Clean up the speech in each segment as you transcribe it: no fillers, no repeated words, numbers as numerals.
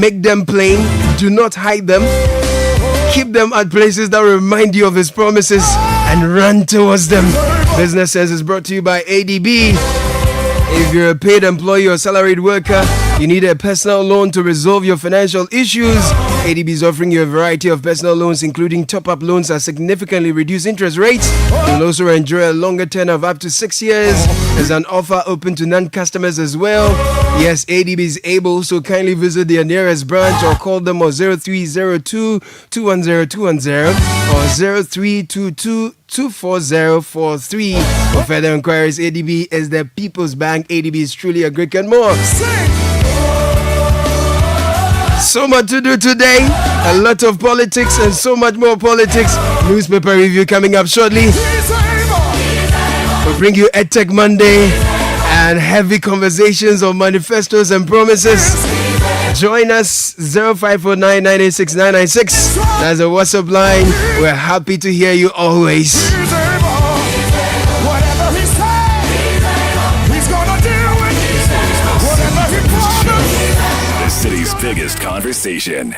Make them plain. Do not hide them. Keep them at places that remind you of his promises and run towards them. Business Sense is brought to you by ADB. If you're a paid employee or salaried worker, you need a personal loan to resolve your financial issues. ADB is offering you a variety of personal loans, including top-up loans at significantly reduced interest rates. You'll also enjoy a longer tenure of up to 6 years. There's an offer open to non-customers as well. Yes, ADB is able, so kindly visit their nearest branch or call them on 0302-210-210 or 0322-24043. For further inquiries, ADB is the People's Bank. ADB is truly a great and more. So much to do today. A lot of politics and so much more politics. Newspaper review coming up shortly. We'll bring you EdTech Monday and heavy conversations on manifestos and promises. Join us 0549986996. That's a WhatsApp line. We're happy to hear you always. The city's biggest conversation.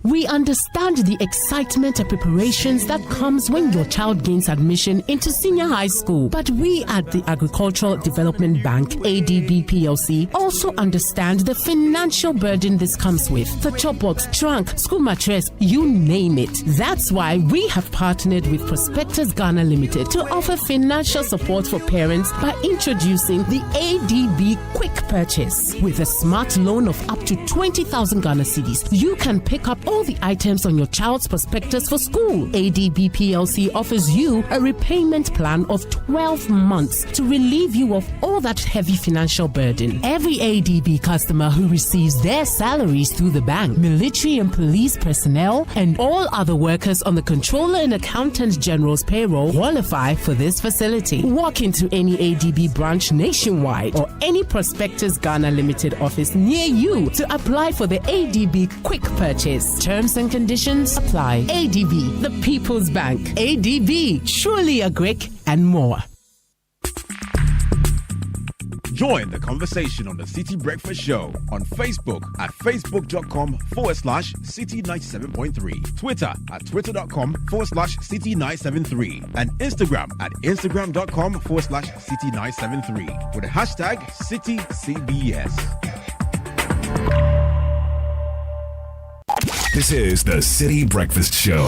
We understand the excitement and preparations that comes when your child gains admission into senior high school. But we at the Agricultural Development Bank, ADB PLC, also understand the financial burden this comes with. The chopbox, trunk, school mattress, you name it. That's why we have partnered with Prospectus Ghana Limited to offer financial support for parents by introducing the ADB Quick Purchase. With a smart loan of up to 20,000 Ghana cedis, you can pick up all the items on your child's prospectus for school. ADB PLC offers you a repayment plan of 12 months to relieve you of all that heavy financial burden. Every ADB customer who receives their salaries through the bank, military and police personnel, and all other workers on the Controller and Accountant General's payroll qualify for this facility. Walk into any ADB branch nationwide or any Prospectus Ghana Limited office near you to apply for the ADB Quick Purchase. Terms and conditions apply. ADB, the People's Bank. ADB, truly a Greek and more. Join the conversation on the Citi Breakfast Show on Facebook at facebook.com/Citi97.3, Twitter at twitter.com/Citi973, and Instagram at instagram.com/Citi973 with the hashtag CitiCBS. This is the Citi Breakfast Show,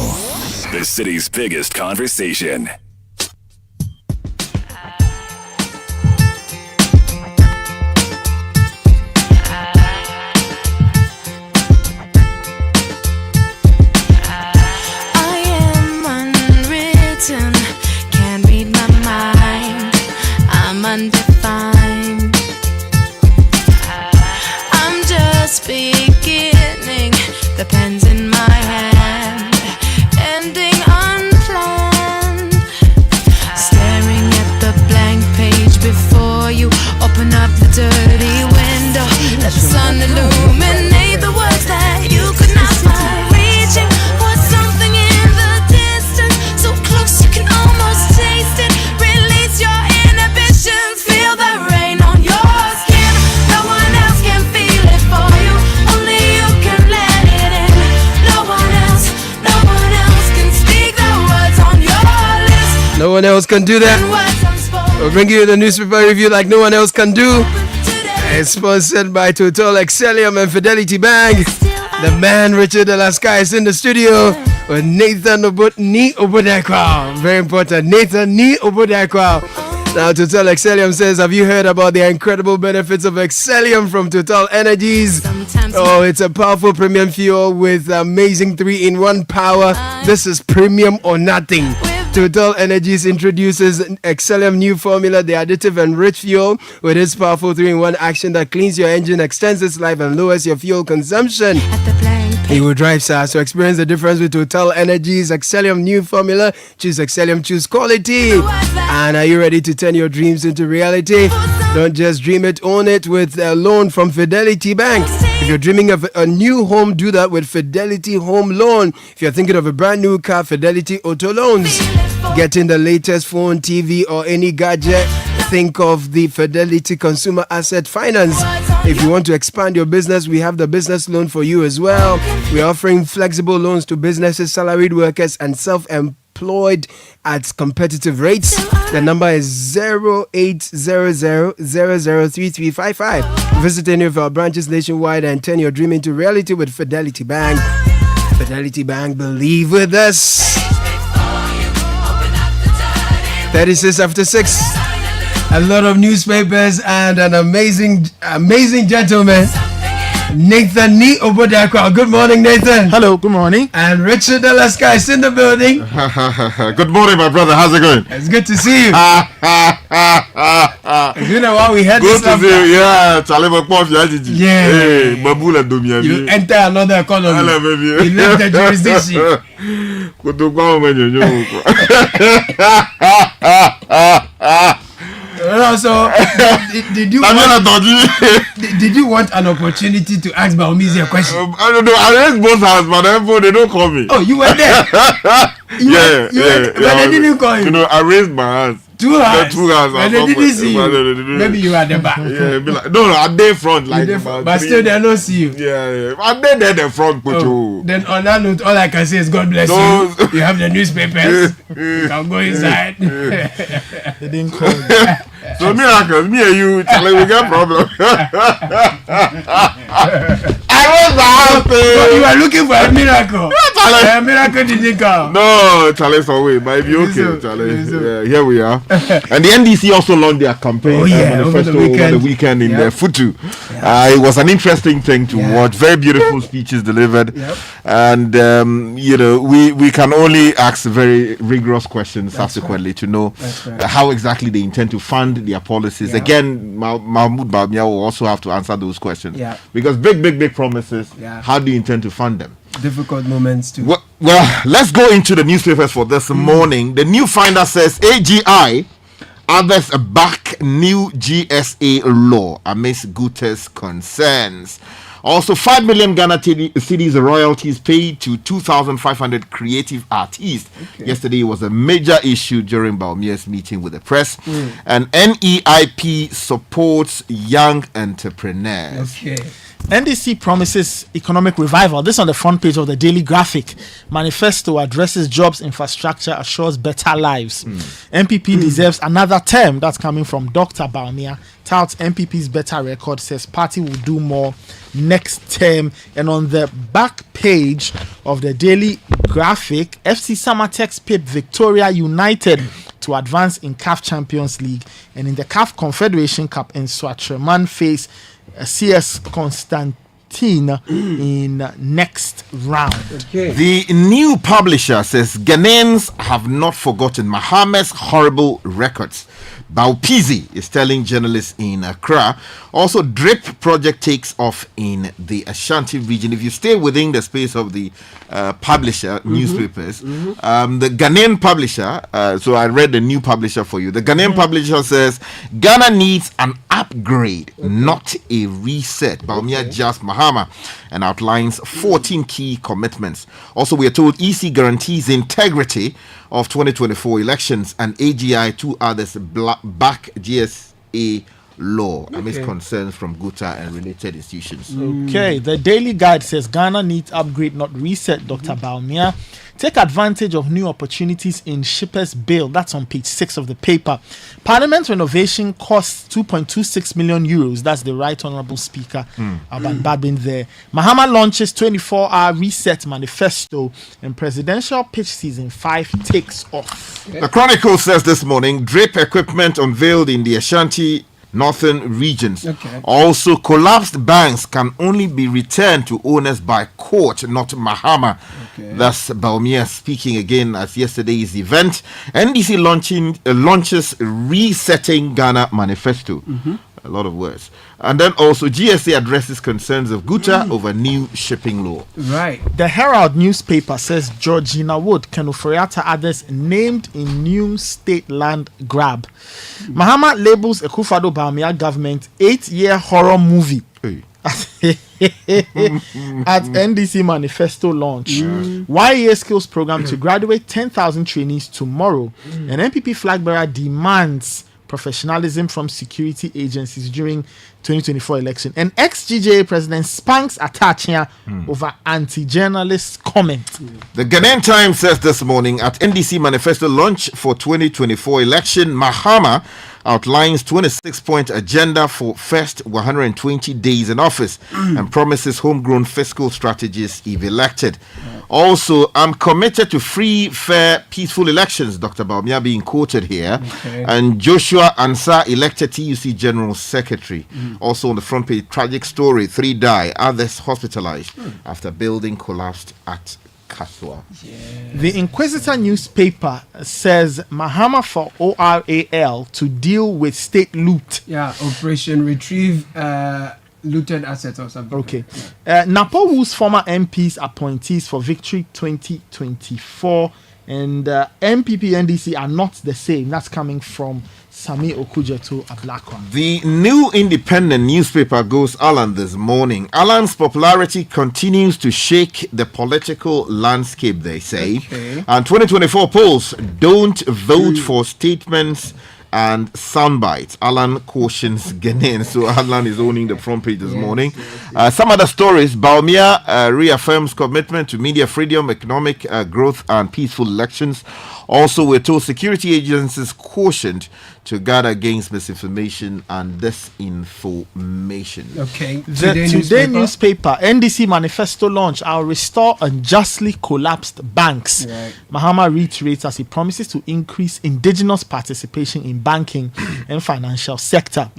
the city's biggest conversation. Undefined. I'm just beginning, the pen's in my hand, ending unplanned. Staring at the blank page before you, open up the dirty window, let the sun illuminate the words that you could not find. Reaching for something in the distance, so close you can almost taste it. Release your inhibitions, feel the rain on your skin. No one else can feel it for you, only you can let it in. No one else can speak the words on your lips. No one else can do that. We'll bring you the newspaper review like no one else can do. It's sponsored by Total Excellium and Fidelity Bank. The man Richard Alaska is in the studio with Nathan Ni Obodekwa. Very important, Nathan Ni Obodekwa. Now, Total Excellium says, have you heard about the incredible benefits of Excellium from Total Energies? Oh, it's a powerful premium fuel with amazing 3-in-1 power. This is premium or nothing. Total Energies introduces Excellium new formula, the additive and rich fuel, with its powerful 3-in-1 action that cleans your engine, extends its life, and lowers your fuel consumption. You will drive fast. So experience the difference with Total Energies Excellium new formula. Choose Excellium, choose quality. And are you ready to turn your dreams into reality? Don't just dream it, own it with a loan from Fidelity Bank. If you're dreaming of a new home, do that with Fidelity Home Loan. If you're thinking of a brand new car, Fidelity Auto Loans. Getting the latest phone, TV, or any gadget think of the Fidelity Consumer Asset Finance. If you want to expand your business, we have the business loan for you as well. We're offering flexible loans to businesses, salaried workers, and self-employed at competitive rates. The number is 0800-003355. Visit any of our branches nationwide and turn your dream into reality with Fidelity Bank. Fidelity Bank, believe with us. 36 after 6. A lot of newspapers and an amazing gentleman, Nathan Nee Obodakwa. Good morning, Nathan. Hello, good morning. And Richard Alaska is in the building. Good morning, my brother. How's it going? It's good to see you. You know what we had good this to see you. Yeah, yeah. Hey, Babula Dumia. You enter another economy. Hello, baby. You left the jurisdiction. So, did you want an opportunity to ask Baomizi a question? I don't know. I raised both hands, but they don't call me. Oh, you were there? But they didn't call you. You know, I raised my hands. Two hands. And they didn't see you. Maybe you were at the back. Yeah, be like, no, I'm there front. Like, but still, they don't see you. Yeah. I'm there the front. Then on that note, all I can say is God bless you. You have the newspapers. You can go inside. They didn't call you. So miracles, me and you, Charlie, we got problem. I was but you are looking for a miracle. A miracle didn't come. No, Charlie's away, but if you're okay, Charlie. Yeah, here we are. And the NDC also launched their campaign over the weekend in Futu. It was an interesting thing to watch. Very beautiful speeches delivered. And, we can only ask very rigorous questions subsequently to know how exactly they intend to fund their policies. Again, Mahmoud Bawumia will also have to answer those questions. Because big promises. How do you intend to fund them? Difficult moments too. Well, let's go into the newspapers for this morning. The New Finder says AGI others back new GSA law amidst Guterres concerns. Also, 5 million Ghana cedis royalties paid to 2,500 creative artists. Yesterday was a major issue during Baumia's meeting with the press. And NEIP supports young entrepreneurs. NDC promises economic revival. This on the front page of the Daily Graphic. Manifesto addresses jobs, infrastructure, assures better lives. MPP deserves another term. That's coming from Dr. Bawumia. Touts MPP's better record, says party will do more next term. And on the back page of the Daily Graphic, FC Samatex Pip Victoria United to advance in CAF Champions League. And in the CAF Confederation Cup in Swatreman face CS Constantine in next round. The new publisher says Ghanaians have not forgotten Mahama's horrible records. Baupizi is telling journalists in Accra. Also, DRIP project takes off in the Ashanti region. If you stay within the space of the publisher newspapers, the Ghanaian publisher, so I read the new publisher for you. The Ghanaian publisher says Ghana needs an upgrade, not a reset. Bawumia just Mahama and outlines 14 key commitments. Also, we are told EC guarantees integrity of 2024 elections, and AGI, two others, back GSA law amidst concerns from Guta and related institutions. The Daily Guide says Ghana needs upgrade, not reset. Dr. Bawumia. Take advantage of new opportunities in Shippers Bill. That's on page 6 of the paper. Parliament renovation costs 2.26 million euros. That's the Right Honourable Speaker, Aban Babin there. Mahama launches 24-hour reset manifesto, and presidential pitch season 5 takes off. The Chronicle says this morning, DRIP equipment unveiled in the Ashanti northern regions. Also, collapsed banks can only be returned to owners by court, not Mahama. That's Bawumia speaking again at yesterday's event. NDC launches Resetting Ghana Manifesto. A lot of words. And then also GSA addresses concerns of Guta over new shipping law. The Herald newspaper says Georgina Wood, Kenuforiata others named in new state land grab. Mahama labels Akufo-Addo Bawumia government 8-year horror movie at NDC Manifesto launch. YEA skills program to graduate 10,000 trainees tomorrow. An MPP flag bearer demands professionalism from security agencies during 2024 election. And ex-GJA president spanks Atachia over anti-journalist comment. The Ghanaian Times says this morning at NDC Manifesto launch for 2024 election, Mahama outlines 26-point agenda for first 120 days in office and promises homegrown fiscal strategies if elected. Also, I'm committed to free, fair, peaceful elections, Dr. Baumia being quoted here. And Joshua Ansah elected TUC General Secretary. Also on the front page, tragic story, 3 die, others hospitalized after building collapsed at Kaswa. The Inquisitor newspaper says Mahama for ORAL to deal with state loot. Yeah, Operation Retrieve looted assets or something. Okay. Napowo's former MPs appointees for Victory 2024 and MPP NDC are not the same. That's coming from Sami Okujeto, a black one. The New Independent newspaper goes Alan this morning. Alan's popularity continues to shake the political landscape, they say. And 2024 polls don't vote for statements and soundbites. Alan cautions Ghanaians. So Alan is owning the front page this morning. Some other stories. Baumia reaffirms commitment to media freedom, economic growth and peaceful elections. Also, we're told security agencies cautioned to guard against misinformation and disinformation. Okay. The Today newspaper, NDC Manifesto launch, I'll restore unjustly collapsed banks. Mahama reiterates as he promises to increase indigenous participation in banking and financial sector.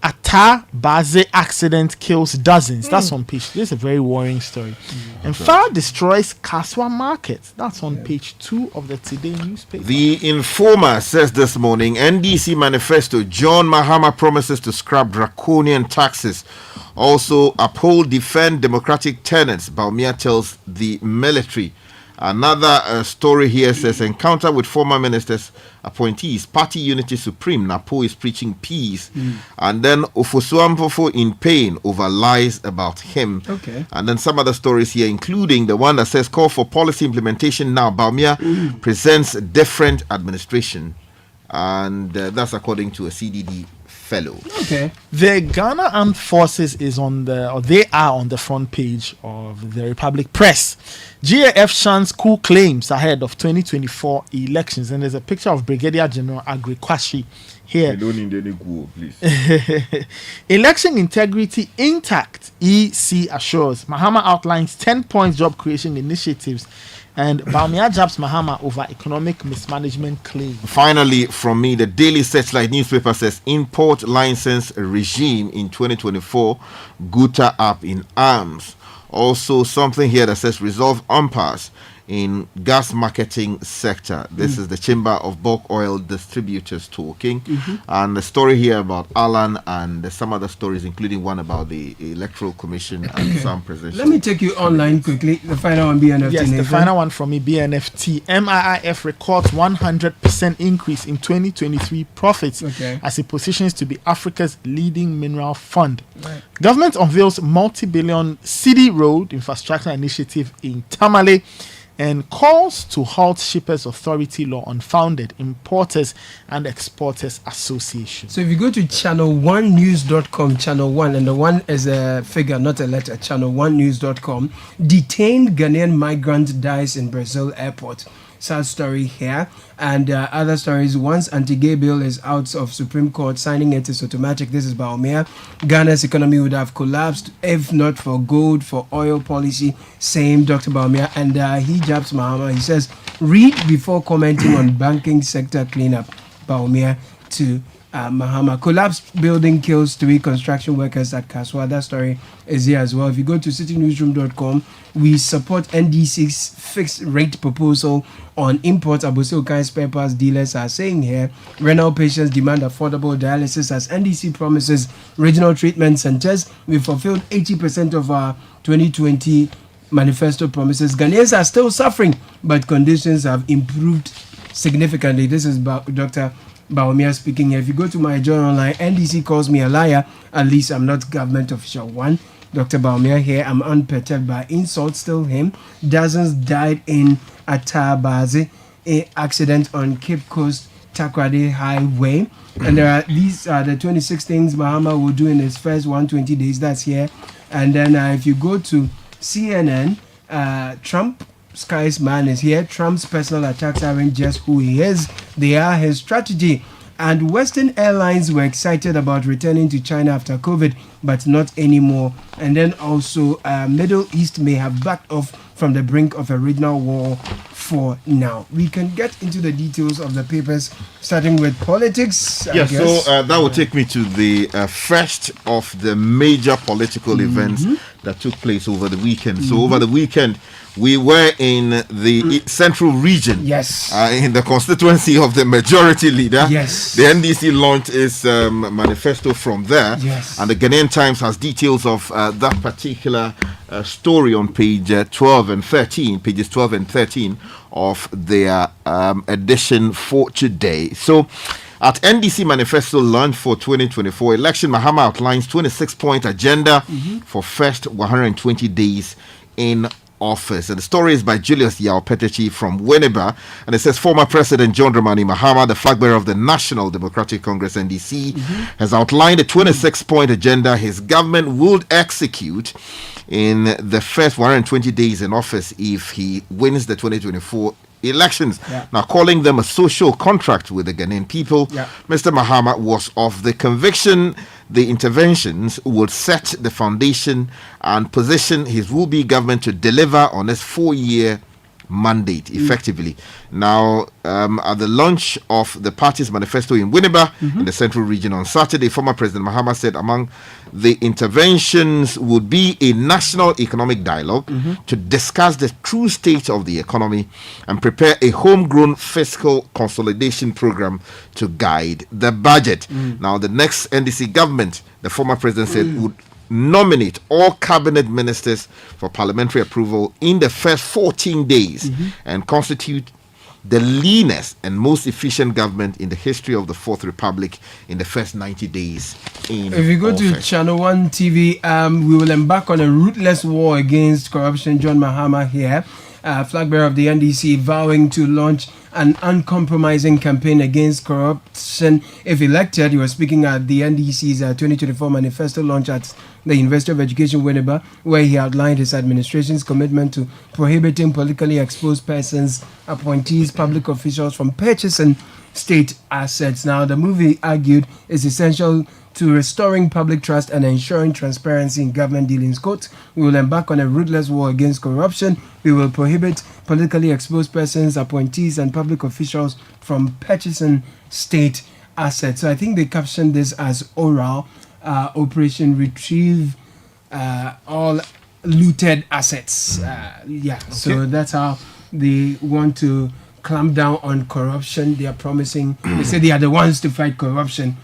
Ata Baze accident kills dozens. That's on page. This is a very worrying story. And fire destroys Kaswa market. That's on page 2 of the Today newspaper. The Informer says this morning, NDC Manifesto, John Mahama promises to scrap draconian taxes. Also uphold, defend democratic tenets. Baumia tells the military. Another story here says encounter with former ministers appointees, party unity supreme. Napo is preaching peace. And then Ofosuampofo in pain over lies about him. And then some other stories here, including the one that says call for policy implementation now. Baumia presents different administration. And that's according to a CDD fellow. The Ghana Armed Forces is on the, or they are on the front page of the Republic Press. GAF shans coup claims ahead of 2024 elections, and there's a picture of Brigadier General Agri Kwashi here. I don't need any coup, please. Election integrity intact, EC assures. Mahama outlines 10-point job creation initiatives. And Baumia jabs Mahama over economic mismanagement claim. Finally, from me, the Daily Searchlight newspaper says import license regime in 2024, Guta up in arms. Also, something here that says resolve impasse in gas marketing sector. This is the Chamber of Bulk Oil Distributors talking. And the story here about Alan and some other stories, including one about the Electoral Commission and some presidential. Let me take you online quickly. The final one, BNFT. Yes, the final one from me, BNFT. MIIF records 100% increase in 2023 profits as it positions to be Africa's leading mineral fund. Government unveils multi-billion city road infrastructure initiative in Tamale and calls to halt Shippers Authority law unfounded Importers and Exporters Association. So if you go to channel1news.com, channel 1, and the 1 is a figure, not a letter, channel1news.com, detained Ghanaian migrant dies in Brazil airport. Sad story here. And other stories, once anti-gay bill is out of Supreme Court, signing it is automatic. This is Baumia. Ghana's economy would have collapsed if not for gold, for oil policy. Same Dr. Baumia. And he jabs Mahama. He says, read before commenting on banking sector cleanup. Baumia to Mahama. Collapsed building kills 3 construction workers at Kaswa. That story is here as well. If you go to citinewsroom.com, we support NDC's fixed rate proposal on import. Aboseokai spare parts dealers are saying here, renal patients demand affordable dialysis as NDC promises regional treatment centers. We fulfilled 80% of our 2020 manifesto promises. Ghanaians are still suffering, but conditions have improved significantly. This is Dr. Baumia speaking here. If you go to my journal online, NDC calls me a liar. At least I'm not government official. 1. Dr. Baumia here. I'm unperturbed by insults. Still him. Dozens died in Atabaze, a accident on Cape Coast Takoradi Highway. And these are the 26 things Mahama will do in his first 120 days. That's here. And then if you go to CNN, Trump Sky's man is here. Trump's personal attacks aren't just who he is, they are his strategy. And Western Airlines were excited about returning to China after COVID, but not anymore. And then also, Middle East may have backed off from the brink of a regional war for now. We can get into the details of the papers, starting with politics. Yeah, so that will take me to the first of the major political events that took place over the weekend. So over the weekend, we were in the central region. Yes. In the constituency of the majority leader. Yes. The NDC launched its manifesto from there. Yes. And the Ghanaian Times has details of that particular story on page 12 and 13, pages 12 and 13 of their edition for today. So, at NDC Manifesto launch for 2024 election, Mahama outlines 26-point agenda for first 120 days in office. And the story is by Julius Yao Petechi from Winneba, and it says former President John Dramani Mahama, the flag bearer of the National Democratic Congress NDC, has outlined a 26-point agenda his government would execute in the first 120 days in office if he wins the 2024 elections. Now, calling them a social contract with the Ghanaian people, Mr. Mahama was of the conviction the interventions would set the foundation and position his will-be government to deliver on his 4-year mandate effectively. Now, at the launch of the party's manifesto in Winneba in the central region on Saturday, former President Mahama said among the interventions would be a national economic dialogue to discuss the true state of the economy and prepare a homegrown fiscal consolidation program to guide the budget. Now, the next NDC government, the former president said, would nominate all cabinet ministers for parliamentary approval in the first 14 days and constitute the leanest and most efficient government in the history of the Fourth Republic in the first 90 days in If you go office. to Channel 1 TV, we will embark on a ruthless war against corruption. John Mahama here, flag bearer of the NDC, vowing to launch an uncompromising campaign against corruption if elected. He was speaking at the NDC's 2024 manifesto launch at the University of Education Winneba, where he outlined his administration's commitment to prohibiting politically exposed persons, appointees, public officials from purchasing state assets. Now, the move, he argued, is essential to restoring public trust and ensuring transparency in government dealings. Quote, we will embark on a ruthless war against corruption. We will prohibit politically exposed persons, appointees, and public officials from purchasing state assets. So I think they captioned this as oral, Operation Retrieve all looted assets. So that's how they want to clamp down on corruption. They are promising, they say they are the ones to fight corruption.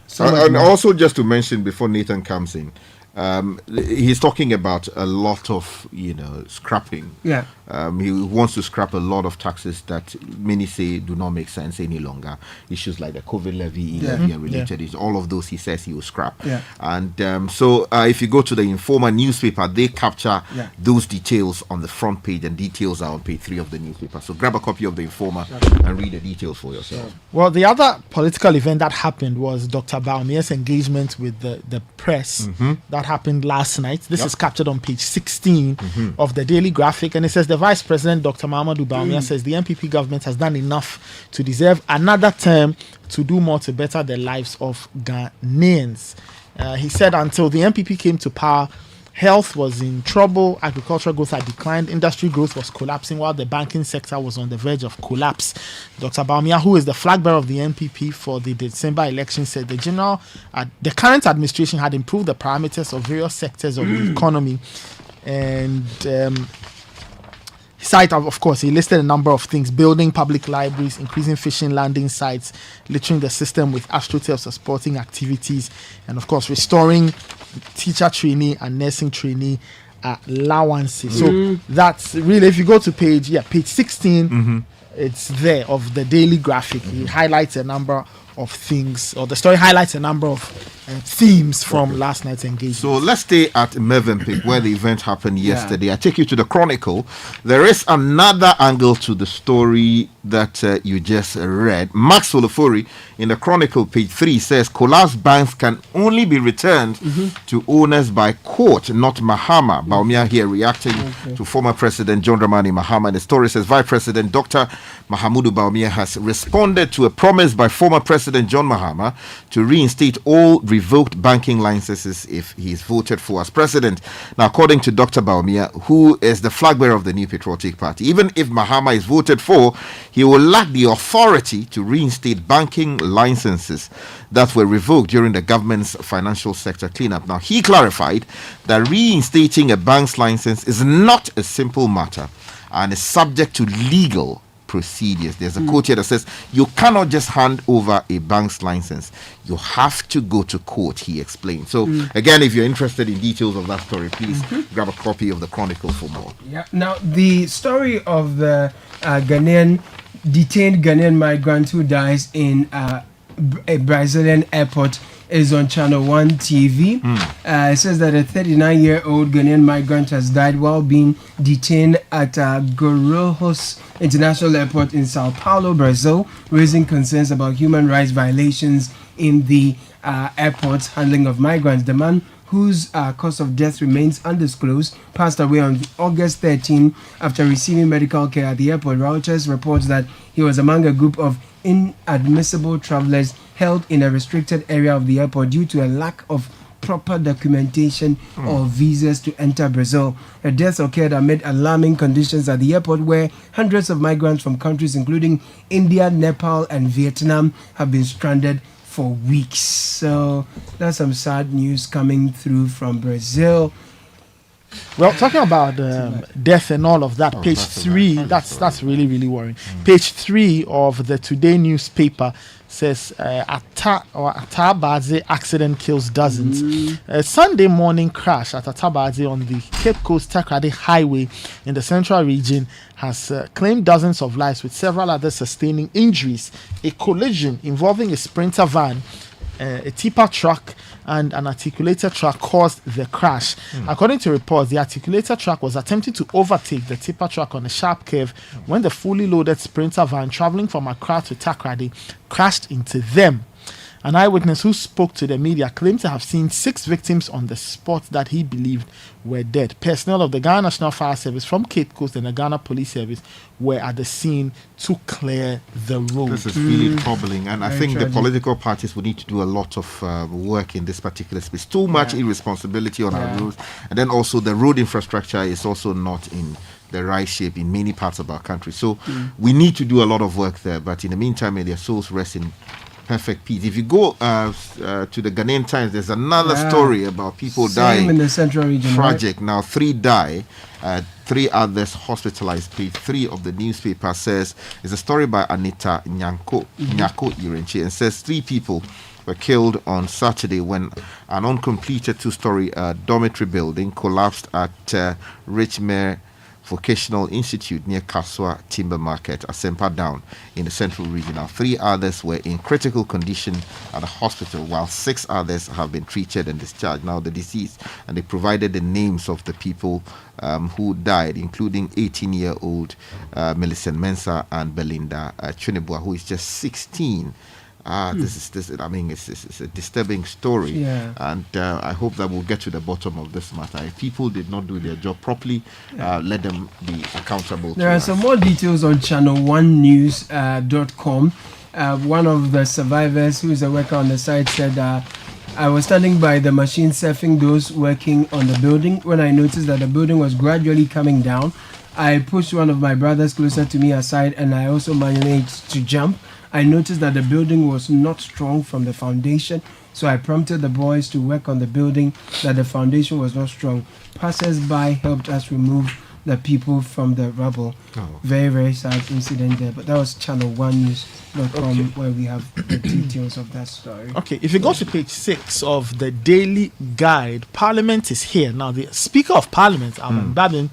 So and also, just to mention before Nathan comes in, he's talking about a lot of, scrapping. He wants to scrap a lot of taxes that many say do not make sense any longer. Issues like the COVID levy, and related is all of those he says he will scrap. And so if you go to the Informer newspaper, they capture those details on the front page, and details are on page 3 of the newspaper. So grab a copy of the Informer and read the details for yourself. Well, the other political event that happened was Dr. Baumia's engagement with the press. That happened last night. This is captured on page 16 of the Daily Graphic, and it says the Vice President, Dr. Mahamadou Bawumia, says the MPP government has done enough to deserve another term to do more to better the lives of Ghanaians. He said until the MPP came to power, health was in trouble, agricultural growth had declined, industry growth was collapsing, while the banking sector was on the verge of collapse. Dr. Bawumia, who is the flag bearer of the MPP for the December election, said the current administration had improved the parameters of various sectors of the economy. And of course, he listed a number of things: building public libraries, increasing fishing landing sites, littering the system with astroturfs for sporting activities, and of course, restoring teacher trainee and nursing trainee allowances. So that's really, if you go to page 16, it's there of the Daily Graphic. He highlights a number of things, or the story highlights a number of themes from last night's engagement. So let's stay at Mövenpick, where the event happened yesterday. I take you to the Chronicle. There is another angle to the story that you just read. Max Olufori in the Chronicle, page 3, says collapsed banks can only be returned to owners by court, not Mahama. Baumia here reacting to former President John Dramani Mahama. And the story says Vice President Dr. Mahamudu Baumia has responded to a promise by former President John Mahama to reinstate all revoked banking licenses if he is voted for as president. Now, according to Dr. Baumia, who is the flag bearer of the New Patriotic Party, even if Mahama is voted for, he will lack the authority to reinstate banking licenses that were revoked during the government's financial sector cleanup. Now, he clarified that reinstating a bank's license is not a simple matter and is subject to legal procedures. There's a quote here that says you cannot just hand over a bank's license. You have to go to court, he explained. So again, if you're interested in details of that story, please grab a copy of the Chronicle for more. Yeah. Now, the story of the detained Ghanaian migrant who dies in a Brazilian airport is on Channel 1 TV. It says that a 39-year-old Ghanaian migrant has died while being detained at Guarulhos International Airport in Sao Paulo, Brazil, raising concerns about human rights violations in the airport's handling of migrants. The man, whose cause of death remains undisclosed, passed away on August 13 after receiving medical care at the airport. Reuters reports that he was among a group of inadmissible travelers held in a restricted area of the airport due to a lack of proper documentation or visas to enter Brazil. A death occurred amid alarming conditions at the airport, where hundreds of migrants from countries including India, Nepal, and Vietnam have been stranded for weeks. So that's some sad news coming through from Brazil. Well, talking about death and all of that, page 3, that's really, really worrying. Page 3 of the Today newspaper says Atabaze accident kills dozens. A Sunday morning crash at Atabaze on the Cape Coast Takoradi Highway in the central region has claimed dozens of lives, with several others sustaining injuries. A collision involving a Sprinter van, a tipper truck, and an articulator truck caused the crash. According to reports, the articulator truck was attempting to overtake the tipper truck on a sharp curve when the fully loaded Sprinter van traveling from Accra to Takoradi crashed into them. An eyewitness who spoke to the media claimed to have seen 6 victims on the spot that he believed were dead. Personnel of the Ghana National Fire Service from Cape Coast and the Ghana Police Service were at the scene to clear the road. This is really troubling, and I think the political parties will need to do a lot of work in this particular space. Too much irresponsibility on our roads, and then also the road infrastructure is also not in the right shape in many parts of our country. So we need to do a lot of work there, but in the meantime, may their souls rest in perfect peace. If you go to the Ghanaian Times, there's another story about people dying in the central region. Tragic. Now 3 die, 3 others hospitalized. Page 3 of the newspaper says it's a story by Anita Nyako Irenchi, and says 3 people were killed on Saturday when an uncompleted 2-story dormitory building collapsed at Richmere Vocational Institute near Kaswa Timber Market, Asempa Down, in the central region. Now 3 others were in critical condition at the hospital, while 6 others have been treated and discharged. Now the deceased, and they provided the names of the people who died, including 18-year-old Millicent Mensah and Belinda Chunibua, who is just 16. It's a disturbing story, and I hope that we'll get to the bottom of this matter. If people did not do their job properly, let them be accountable. There are some more details on channel1news.com. One of the survivors, who is a worker on the site, said, I was standing by the machine surfing those working on the building. When I noticed that the building was gradually coming down, I pushed one of my brothers closer to me aside, and I also managed to jump. I noticed that the building was not strong from the foundation, so I prompted the boys to work on the building, that the foundation was not strong. Passers-by helped us remove the people from the rubble. Very, very sad incident there. But that was channel1news.com, where we have the details of that story. Okay, if you go to page 6 of the Daily Guide, Parliament is here. Now, the Speaker of Parliament, Alban Babin,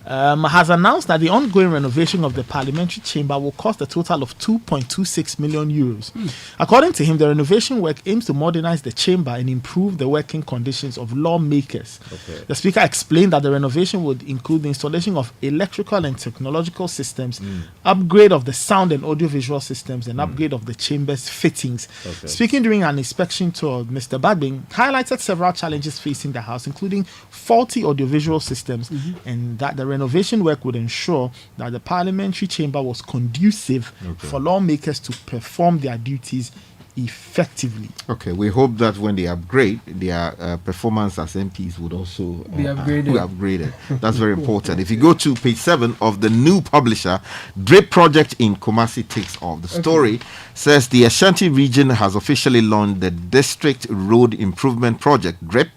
has announced that the ongoing renovation of the parliamentary chamber will cost a total of 2.26 million euros. According to him, the renovation work aims to modernize the chamber and improve the working conditions of lawmakers. The speaker explained that the renovation would include the installation of electrical and technological systems, upgrade of the sound and audiovisual systems, and upgrade of the chamber's fittings. Speaking during an inspection tour, Mr. Bagbin highlighted several challenges facing the house, including faulty audiovisual systems, and that the renovation work would ensure that the parliamentary chamber was conducive for lawmakers to perform their duties effectively. Okay, we hope that when they upgrade, their performance as MPs would also be upgraded. That's very important. If you go to page 7 of the new publisher, DRIP project in Kumasi takes off. The story says the Ashanti region has officially launched the District Road Improvement Project, DRIP,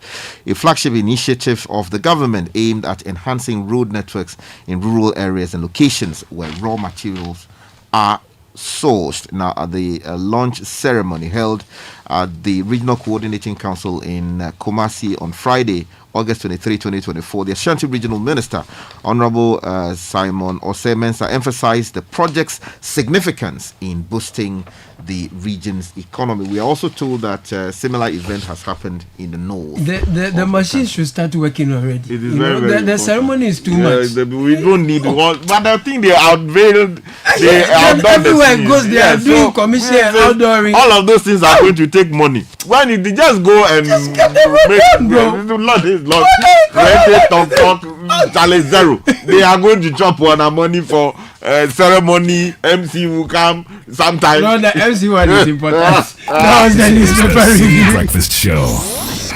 a flagship initiative of the government aimed at enhancing road networks in rural areas and locations where raw materials are sourced. Now, at the launch ceremony held at the Regional Coordinating Council in Kumasi on Friday, August 23, 2024, the Ashanti Regional Minister, Honorable Simon Osei-Mensah, emphasized the project's significance in boosting the region's economy. We are also told that a similar event has happened in the north. The machine should start working already. It is very the ceremony is too much. We don't need one, but I think they are unveiled. Everywhere it goes, they are doing commission and outdooring. All of those things are going to take money. When they just go and get them done, bro. Challenge zero. They are going to chop one money for ceremony. MC will come sometime. No, the MC one is important. That was the newspaper review. Breakfast Show.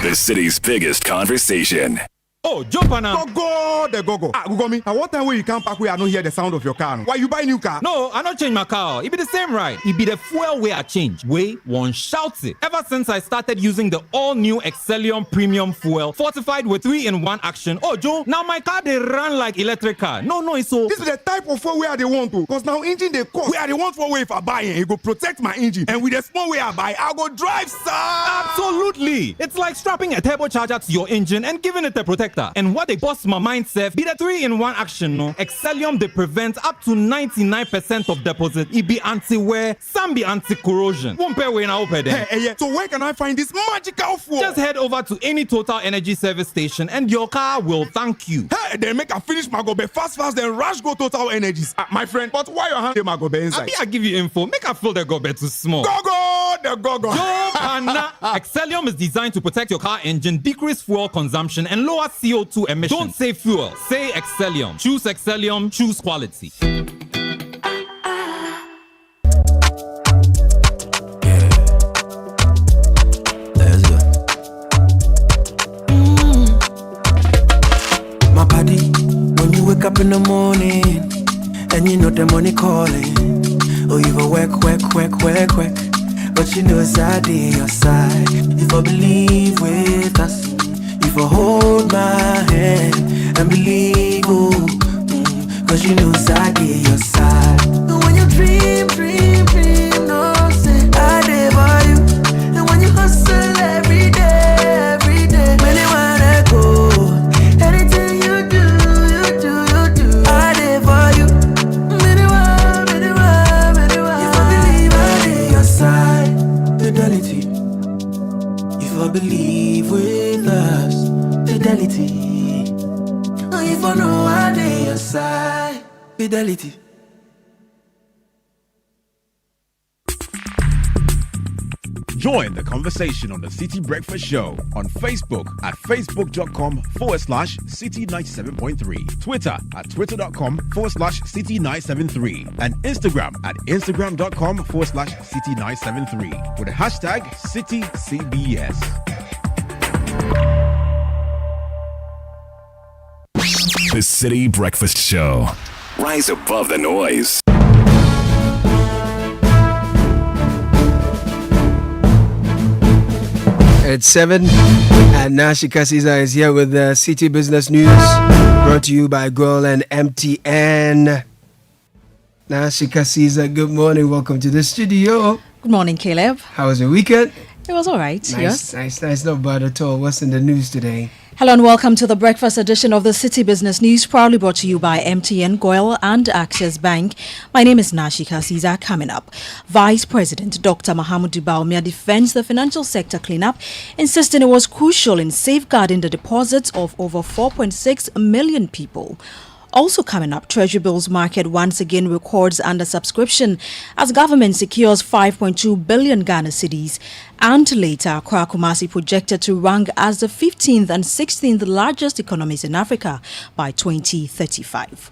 The city's biggest conversation. Oh, jump on now. Go. Google me. At what time will you come back where I don't hear the sound of your car? Why you buy new car? No, I don't change my car. It be the same, right? It be the fuel where I change. Way one shouts it. Ever since I started using the all-new Excellium Premium Fuel, fortified with 3-in-1 action. Oh, Joe, now my car they run like electric car. No, it's so. This is the type of fuel where they want to. Because now engine they cost. Where they want for way if I buy it, it go protect my engine. And with the small way I buy, I'll go drive, sir. Absolutely. It's like strapping a turbocharger to your engine and giving it a protector. And what they bust my mind said be the 3-in-1 action, no? Excellium they prevent up to 99% of deposit. It be anti-wear, some be anti-corrosion. Won't pay when I open it. Hey, so where can I find this magical fuel? Just head over to any Total Energy service station and your car will thank you. Hey, then make a finish my gobe fast, then rush go Total Energies. My friend, but why your hand my gobe inside? I give you info. Make a feel the gobe too small. Go. Joe Pana. Excellium is designed to protect your car engine, decrease fuel consumption, and lower CO2 emissions. Don't say fuel, say Excellium. Choose Excellium, choose quality. Let's go. My body, when you wake up in the morning and you know the money calling, oh, you go work, but you know it's out in your side. If I believe with us, if I hold my hand and believe, cause you know it's out in your side. And when you dream, no say I live for you. And when you hustle every day, when you wanna go, anything you do, I live for you. If I believe I live your side, fidelity. If I believe with us, fidelity. If I know I live your side, fidelity. Join the conversation on the Citi Breakfast Show on Facebook at facebook.com/Citi97.3, Twitter at twitter.com/Citi973, and Instagram at instagram.com/Citi973 with the hashtag CitiCBS. The Citi Breakfast Show. Rise above the noise. It's 7, and Nashi Kasiza is here with the Citi Business News, brought to you by Girl and MTN. Nashi Kasiza, good morning. Welcome to the studio. Good morning, Caleb. How was your weekend? It was all right. Nice. Not bad at all. What's in the news today? Hello and welcome to the breakfast edition of the City Business News, proudly brought to you by MTN, Goyle and Access Bank. My name is Nashika Caesar. Coming up, Vice President Dr. Mahamudu Bawumia defends the financial sector cleanup, insisting it was crucial in safeguarding the deposits of over 4.6 million people. Also coming up, Treasury bills market once again records under subscription as government secures 5.2 billion Ghana cedis. And later, Accra Kumasi projected to rank as the 15th and 16th largest economies in Africa by 2035.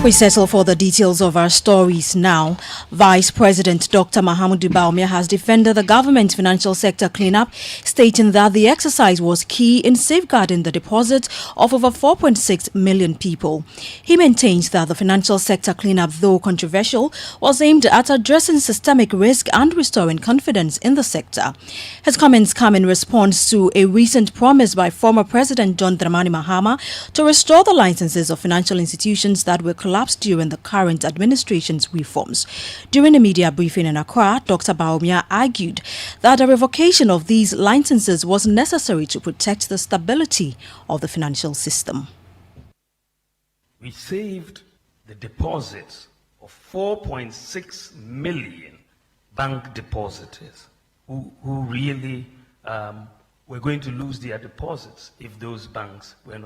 We settle for the details of our stories now. Vice President Dr. Mahamudu Bawumia has defended the government financial sector cleanup, stating that the exercise was key in safeguarding the deposits of over 4.6 million people. He maintains that the financial sector cleanup, though controversial, was aimed at addressing systemic risk and restoring confidence in the sector. His comments come in response to a recent promise by former President John Dramani Mahama to restore the licenses of financial institutions that were collapsed during the current administration's reforms. During a media briefing in Accra, Dr. Bawumia argued that a revocation of these licenses was necessary to protect the stability of the financial system. We saved the deposits of 4.6 million bank depositors who really were going to lose their deposits if those banks were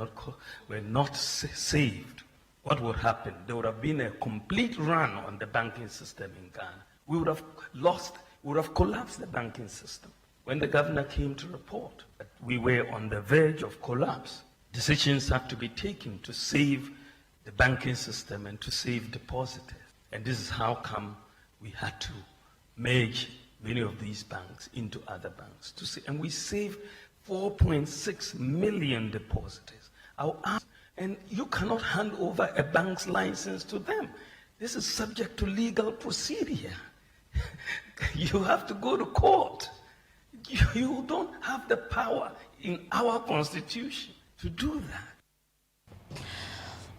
not saved. What would happen? There would have been a complete run on the banking system in Ghana. We would have collapsed the banking system. When the governor came to report that we were on the verge of collapse, decisions had to be taken to save the banking system and to save depositors. And this is how come we had to merge many of these banks into other banks. And we saved 4.6 million depositors. And you cannot hand over a bank's license to them. This is subject to legal procedure. You have to go to court. You don't have the power in our constitution to do that.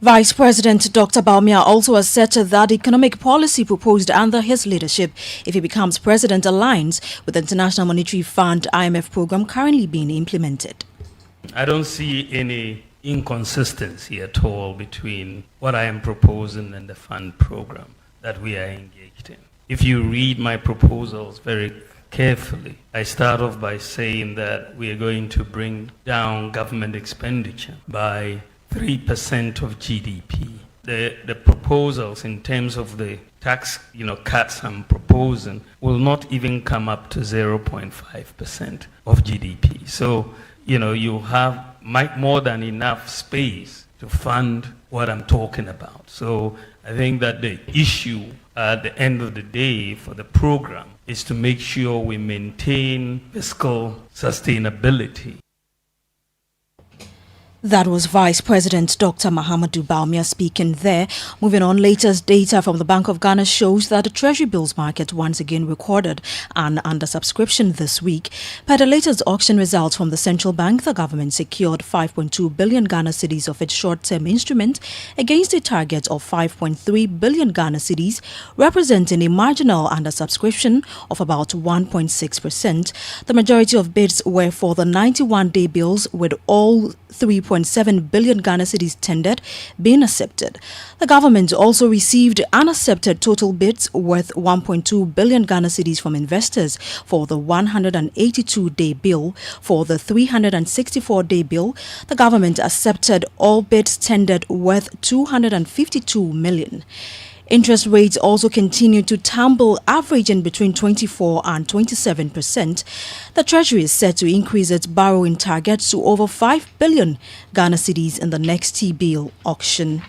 Vice President Dr. Bawumia also asserted that economic policy proposed under his leadership, if he becomes president, aligns with the International Monetary Fund IMF program currently being implemented. I don't see any inconsistency at all between what I am proposing and the fund program that we are engaged in. If you read my proposals very carefully, I start off by saying that we are going to bring down government expenditure by 3% of GDP. The proposals in terms of the tax cuts I'm proposing will not even come up to 0.5% of GDP. So you have more than enough space to fund what I'm talking about. So I think that the issue at the end of the day for the program is to make sure we maintain fiscal sustainability. That was Vice President Dr. Mahamudu Bawumia speaking there. Moving on, latest data from the Bank of Ghana shows that the Treasury bills market once again recorded an undersubscription this week. Per the latest auction results from the central bank, the government secured 5.2 billion Ghana cedis of its short-term instrument against a target of 5.3 billion Ghana cedis, representing a marginal undersubscription of about 1.6%. The majority of bids were for the 91-day bills, with all 3.7 billion Ghana cedis tendered being accepted. The government also received unaccepted total bids worth 1.2 billion Ghana cedis from investors for the 182-day bill. For the 364-day bill, the government accepted all bids tendered worth 252 million. Interest rates also continue to tumble, averaging between 24 and 27%. The Treasury is set to increase its borrowing target to over 5 billion Ghana cedis in the next T-bill auction.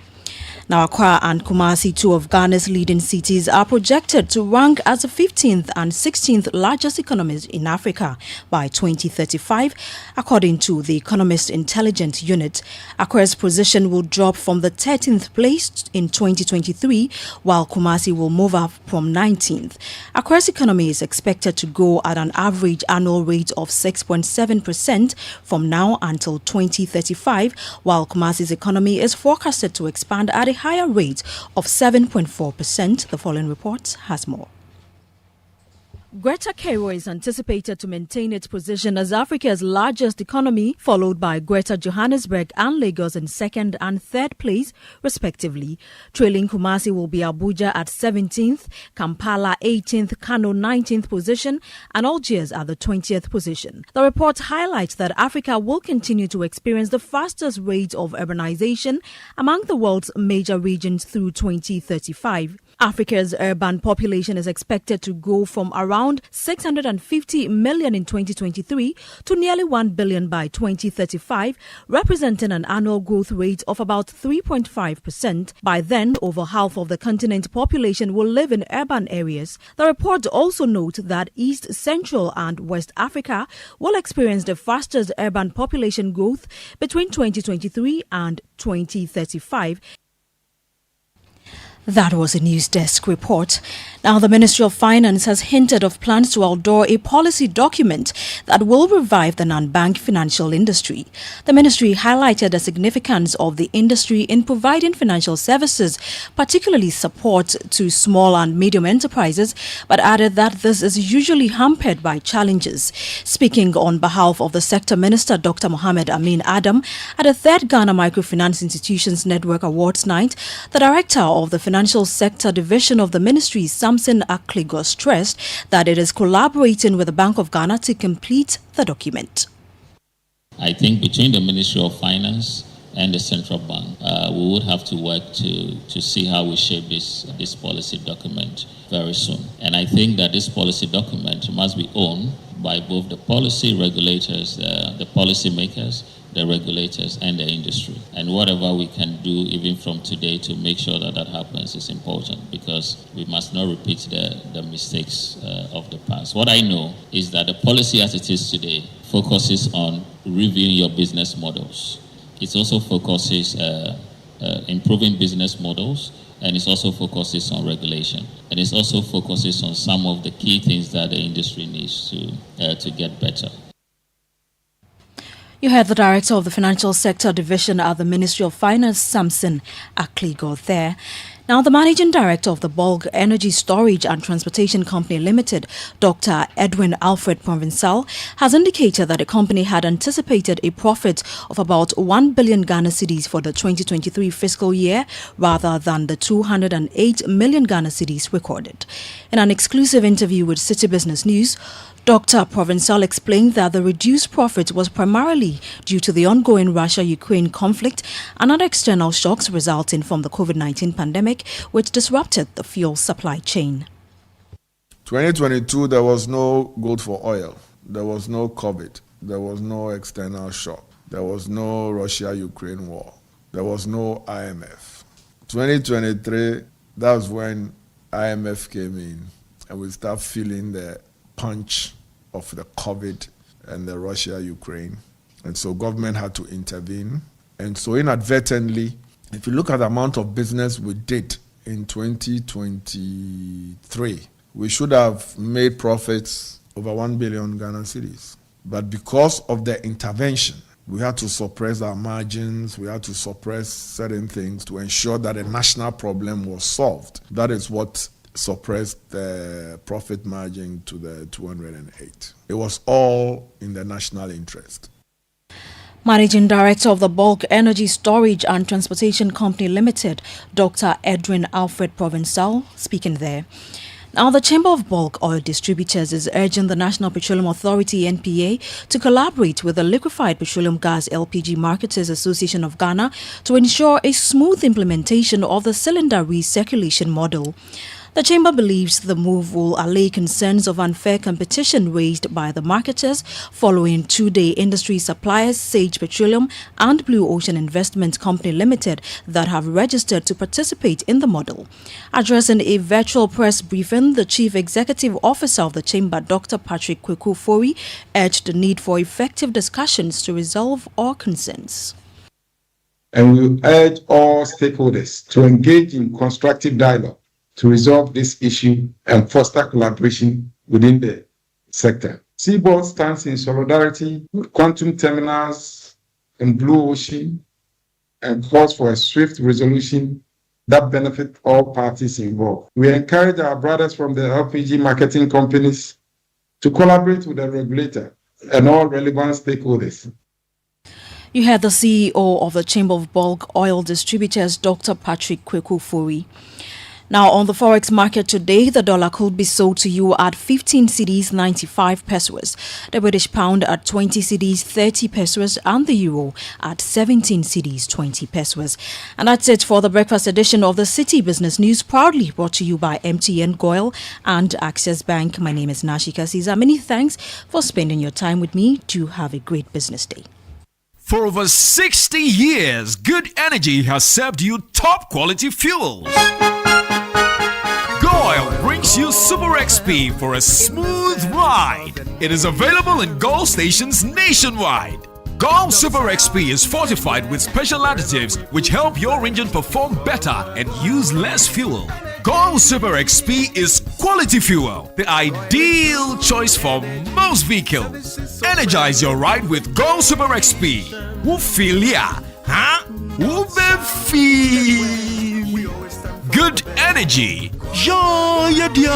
Now, Accra and Kumasi, two of Ghana's leading cities, are projected to rank as the 15th and 16th largest economies in Africa by 2035, according to the Economist Intelligence Unit. Accra's position will drop from the 13th place in 2023, while Kumasi will move up from 19th. Accra's economy is expected to grow at an average annual rate of 6.7% from now until 2035, while Kumasi's economy is forecasted to expand at a higher rate of 7.4%. The following report has more. Greater Cairo is anticipated to maintain its position as Africa's largest economy, followed by Greater Johannesburg and Lagos in second and third place, respectively. Trailing Kumasi will be Abuja at 17th, Kampala 18th, Kano 19th position, and Algiers at the 20th position. The report highlights that Africa will continue to experience the fastest rate of urbanization among the world's major regions through 2035. Africa's urban population is expected to grow from around 650 million in 2023 to nearly 1 billion by 2035, representing an annual growth rate of about 3.5%. By then, over half of the continent's population will live in urban areas. The report also notes that East, Central and West Africa will experience the fastest urban population growth between 2023 and 2035. That was a News Desk report. Now, the Ministry of Finance has hinted of plans to outdoor a policy document that will revive the non-bank financial industry. The ministry highlighted the significance of the industry in providing financial services, particularly support to small and medium enterprises, but added that this is usually hampered by challenges. Speaking on behalf of the sector minister, Dr. Mohammed Amin Adam, at the third Ghana Microfinance Institutions Network Awards night, the director of the Financial Sector Division of the Ministry, Samson Akligo, stressed that it is collaborating with the Bank of Ghana to complete the document. I think between the Ministry of Finance and the Central Bank, we would have to work to see how we shape this policy document very soon. And I think that this policy document must be owned by both the policy regulators, the policy makers, the regulators and the industry. And whatever we can do even from today to make sure that that happens is important, because we must not repeat the mistakes of the past. What I know is that the policy as it is today focuses on reviewing your business models. It also focuses improving business models, and it also focuses on regulation. And it also focuses on some of the key things that the industry needs to get better. You heard the director of the Financial Sector Division at the Ministry of Finance, Samson Akligo, there. Now, the managing director of the Bulk Energy Storage and Transportation Company Limited, Dr. Edwin Alfred Provençal, has indicated that the company had anticipated a profit of about 1 billion Ghana cedis for the 2023 fiscal year, rather than the 208 million Ghana cedis recorded. In an exclusive interview with Citi Business News, Dr. Provençal explained that the reduced profit was primarily due to the ongoing Russia-Ukraine conflict and other external shocks resulting from the COVID-19 pandemic, which disrupted the fuel supply chain. 2022, there was no gold for oil. There was no COVID. There was no external shock. There was no Russia-Ukraine war. There was no IMF. 2023, that was when IMF came in and we start feeling the punch of the COVID and the Russia-Ukraine. And so government had to intervene. And so inadvertently, if you look at the amount of business we did in 2023, we should have made profits over 1 billion Ghana cedis. But because of the intervention, we had to suppress our margins, we had to suppress certain things to ensure that a national problem was solved. That is what suppressed the profit margin to the 208. It was all in the national interest. Managing Director of the Bulk Energy Storage and Transportation Company Limited, Dr. Edwin Alfred Provençal, speaking there. Now, the Chamber of Bulk Oil Distributors is urging the National Petroleum Authority, NPA, to collaborate with the Liquefied Petroleum Gas LPG Marketers Association of Ghana to ensure a smooth implementation of the cylinder recirculation model. The Chamber believes the move will allay concerns of unfair competition raised by the marketers following two-day industry suppliers Sage Petroleum and Blue Ocean Investment Company Limited that have registered to participate in the model. Addressing a virtual press briefing, the Chief Executive Officer of the Chamber, Dr. Patrick Kweku-Fori, urged the need for effective discussions to resolve all concerns. And we urge all stakeholders to engage in constructive dialogue to resolve this issue and foster collaboration within the sector. Seaboard stands in solidarity with Quantum Terminals and Blue Ocean and calls for a swift resolution that benefits all parties involved. We encourage our brothers from the LPG marketing companies to collaborate with the regulator and all relevant stakeholders. You heard the CEO of the Chamber of Bulk Oil Distributors, Dr. Patrick Kweku-Fori. Now, on the forex market today, the dollar could be sold to you at 15 cedis 95 pesos, the British pound at 20 cedis 30 pesos, and the euro at 17 cedis 20 pesos. And that's it for the breakfast edition of the City Business News, proudly brought to you by MTN Goil and Access Bank. My name is Nashika Caesar. Many thanks for spending your time with me. Do have a great business day. For over 60 years, Good Energy has served you top quality fuels. Goil brings you Super XP for a smooth ride. It is available in Goil stations nationwide. Goil Super XP is fortified with special additives which help your engine perform better and use less fuel. Goil Super XP is quality fuel, the ideal choice for most vehicles. Energize your ride with Goil Super XP. Who feel ya? Huh? Who be feel? Good energy. Joy, dear.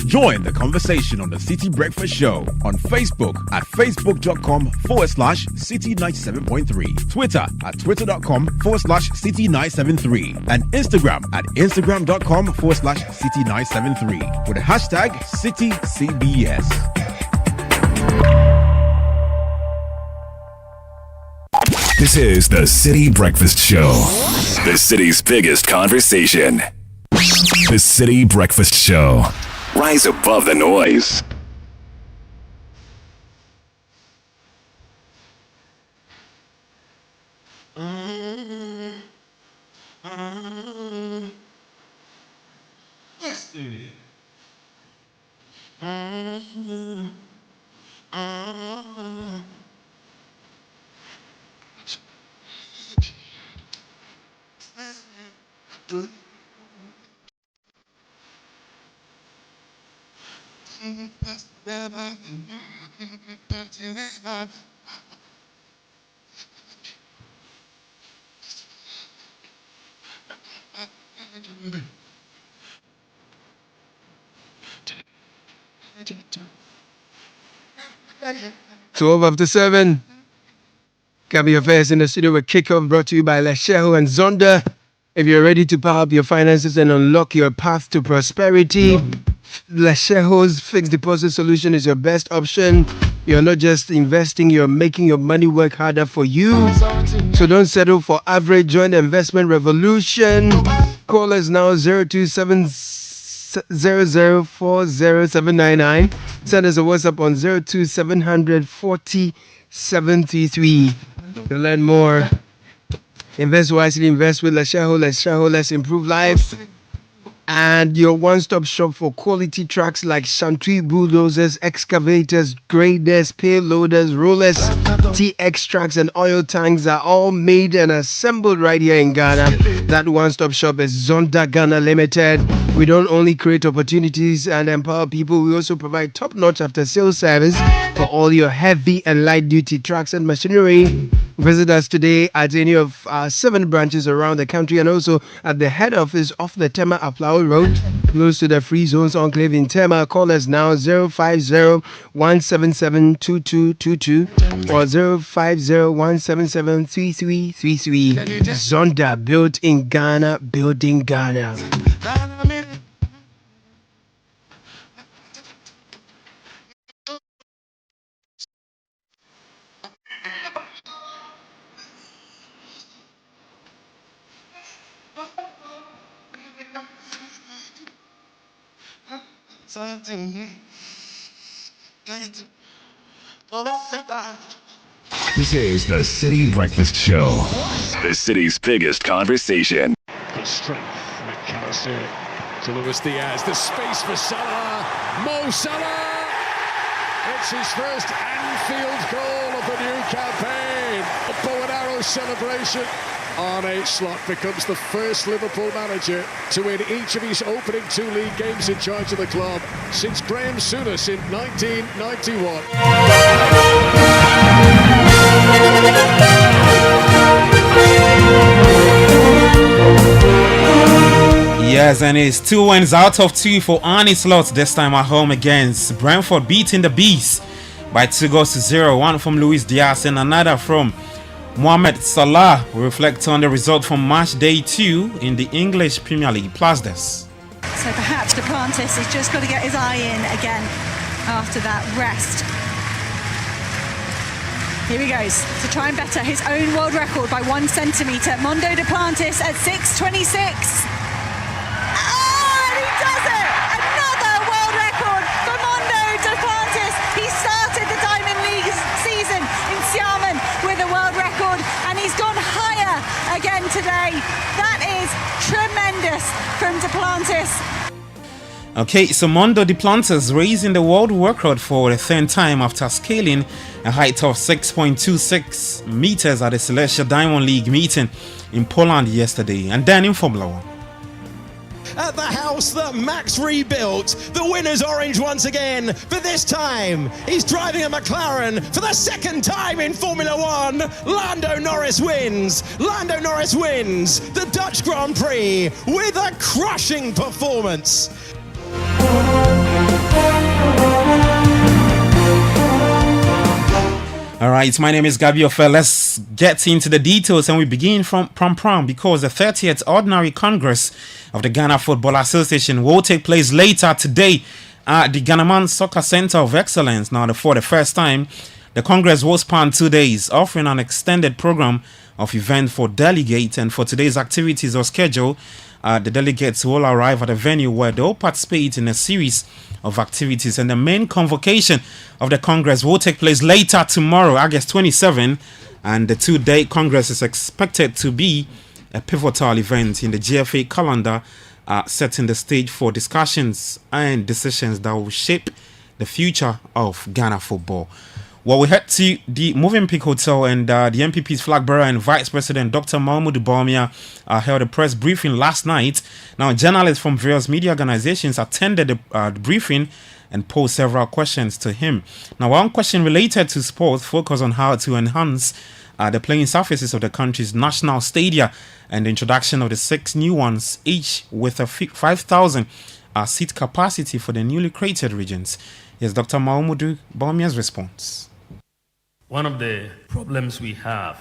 Join the conversation on the Citi Breakfast Show on Facebook at facebook.com/Citi97.3, Twitter at twitter.com/Citi973, and Instagram at instagram.com/Citi973 with the hashtag CityCBS. This is the Citi Breakfast Show, the city's biggest conversation. The Citi Breakfast Show. Rise above the noise. Yes, dude. Twelve after 7. Gabby Affairs in the studio with Kickoff, brought to you by Lesheho and Zonda. If you're ready to power up your finances and unlock your path to prosperity, Lesheho's fixed deposit solution is your best option. You're not just investing, you're making your money work harder for you. So don't settle for average. Join the investment revolution. Call us now 027 0040799. Send us a WhatsApp on 02700 4073 to learn more. Invest wisely, invest with Lesheho. Lesheho, let's improve life. And your one-stop shop for quality trucks like Shantui bulldozers, excavators, graders, payloaders, rollers, TX trucks, and oil tanks are all made and assembled right here in Ghana. That one-stop shop is Zonda Ghana Limited. We don't only create opportunities and empower people, we also provide top-notch after-sales service for all your heavy and light-duty trucks and machinery. Visit us today at any of our 7 branches around the country and also at the head office off the Tema Aflao Road, close to the Free Zones Enclave in Tema. Call us now 050-177-2222 or 050-177-3333. Zonda, built in Ghana, building Ghana. This is the Citi Breakfast Show, the city's biggest conversation. The strength, McAllister to Luis Diaz, the space for Salah, Mo Salah! It's his first Anfield goal of the new campaign. A bow and arrow celebration. Arne Slot becomes the first Liverpool manager to win each of his opening 2 league games in charge of the club since Graham Souness in 1991. Yes, and it's 2 wins out of 2 for Arnie Slot, this time at home against Brentford, beating the Bees by 2-0. One from Luis Diaz and another from Mohamed Salah. We reflect on the result from match day 2 in the English Premier League. Plus this. So perhaps Duplantis has just got to get his eye in again after that rest. Here he goes to try and better his own world record by 1 centimetre. Mondo Duplantis at 6:26. And he does it! Another world record for Mondo Duplantis. He started the Diamond League season in Xiamen with a world record, and he's gone higher again today. That is tremendous from Duplantis. Okay, so Mondo Duplantis raising the world record for the 10th time after scaling a height of 6.26 meters at the Celestial Diamond League meeting in Poland yesterday. And then in Formula 1. At the house that Max rebuilt, the winner's orange once again, but this time he's driving a McLaren for the 2nd time in Formula 1. Lando Norris wins. Lando Norris wins the Dutch Grand Prix with a crushing performance. All right, my name is Gabi Ofe. Let's get into the details, and we begin from Pram because the 30th Ordinary Congress of the Ghana Football Association will take place later today at the Ghanaman Soccer Center of Excellence. Now, for the first time, the Congress will span 2 days, offering an extended program of events for delegates, and for today's activities or schedule, the delegates will arrive at a venue where they will participate in a series of activities, and the main convocation of the Congress will take place later tomorrow, August 27, and the 2-day Congress is expected to be a pivotal event in the GFA calendar, setting the stage for discussions and decisions that will shape the future of Ghana football. Well, we head to the Movenpick Hotel, and the MPP's flag bearer and Vice President Dr. Mahmoud Bawumia held a press briefing last night. Now, journalists from various media organizations attended the briefing and posed several questions to him. Now, one question related to sports focused on how to enhance the playing surfaces of the country's national stadia and the introduction of the 6 new ones, each with a 5,000 seat capacity for the newly created regions. Here's Dr. Mahmoud Bawumia's response. One of the problems we have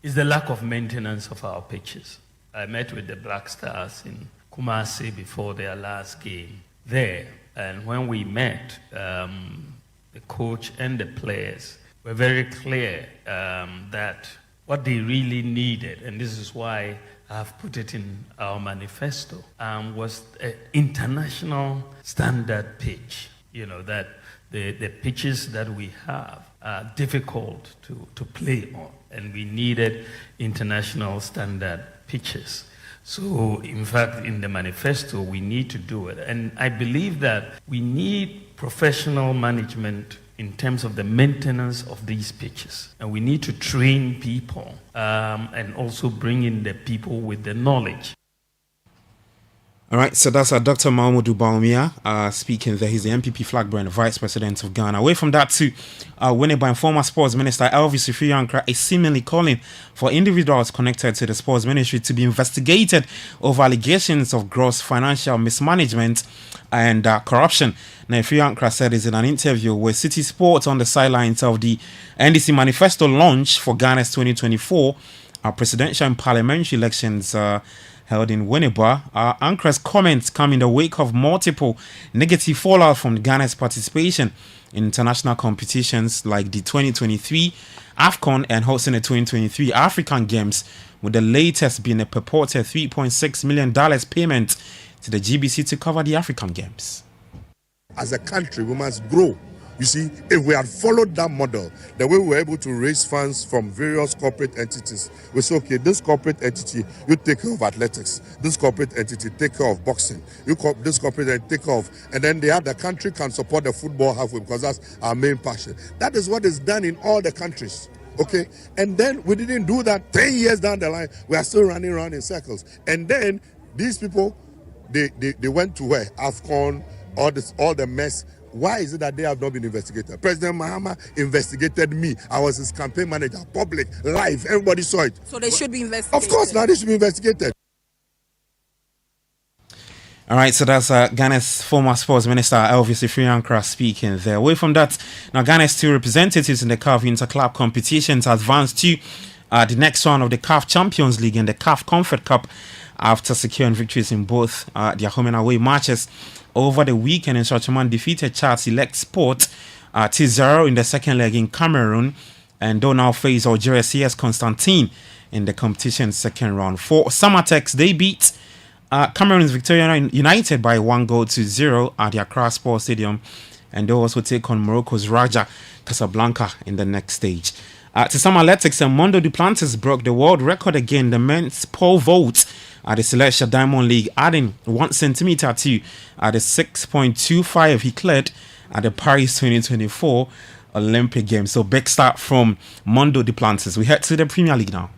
is the lack of maintenance of our pitches. I met with the Black Stars in Kumasi before their last game there, and when we met, the coach and the players were very clear that what they really needed, and this is why I've put it in our manifesto, was an international standard pitch. You know, that the pitches that we have are difficult to play on, and we needed international standard pitches. So, in fact, in the manifesto, we need to do it. And I believe that we need professional management in terms of the maintenance of these pitches. And we need to train people and also bring in the people with the knowledge. All right, so that's Dr. Mahmoud Bawumia speaking there. He's the MPP flag bearer and Vice President of Ghana. Away from that to Winneba and former Sports Minister Elvis Ifiankra is seemingly calling for individuals connected to the Sports Ministry to be investigated over allegations of gross financial mismanagement and corruption. Now, Ifiankra said this in an interview with City Sports on the sidelines of the NDC Manifesto launch for Ghana's 2024 presidential and parliamentary elections held in Winneba. Ankra's comments come in the wake of multiple negative fallout from Ghana's participation in international competitions like the 2023 AFCON and hosting the 2023 African Games, with the latest being a purported $3.6 million payment to the GBC to cover the African Games. As a country, we must grow. You see, if we had followed that model, the way we were able to raise funds from various corporate entities, we say, okay, this corporate entity, you take care of athletics. This corporate entity, take care of boxing. This corporate entity, take care of, and then the country can support the football halfway because that's our main passion. That is what is done in all the countries. Okay, and then we didn't do that. 10 years down the line, we are still running around in circles. And then these people, they went to where? AFCON, all the mess. Why is it that they have not been investigated? President Mahama investigated me. I was his campaign manager, public, live. Everybody saw it. So they should be investigated. Of course, now they should be investigated. All right, so that's Ghana's former sports minister Elvis Ifriankra speaking there. Away from that, now Ghana's two representatives in the CAF Interclub competitions advanced to the next round of the CAF Champions League and the CAF Comfort Cup after securing victories in both their home and away matches over the weekend. And Sochaman defeated Chad Select Sport 2-0 in the second leg in Cameroon, and they'll now face Algeria CS Constantine in the competition's second round. For Samatex, they beat Cameroon's Victoria United by 1-0 at the Accra Sports Stadium, and they'll also take on Morocco's Raja Casablanca in the next stage. To some athletics, Mondo Duplantis broke the world record again, the men's pole vault at the Celestia Diamond League, adding 1 centimeter to the 6.25 he cleared at the Paris 2024 Olympic Games. So big start from Mondo Duplantis. We head to the Premier League now.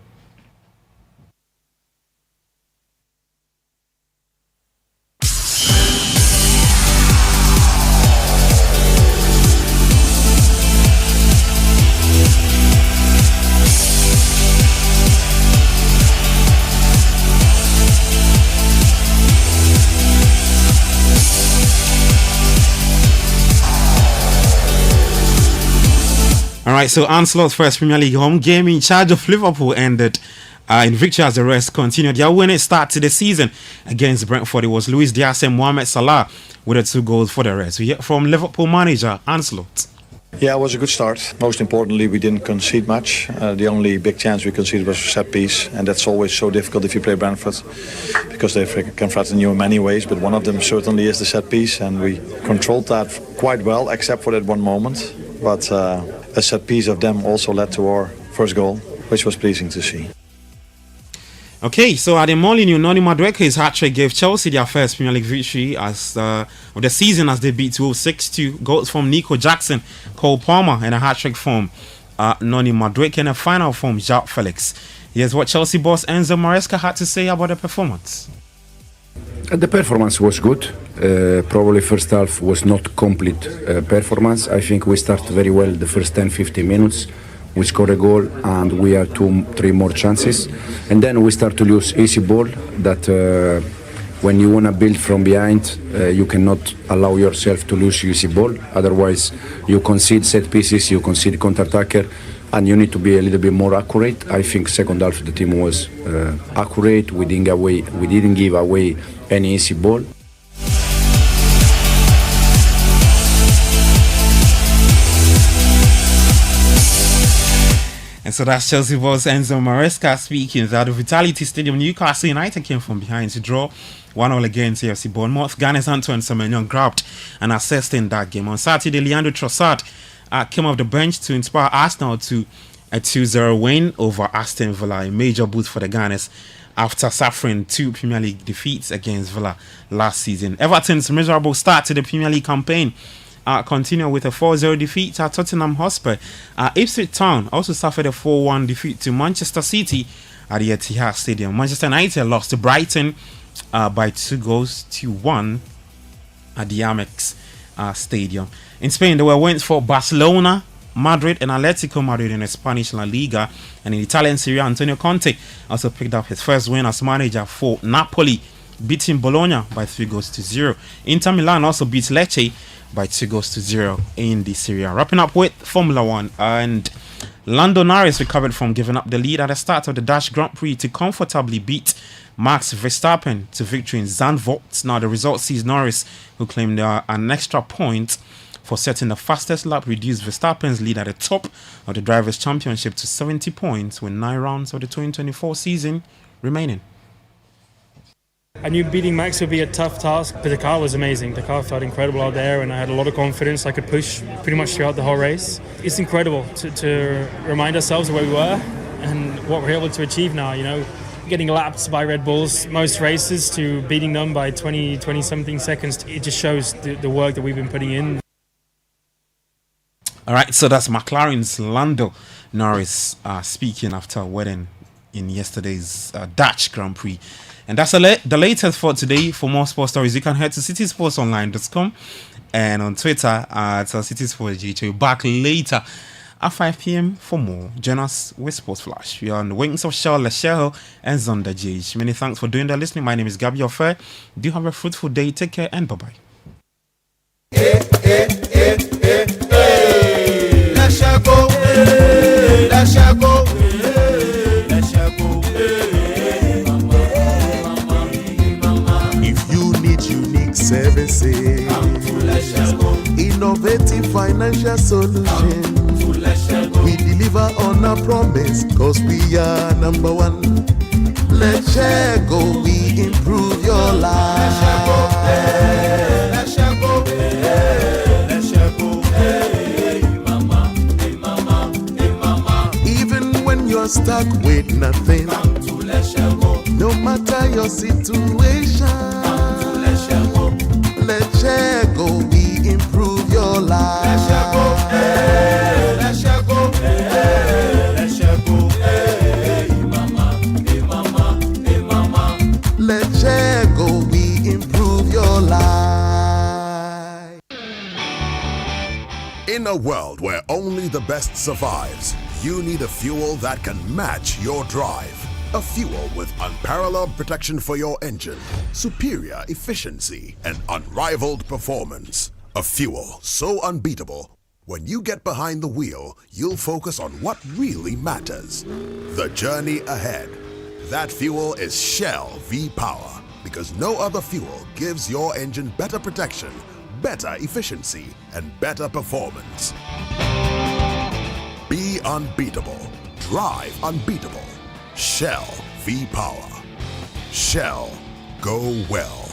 Alright, so Ancelot's first Premier League home game in charge of Liverpool ended in victory as the rest continued their winning start to the season against Brentford. It was Luis Diaz and Mohamed Salah with the 2 goals for the rest. We hear from Liverpool manager Ancelot. Yeah, it was a good start. Most importantly, we didn't concede much. The only big chance we conceded was a set piece, and that's always so difficult if you play Brentford, because they can threaten you in many ways, but one of them certainly is the set piece, and we controlled that quite well, except for that one moment. But a set piece of them also led to our first goal, which was pleasing to see. Okay, so at the Molineux, Noni Madueke's hat-trick gave Chelsea their first Premier League victory of the season as they beat 6-2. Goals from Nico Jackson, Cole Palmer, and a hat-trick from Noni Madueke, and a final from Jacques Felix. Here's what Chelsea boss Enzo Maresca had to say about the performance. The performance was good. Probably first half was not complete performance. I think we started very well the first 10-15 minutes. We scored a goal and we had 2-3 more chances. And then we start to lose easy ball that when you want to build from behind, you cannot allow yourself to lose easy ball. Otherwise, you concede set pieces, you concede counter-attacker, and you need to be a little bit more accurate. I think second half the team was accurate. We didn't give away any easy ball. And so that's Chelsea boss Enzo Maresca speaking. At the Vitality Stadium, Newcastle United came from behind to draw 1-0 against AFC Bournemouth. Ghana's Antoine Semenyo grabbed an assist in that game. On Saturday, Leandro Trossard came off the bench to inspire Arsenal to a 2-0 win over Aston Villa, a major boost for the Gunners after suffering 2 Premier League defeats against Villa last season. Everton's miserable start to the Premier League campaign continue with a 4-0 defeat at Tottenham Hotspur. Ipswich Town also suffered a 4-1 defeat to Manchester City at the Etihad Stadium. Manchester United lost to Brighton by 2-1 at the Amex Stadium. In Spain, there were wins for Barcelona, Madrid, and Atletico Madrid in the Spanish La Liga. And in Italian Serie A, Antonio Conte also picked up his first win as manager for Napoli, beating Bologna by 3-0. Inter Milan also beat Lecce by 2-0 in the Serie A. Wrapping up with Formula 1, and Lando Norris recovered from giving up the lead at the start of the Dutch Grand Prix to comfortably beat Max Verstappen to victory in Zandvoort. Now the result sees Norris, who claimed an extra point for setting the fastest lap, reduced Verstappen's lead at the top of the Drivers' Championship to 70 points with 9 rounds of the 2024 season remaining. I knew beating Max would be a tough task, but the car was amazing. The car felt incredible out there, and I had a lot of confidence. I could push pretty much throughout the whole race. It's incredible to remind ourselves of where we were and what we're able to achieve now. You know, getting lapped by Red Bulls most races to beating them by 20-something seconds. It just shows the work that we've been putting in. All right, so that's McLaren's Lando Norris speaking after winning in yesterday's Dutch Grand Prix. And that's the latest for today. For more sports stories, you can head to citisportsonline.com and on Twitter at citisportsgh. Back later at 5 p.m. for more. Join us with Sports Flash. We are on the wings of Shell, Leshel, and Zonda JH. Many thanks for doing that listening. My name is Gabi Ofer. Do have a fruitful day. Take care and bye-bye. If you need unique services, innovative financial solutions, we deliver on our promise, cause we are number one. Let's share go, we improve your life. Let's share go, let's share go, hey mama, hey mama, hey mama. Even when you're stuck with nothing, come to let's share go. No matter your situation, come to let's share go. Let's share go, we improve your life. Let's share go, hey, let's share go, hey, let's share go, hey mama, hey mama, hey mama. Let's share go, we improve your life. In a world where only the best survives, you need a fuel that can match your drive. A fuel with unparalleled protection for your engine, superior efficiency, and unrivaled performance. A fuel so unbeatable, when you get behind the wheel, you'll focus on what really matters. The journey ahead. That fuel is Shell V-Power, because no other fuel gives your engine better protection, better efficiency, and better performance. Be unbeatable. Drive unbeatable. Shell V-Power. Shell, go well.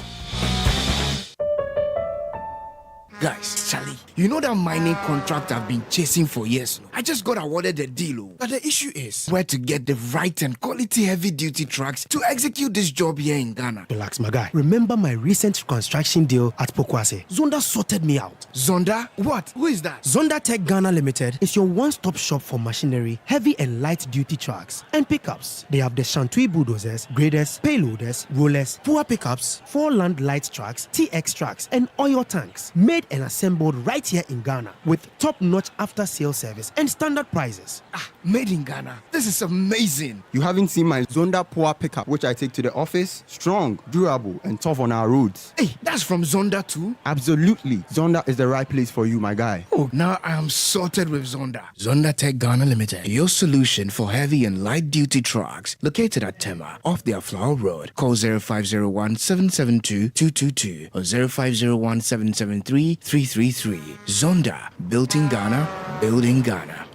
Guys, Charlie, you know that mining contract I've been chasing for years? I just got awarded the deal. But the issue is where to get the right and quality heavy-duty trucks to execute this job here in Ghana. Relax, my guy. Remember my recent construction deal at Pokwase? Zonda sorted me out. Zonda? What? Who is that? Zonda Tech Ghana Limited is your one-stop shop for machinery, heavy and light-duty trucks, and pickups. They have the Shantui bulldozers, graders, payloaders, rollers, power pickups, 4-land light trucks, TX trucks, and oil tanks. Made and assembled right here in Ghana with top-notch after-sales service and standard prices. Made in Ghana. This is amazing. You haven't seen my Zonda Power pickup, which I take to the office? Strong, durable, and tough on our roads. Hey, that's from Zonda too? Absolutely. Zonda is the right place for you, my guy. Oh, now I am sorted with Zonda. Zonda Tech Ghana Limited, your solution for heavy and light-duty trucks. Located at Tema, off the Aflao Road. Call 0501-772-222 or 0501-773-333. Zonda, built in Ghana, building Ghana.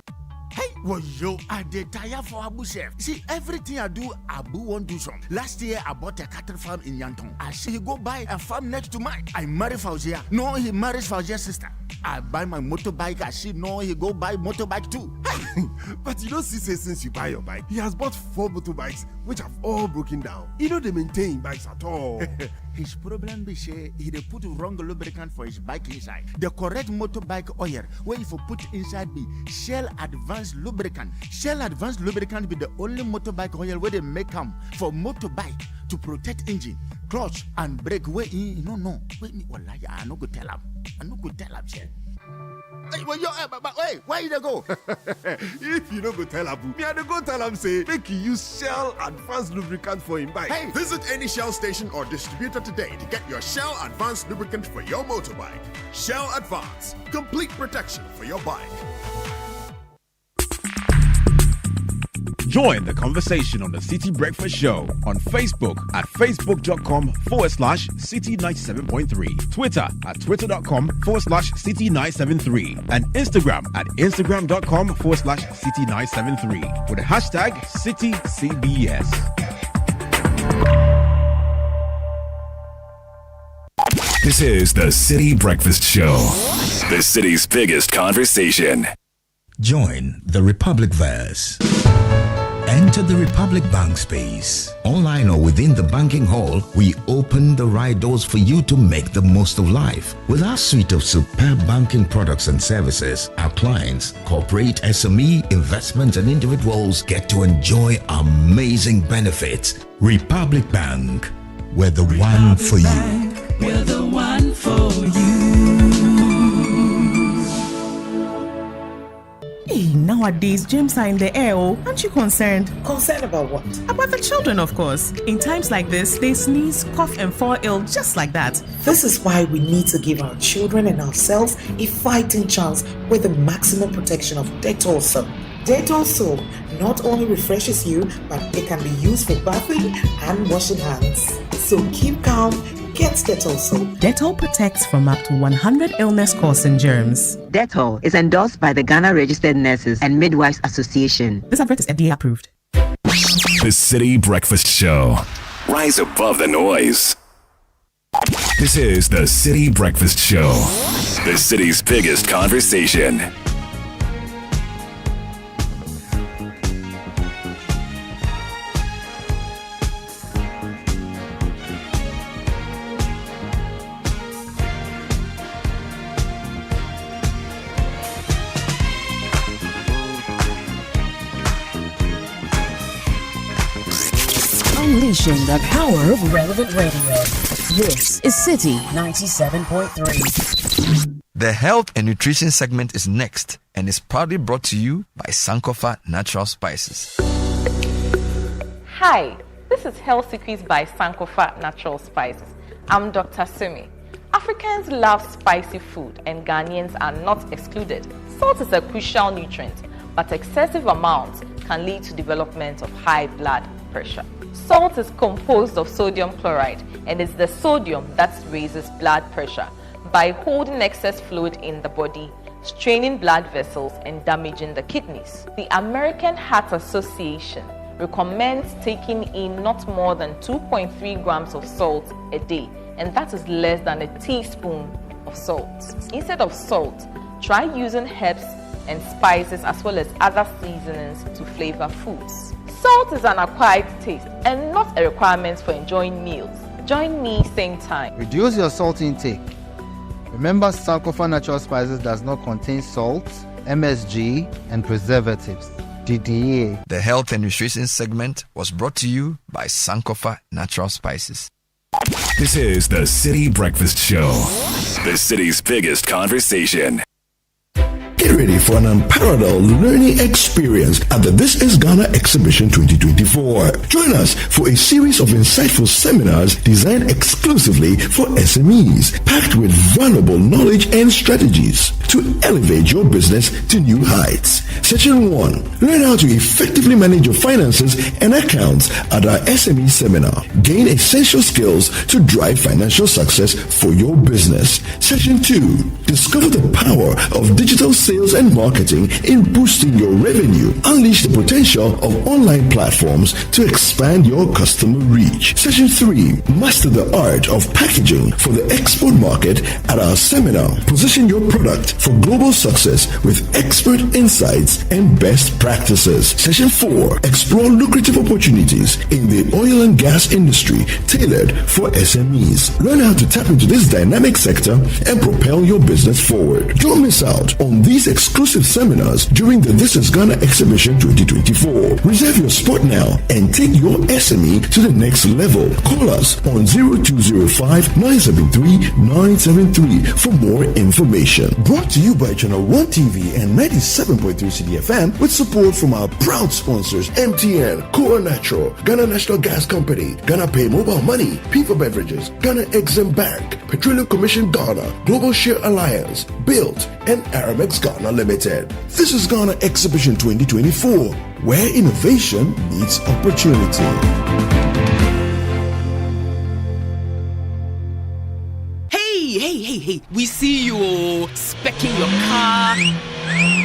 Hey, well, yo, I did tire for Abu Chef. See, everything I do, Abu won't do some. Last year, I bought a cattle farm in Yanton. I see he go buy a farm next to mine. I marry Fauzia. No, he marries Fauzia's sister. I buy my motorbike. I see, no, he go buy motorbike too. But you don't see, since you buy your bike, he has bought 4 motorbikes, which have all broken down. You know they maintain bikes at all. His problem be say he dey put wrong lubricant for his bike inside. The correct motorbike oil where if you put inside be Shell Advanced Lubricant. Shell Advanced Lubricant be the only motorbike oil where they make them for motorbike to protect engine, clutch and brake. Wait, no. Wait me, wallahi, I no go tell him. Shell. Hey, well, but wait, where you go? If you don't go tell Abu, me I dey go tell him say make you use Shell Advanced Lubricant for him bike. Hey, visit any Shell station or distributor today to get your Shell Advanced Lubricant for your motorbike. Shell Advance, complete protection for your bike. Join the conversation on the Citi Breakfast Show on Facebook at facebook.com/Citi97.3, Twitter at twitter.com/Citi973, and Instagram at instagram.com/Citi973 with the hashtag CitiCBS. This is the Citi Breakfast Show, the city's biggest conversation. Join the Republic Verse. Enter the Republic Bank space. Online or within the banking hall, we open the right doors for you to make the most of life. With our suite of superb banking products and services, our clients, corporate, SME, investments, and individuals get to enjoy amazing benefits. Republic Bank, we're the one for you. We're the one for you. Hey, Nowadays, germs are in the air. Aren't you concerned? Concerned about what? About the children, of course. In times like this, they sneeze, cough, and fall ill just like that. This is why we need to give our children and ourselves a fighting chance with the maximum protection of Dettol soap. Dettol soap not only refreshes you, but it can be used for bathing and washing hands. So keep calm, get Dettol soap. Dettol protects from up to 100 illness-causing germs. Dettol is endorsed by the Ghana Registered Nurses and Midwives Association. This advert is FDA approved. The Citi Breakfast Show. Rise above the noise. This is the Citi Breakfast Show. The city's biggest conversation. Unleashing the power of relevant radio. This is Citi 97.3. The health and nutrition segment is next and is proudly brought to you by Sankofa Natural Spices. Hi, this is Health Secrets by Sankofa Natural Spices. I'm Dr. Sumi. Africans love spicy food and Ghanaians are not excluded. Salt is a crucial nutrient, but excessive amounts can lead to development of high blood pressure. Salt is composed of sodium chloride and it's the sodium that raises blood pressure by holding excess fluid in the body, straining blood vessels and damaging the kidneys. The American Heart Association recommends taking in not more than 2.3 grams of salt a day, and that is less than a teaspoon of salt. Instead of salt, try using herbs and spices as well as other seasonings to flavor foods. Salt is an acquired taste and not a requirement for enjoying meals. Join me same time. Reduce your salt intake. Remember, Sankofa Natural Spices does not contain salt, MSG, and preservatives. DDA. The health and nutrition segment was brought to you by Sankofa Natural Spices. This is the Citi Breakfast Show. The city's biggest conversation. Get ready for an unparalleled learning experience at the This Is Ghana Exhibition 2024. Join us for a series of insightful seminars designed exclusively for SMEs, packed with valuable knowledge and strategies to elevate your business to new heights. Session 1. Learn how to effectively manage your finances and accounts at our SME seminar. Gain essential skills to drive financial success for your business. Session 2. Discover the power of digital sales and marketing in boosting your revenue. Unleash the potential of online platforms to expand your customer reach. Session 3. Master the art of packaging for the export market at our seminar. Position your product for global success with expert insights and best practices. Session 4. Explore lucrative opportunities in the oil and gas industry tailored for SMEs. Learn how to tap into this dynamic sector and propel your business forward. Don't miss out on these exclusive seminars during the This Is Ghana Exhibition 2024. Reserve your spot now and take your SME to the next level. Call us on 0205-973-973 for more information. Brought to you by Channel 1 TV and 97.3 Citi FM with support from our proud sponsors MTN, Core Natural, Ghana National Gas Company, Ghana Pay Mobile Money, People Beverages, Ghana Exim Bank, Petroleum Commission Ghana, Global Share Alliance, Built, and Aramex Ghana Limited. This is Ghana Exhibition 2024, where innovation meets opportunity. Hey, we see you specking your car,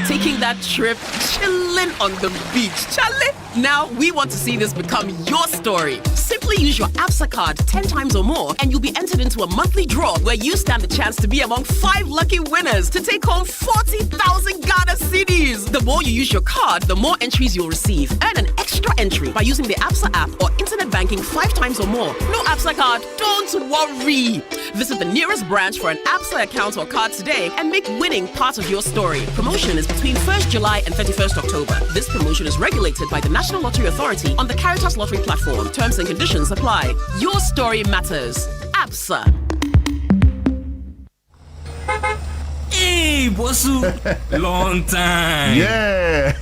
taking that trip, chilling on the beach. Charlie, now we want to see this become your story. Simply use your ABSA card 10 times or more and you'll be entered into a monthly draw where you stand a chance to be among 5 lucky winners to take home 40,000 Ghana cedis. The more you use your card, the more entries you'll receive. Earn an extra entry by using the ABSA app or internet banking 5 times or more. No ABSA card? Don't worry. Visit the nearest branch for an ABSA account or card today and make winning part of your story. Promotion is between 1st July and 31st October. This promotion is regulated by the National Lottery Authority on the Caritas Lottery platform. Terms and conditions apply. Your story matters. ABSA. Hey, Bosu. Long time. Yeah.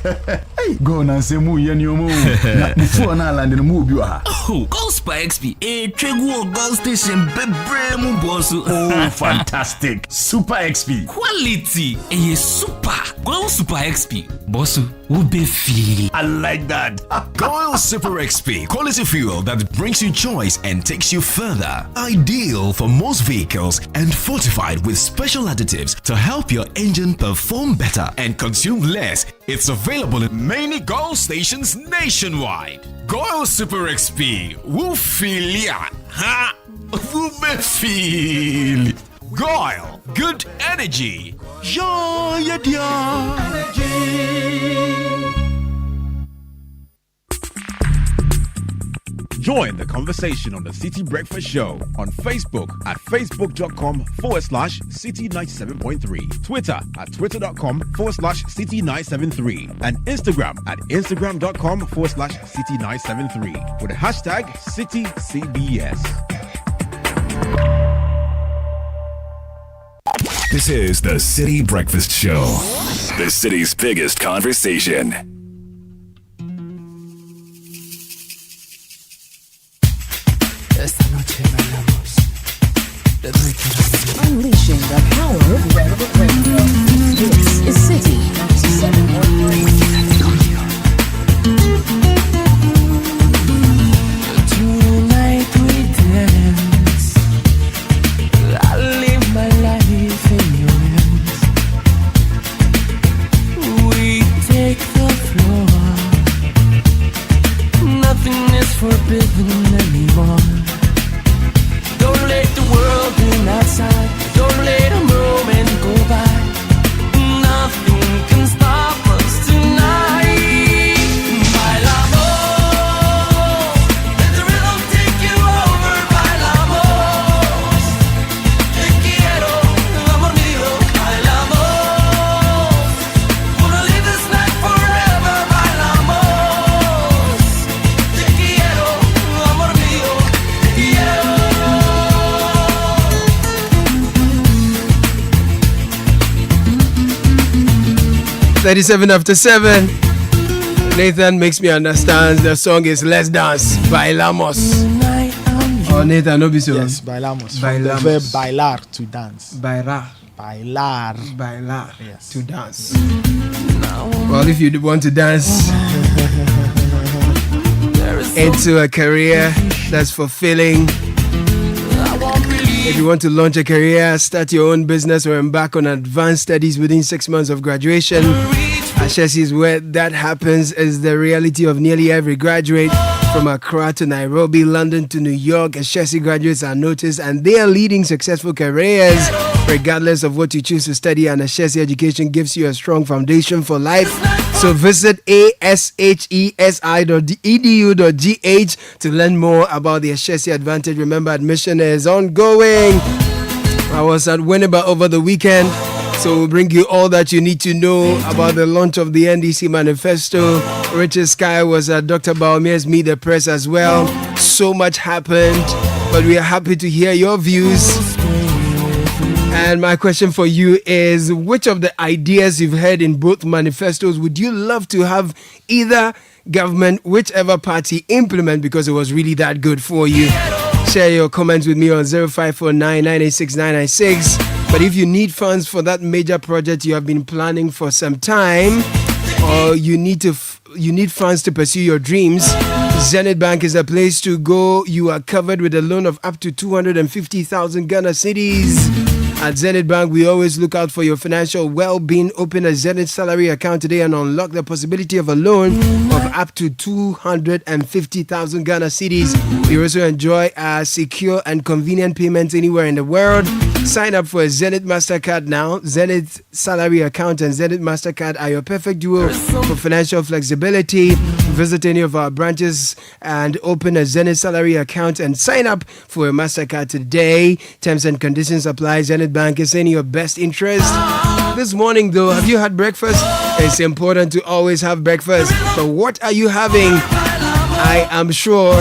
Hey, go and say mu yen yo mu. Na before na land no mu bi wa. Oh, Gospel XP. Tregu Gold Station bebre mu Bosu. Oh, fantastic. Super XP. Quality. Super. Go Super XP. Bosu, will be feel. I like that. Goil Super XP, quality fuel that brings you choice and takes you further. Ideal for most vehicles and fortified with special additives to help your engine perform better and consume less. It's available in many Goil stations nationwide. Goil Super XP, woo feel ya, ha, woo be feel. Goil, good energy. Yeah, Join the conversation on the Citi Breakfast Show on Facebook at facebook.com/Citi97.3, Twitter at twitter.com/Citi973, and Instagram at instagram.com/Citi973 with the hashtag CitiCBS. This is the Citi Breakfast Show, the city's biggest conversation. Unleashing the power of relevant radio. This is Citi 97.3. Tonight we dance. I live my life in your hands. We take the floor. Nothing is forbidden anymore. Don't let the world in outside. Don't let a moment go by. Nothing can stop us tonight. Bailamos. Let the rhythm take you over. Bailamos. Te quiero, amor mío. Bailamos. Wanna live this night forever. Bailamos. Te quiero, amor mío. Te quiero. 37 after 7. Nathan makes me understand the song is Let's Dance, Bailamos. Oh, Nathan, no be so. Yes, bailamos. From Bailamos. the verb bailar, to dance. Bailar. Bailar. Yes. To dance. Well, if you want to dance into a career that's fulfilling, if you want to launch a career, start your own business, or embark on advanced studies within 6 months of graduation, Ashesi is where that happens. Is the reality of nearly every graduate. From Accra to Nairobi, London to New York, Ashesi graduates are noticed and they are leading successful careers. Regardless of what you choose to study, and Ashesi Education gives you a strong foundation for life. So visit ashesi.edu.gh to learn more about the Ashesi Advantage. Remember, admission is ongoing. I was at Winneba over the weekend, so we'll bring you all that you need to know about the launch of the NDC Manifesto. Richard Sky was at Dr. Baumier's Meet the Press as well. So much happened, but we are happy to hear your views. And my question for you is, which of the ideas you've heard in both manifestos would you love to have either government, whichever party, implement because it was really that good for you? Share your comments with me on 0549 986 996. But if you need funds for that major project you have been planning for some time, or you need funds to pursue your dreams, Zenith Bank is a place to go. You are covered with a loan of up to 250,000 Ghana cedis. At Zenith Bank, we always look out for your financial well-being. Open a Zenith salary account today and unlock the possibility of a loan of up to 250,000 Ghana cedis. You also enjoy secure and convenient payments anywhere in the world. Sign up for a Zenith MasterCard now. Zenith salary account and Zenith MasterCard are your perfect duo for financial flexibility. Visit any of our branches and open a Zenith salary account and sign up for a MasterCard today. Terms and conditions apply. Zenith Bank is in your best interest. This morning, though, have you had breakfast? It's important to always have breakfast. But what are you having? I am sure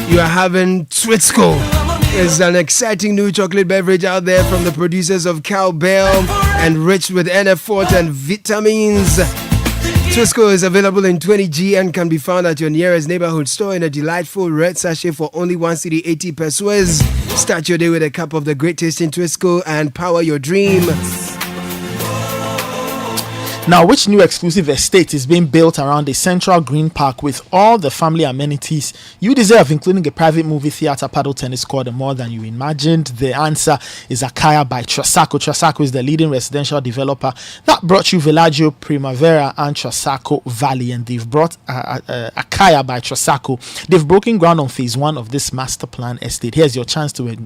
you are having Twitsko. There's an exciting new chocolate beverage out there from the producers of Cowbell, enriched with NF4 and vitamins. Twisco is available in 20G and can be found at your nearest neighborhood store in a delightful red sachet for only 1 cedi 80 per Swiss. Start your day with a cup of the great tasting Twisco and power your dream. Now, which new exclusive estate is being built around a central green park with all the family amenities you deserve, including a private movie theater, paddle tennis court, and more than you imagined? The answer is Akaya by Trasaco. Trasaco is the leading residential developer that brought you Villaggio Primavera and Trasaco Valley, and they've brought Akaya by Trasaco. They've broken ground on phase 1 of this master plan estate. Here's your chance to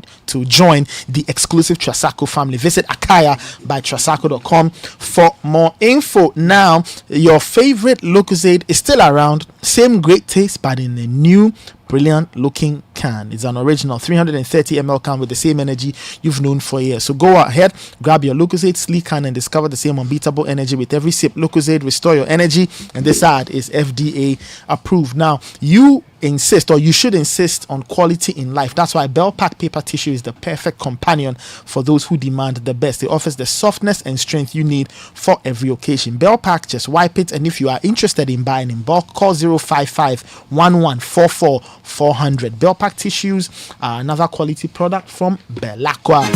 join the exclusive Trasaco family. Visit Akaya by Trasaco.com for more info. Now, your favorite Lucozade is still around, same great taste, but in a new, brilliant looking can. It's an original 330 ml can with the same energy you've known for years. So go ahead, grab your Lucozade sleek can and discover the same unbeatable energy with every sip. Lucozade, restore your energy, and this ad is FDA approved. Now, you insist, or you should insist, on quality in life. That's why Bell Pack paper tissue is the perfect companion for those who demand the best. It offers the softness and strength you need for every occasion. Bell Pack, just wipe it, and if you are interested in buying in bulk, call 055 1144 400. Bell Pack tissues are another quality product from Belacqua.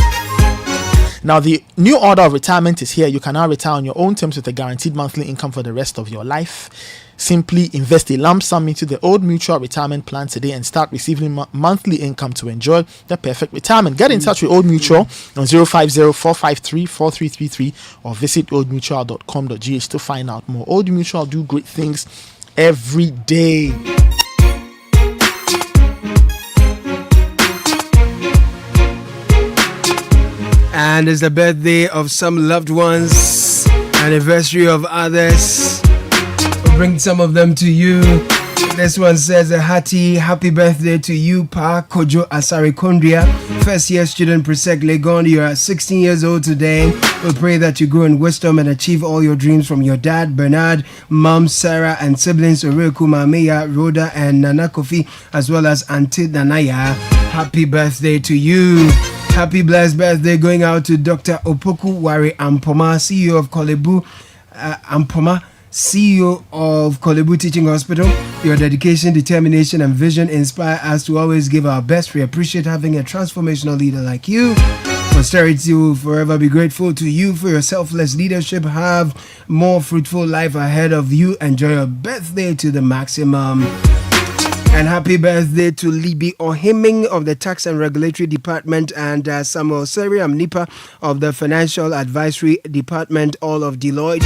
Now, the new order of retirement is here. You can now retire on your own terms with a guaranteed monthly income for the rest of your life. Simply invest a lump sum into the Old Mutual retirement plan today and start receiving monthly income to enjoy the perfect retirement. Get in touch with Old Mutual on 050-453-4333 or visit oldmutual.com.gh to find out more. Old Mutual do great things every day. And it's the birthday of some loved ones, anniversary of others. We'll bring some of them to you. This one says a happy birthday to you, Pa Kojo Asari Kondria, first year student Presec Legon. You are 16 years old today. We pray that you grow in wisdom and achieve all your dreams from your dad, Bernard, mom, Sarah, and siblings, Oreku, Mameya, Rhoda, and Nana Kofi, as well as Auntie Nanaya. Happy birthday to you. Happy blessed birthday going out to Dr. Opoku Wari Ampoma, CEO of Kolebu Ampoma, CEO of Kolebu Teaching Hospital. Your dedication, determination, and vision inspire us to always give our best. We appreciate having a transformational leader like you. Posterity will forever be grateful to you for your selfless leadership. Have more fruitful life ahead of you. Enjoy your birthday to the maximum. And happy birthday to Libby Ohiming of the Tax and Regulatory Department and Samuel Seriam Nipa of the Financial Advisory Department, all of Deloitte,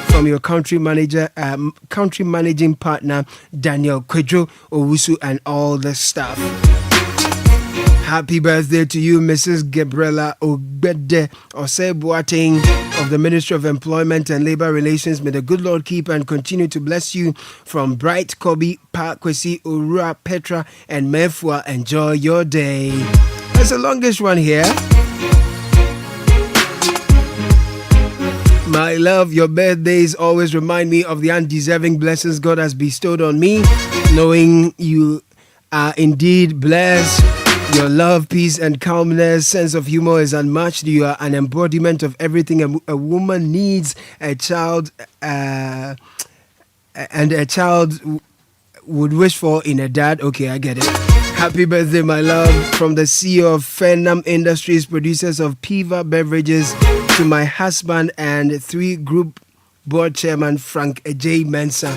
from your country managing partner Daniel Kwejo Owusu and all the staff. Happy birthday to you, Mrs. Gabriela Ogbede Ose Boateng of the Ministry of Employment and Labor Relations. May the good Lord keep and continue to bless you. From Bright, Kobe, Pakwesi, Urua, Petra, and Mefua. Enjoy your day. There's the longest one here. My love, your birthdays always remind me of the undeserving blessings God has bestowed on me. Knowing you are indeed blessed. Your love, peace, and calmness, sense of humor is unmatched. You are an embodiment of everything a woman needs. A child and a child would wish for in a dad. Okay, I get it. Happy birthday, my love. From the CEO of Fenam Industries, producers of Piva Beverages, to my husband and 3 Group Board Chairman Frank J. Mensah.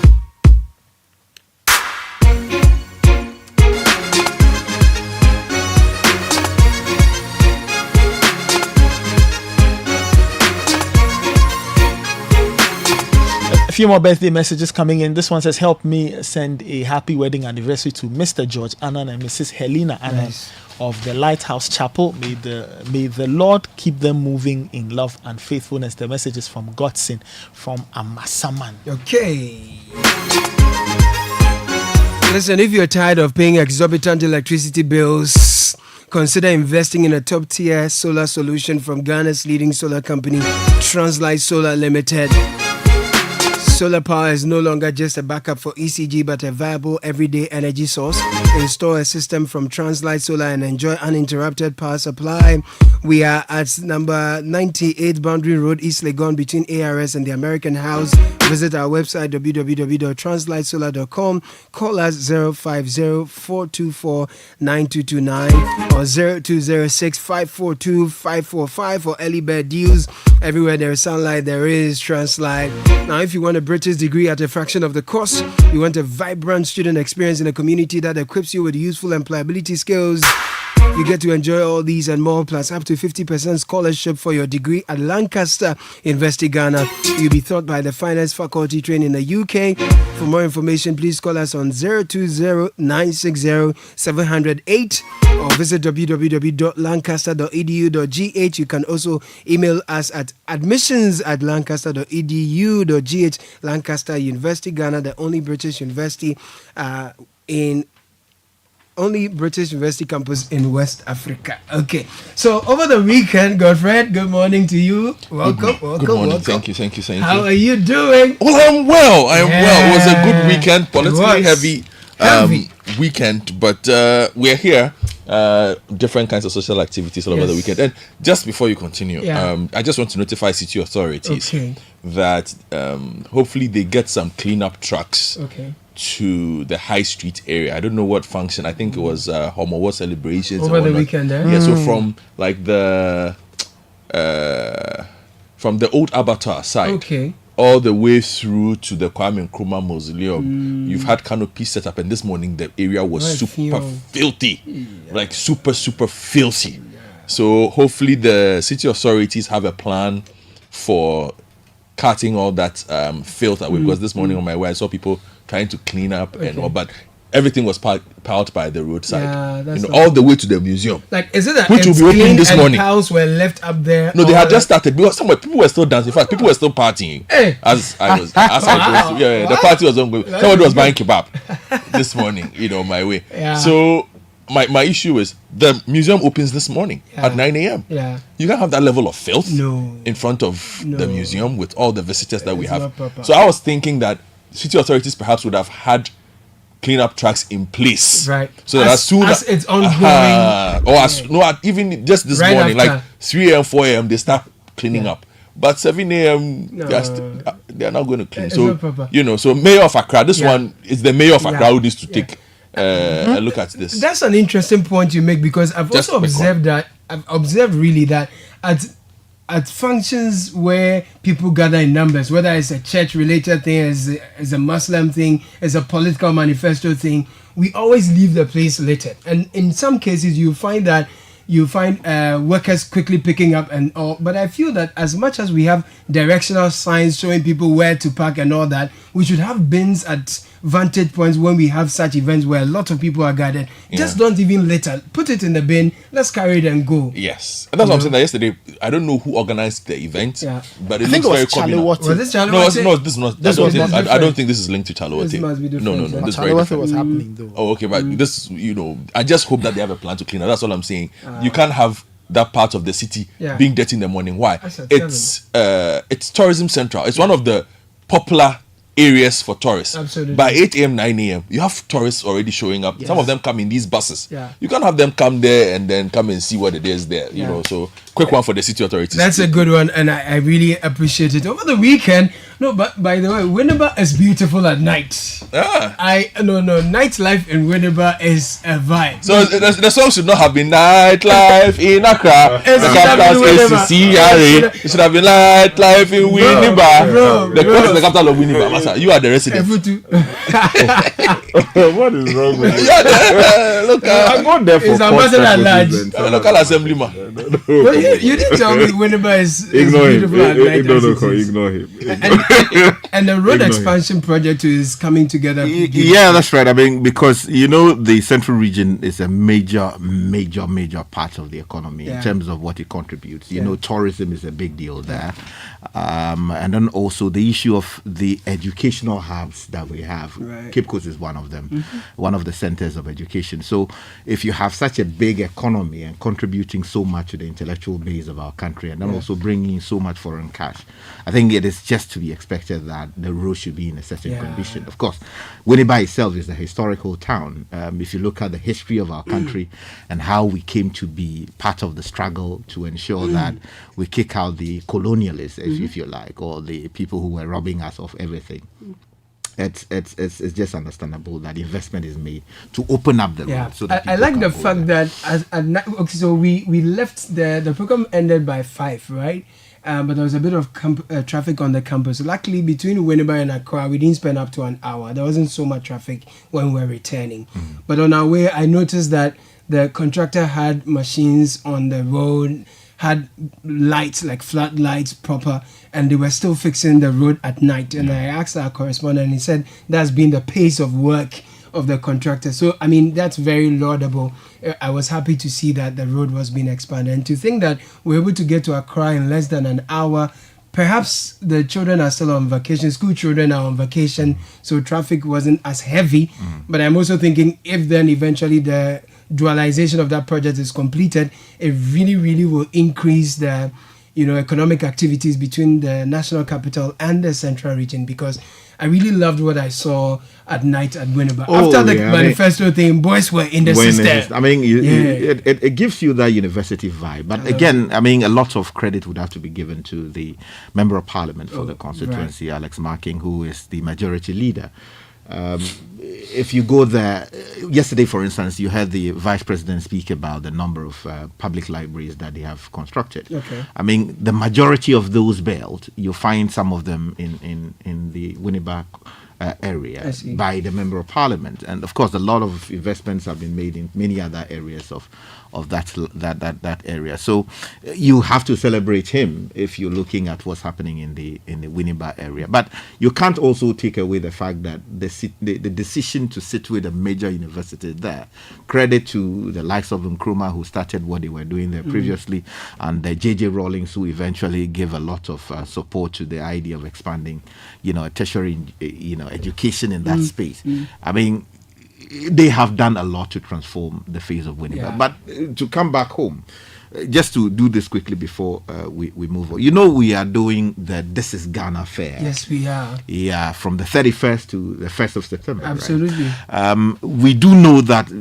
A few more birthday messages coming in. This one says, help me send a happy wedding anniversary to Mr. George Annan and Mrs. Helena Annan of the Lighthouse Chapel. May the Lord keep them moving in love and faithfulness. The message is from Godson from Amasaman. Okay. Listen, if you're tired of paying exorbitant electricity bills, consider investing in a top-tier solar solution from Ghana's leading solar company, Translight Solar Limited. Solar power is no longer just a backup for ECG, but a viable everyday energy source. Install a system from Translight Solar and enjoy uninterrupted power supply. We are at number 98 Boundary Road, East Legon, between ARS and the American House. Visit our website www.translightsolar.com. Call us 050-424-9229 or 0206-542-545 for early bird deals. Everywhere there is sunlight, there is Translight. Now, if you want a British degree at a fraction of the cost, you want a vibrant student experience in a community that equips you with useful employability skills, you get to enjoy all these and more, plus up to 50% scholarship for your degree at Lancaster University, Ghana. You'll be taught by the finest faculty trained in the UK. For more information, please call us on 020-960-708 or visit www.lancaster.edu.gh. You can also email us at admissions@lancaster.edu.gh. Lancaster University, Ghana, the only British university only British university campus in West Africa. Okay, so over the weekend, Godfred, good morning to you. Welcome. Good morning. Thank you. How are you doing? Well, I'm well. It was a good weekend, politically heavy weekend, but we're here. Different kinds of social activities all over the weekend. And just before you continue, I just want to notify city authorities that hopefully they get some cleanup trucks to the high street area. I don't know what function. I think it was Homo War celebrations over the weekend. Yeah, so from like the old Abattoir side, all the way through to the Kwame Nkrumah Mausoleum, you've had canopy set up, and this morning the area was super filthy, like super filthy. So hopefully the city authorities have a plan for carting all that filth away, because this morning on my way I saw people trying to clean up and all, but everything was piled by the roadside, all the way to the museum. Like, is it that which will be opening this morning? Cows were left up there. No, they had just started, because somewhere people were still dancing. In fact, people were still partying. As I was, the party was ongoing. Somebody was buying kebab this morning, my way. So my issue is the museum opens this morning at 9 a.m. You can't have that level of filth in front of the museum with all the visitors that we have. So I was thinking that city authorities perhaps would have had cleanup trucks in place, so that as soon as it's ongoing, even just this morning, like 3 a.m., 4 a.m., they start cleaning up. But 7 a.m., they are not going to clean. So so Mayor of Accra, this one is the Mayor of Accra who needs to take a look at this. That's an interesting point you make, because I've also observed that at functions where people gather in numbers, whether it's a church-related thing, as a Muslim thing, as a political manifesto thing, we always leave the place littered. And in some cases, you find workers quickly picking up and all. But I feel that as much as we have directional signs showing people where to park and all that, we should have bins at vantage points when we have such events where a lot of people are gathered. Just don't even litter. Put it in the bin. Let's carry it and go. Yes. And that's what I'm saying. That yesterday, I don't know who organized the event, but it looks very communal. Was this Charlie? No, this is not. I don't think this is linked to Charlie. This must be different. No. This is very different. was happening though. Oh, okay, but this, I just hope that they have a plan to clean up. That's all I'm saying. You can't have that part of the city being dirty in the morning. Why? It's tourism central. It's one of the popular areas for tourists. Absolutely. By 8 a.m., 9 a.m., you have tourists already showing up. Some of them come in these buses. You can't have them come there and then come and see what it is there. So quick one for the city authorities. That's a good one, and I really appreciate it. Over the weekend, but by the way, Winneba is beautiful at night. Nightlife in Winneba is a vibe. So the song should not have been Nightlife in Accra. The capital is ACCRA. It should have been Nightlife in Winneba. The capital of Winneba. Masa, you are the resident. What is wrong with you? Look, I'm going there for local assemblyman. You didn't tell me Winneba is beautiful at night. Ignore him. And the road expansion project is coming together. Yeah, that's right. I mean, because the central region is a major part of the economy in terms of what it contributes. Tourism is a big deal there. And then also the issue of the educational hubs that we have. Cape Coast is one of them, one of the centers of education. So if you have such a big economy and contributing so much to the intellectual capital base of our country, and then also bringing in so much foreign cash. I think it is just to be expected that the road should be in a certain condition. Of course, Winneba itself is a historical town. If you look at the history of our country and how we came to be part of the struggle to ensure that we kick out the colonialists, if you like, or the people who were robbing us of everything. It's just understandable that investment is made to open up the road. So that I like the fact that so we left the program ended by 5, right? But there was a bit of traffic on the campus. Luckily, between Winneba and Accra, we didn't spend up to an hour. There wasn't so much traffic when we were returning. But on our way, I noticed that the contractor had machines on the road, had lights, like flat lights proper, and they were still fixing the road at night. And I asked our correspondent, and he said that's been the pace of work of the contractor. So, I mean, that's very laudable. I was happy to see that the road was being expanded. And to think that we're able to get to Accra in less than an hour. Perhaps the children are still on vacation, school children are on vacation, so traffic wasn't as heavy. But I'm also thinking if then eventually the dualization of that project is completed, it really, really will increase the economic activities between the national capital and the central region, because I really loved what I saw at night at Winneba. After the manifesto thing, boys were in the system. I mean, it gives you that university vibe. But again, I mean, a lot of credit would have to be given to the Member of Parliament for the constituency, Alex Marking, who is the majority leader. If you go there, yesterday, for instance, you heard the Vice President speak about the number of public libraries that they have constructed. I mean, the majority of those built, you find some of them in the Winneba area by the Member of Parliament. And of course, a lot of investments have been made in many other areas of that area. So you have to celebrate him if you're looking at what's happening in the Winneba area. But you can't also take away the fact that the decision to situate a major university there, credit to the likes of Nkrumah, who started what they were doing there previously, and the J.J. Rawlings, who eventually gave a lot of support to the idea of expanding, a tertiary, education in that space. I mean, they have done a lot to transform the face of Winneba. But to come back home, just to do this quickly before we move on. We are doing the This is Ghana Fair. Yes, we are. Yeah, from the 31st to the 1st of September. Absolutely. Right? We do know that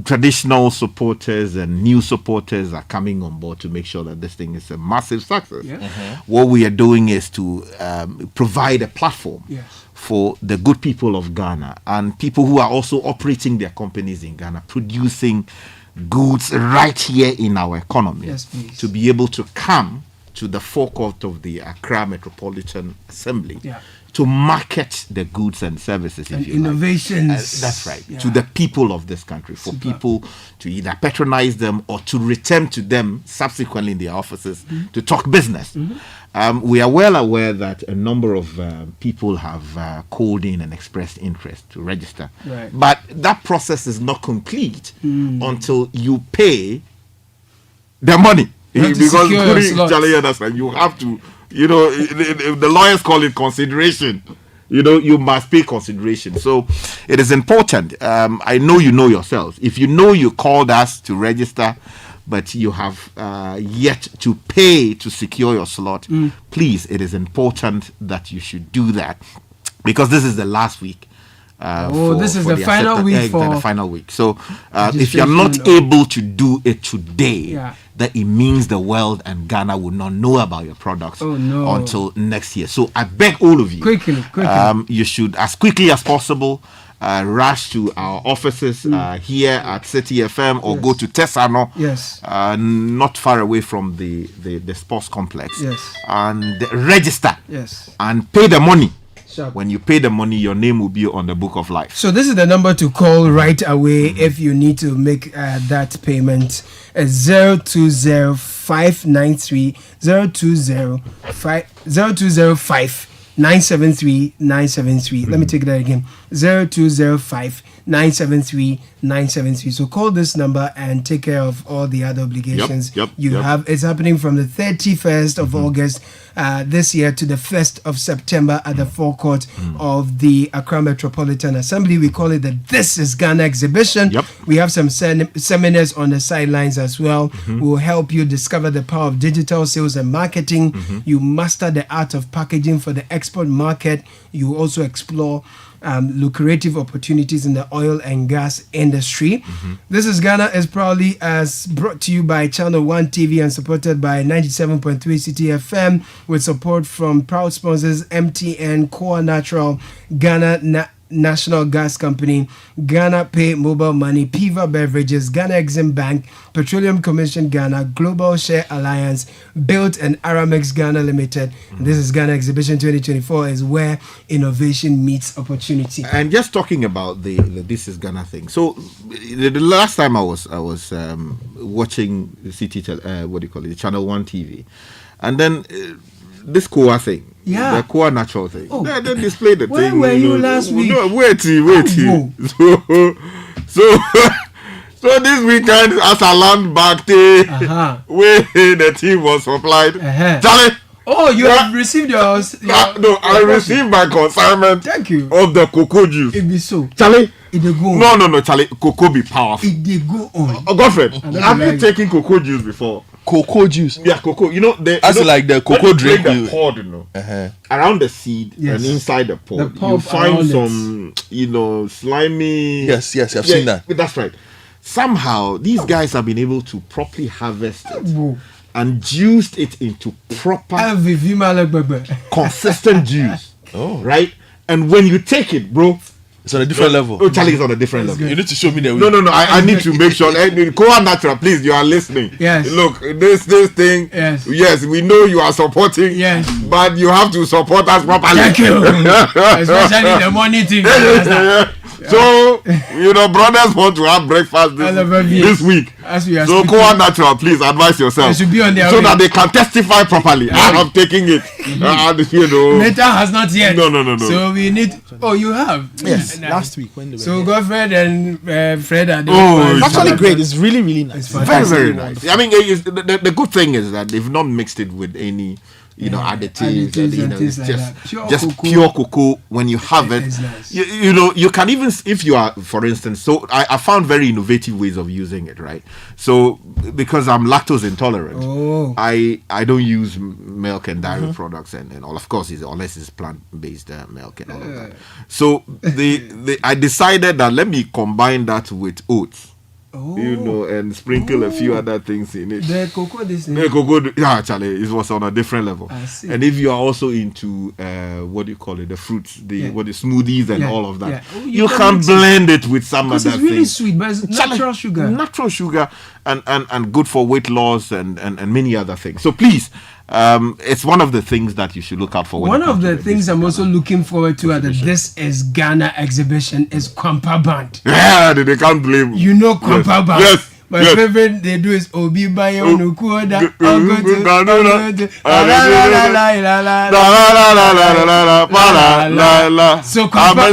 traditional supporters and new supporters are coming on board to make sure that this thing is a massive success. What we are doing is to provide a platform for the good people of Ghana and people who are also operating their companies in Ghana, producing goods right here in our economy, to be able to come to the forecourt of the Accra Metropolitan Assembly to market the goods and services, and innovations. That's right. To the people of this country, for people to either patronize them or to return to them subsequently in their offices to talk business. We are well aware that a number of people have called in and expressed interest to register. But that process is not complete until you pay the money. Because you have to, the lawyers call it consideration. You must pay consideration. So it is important. I know you know yourselves. If you called us to register, but you have yet to pay to secure your slot, please, it is important that you should do that, because this is the last week. This is the final week for the final week. So if you're not able to do it today, that it means the world and Ghana will not know about your products until next year. So I beg all of you, quickly. You should, as quickly as possible, rush to our offices here at Citi FM, or go to Tesano, not far away from the sports complex, and register and pay the money. When you pay the money, your name will be on the book of life. So this is the number to call right away if you need to make that payment. 020-593 020-5 973 973. Let me take that again. 0205 973-973. So call this number and take care of all the other obligations you have. It's happening from the 31st of August this year to the 1st of September at the forecourt of the Accra Metropolitan Assembly. We call it the This is Ghana exhibition. We have some seminars on the sidelines as well. We'll help you discover the power of digital sales and marketing. You master the art of packaging for the export market. You also explore lucrative opportunities in the oil and gas industry. This is Ghana is proudly brought to you by Channel 1 TV and supported by 97.3 Citi FM with support from proud sponsors MTN, Core Natural, Ghana National Gas Company, Ghana Pay Mobile Money, Piva Beverages, Ghana Exim Bank, Petroleum Commission Ghana, Global Share Alliance, Built and Aramex Ghana Limited. This is Ghana Exhibition 2024 is where innovation meets opportunity. And just talking about the This is Ghana thing. So the last time I was watching Citi, the Channel 1 TV, and then this Koa thing. The Core Natural thing. They displayed the Where thing. Where were you last week? No, wait. So this weekend, as a land back day, where the team was supplied. Charlie. Oh, you have received your no, I received my consignment. Thank you. Of the cocoa juice. It be so. Charlie. It dey go. No, Charlie. Cocoa be powerful. It dey go on. Godfred, have you taken cocoa juice before? Cocoa juice. Yeah, cocoa. You know, like the cocoa drink. The pod, around the seed and inside the pod, you find some, slimy. Yes, I've seen that. That's right. Somehow, these guys have been able to properly harvest it and juiced it into proper, consistent juice. Right? And when you take it, bro, it's on a different level. Oh, Charlie is on a different level. You need to show me the way. No. I need to make sure. Core Natural, please, you are listening. Yes. Look, this thing. Yes. Yes, we know you are supporting. Yes. But you have to support us properly. Thank you. Especially the money thing. So, brothers want to have breakfast this week. So, Core Natural, please advise yourself. Should be on their so way. that they can testify properly. I am taking it. Meta has not yet. No. So we need. Oh, you have. Yes. Last week when they were so Godfred and Fred are it's actually great. It's really, really nice. Very, very nice. I mean, the good thing is that they've not mixed it with any additives and it's just pure cocoa. When you have it, nice. you can even, if you are, for instance, so I found very innovative ways of using it, right? So because I'm lactose intolerant, I don't use milk and dairy products and all, of course, unless it's plant-based milk and all of that. So I decided that let me combine that with oats. And sprinkle a few other things in it. The cocoa, Charlie, it was on a different level. And if you are also into the fruits, the smoothies and all of that, you can blend it with some other things. It's really sweet, but it's natural sugar. Natural sugar and good for weight loss and many other things. So please, it's one of the things that you should look out for. One of the things I'm also looking forward to at the This is Ghana exhibition is Kwampa Band. Yeah, they can't blame. Kwampa Band. Yes. My favorite they do is Obi Bayo Nukuoda. So Kwampa.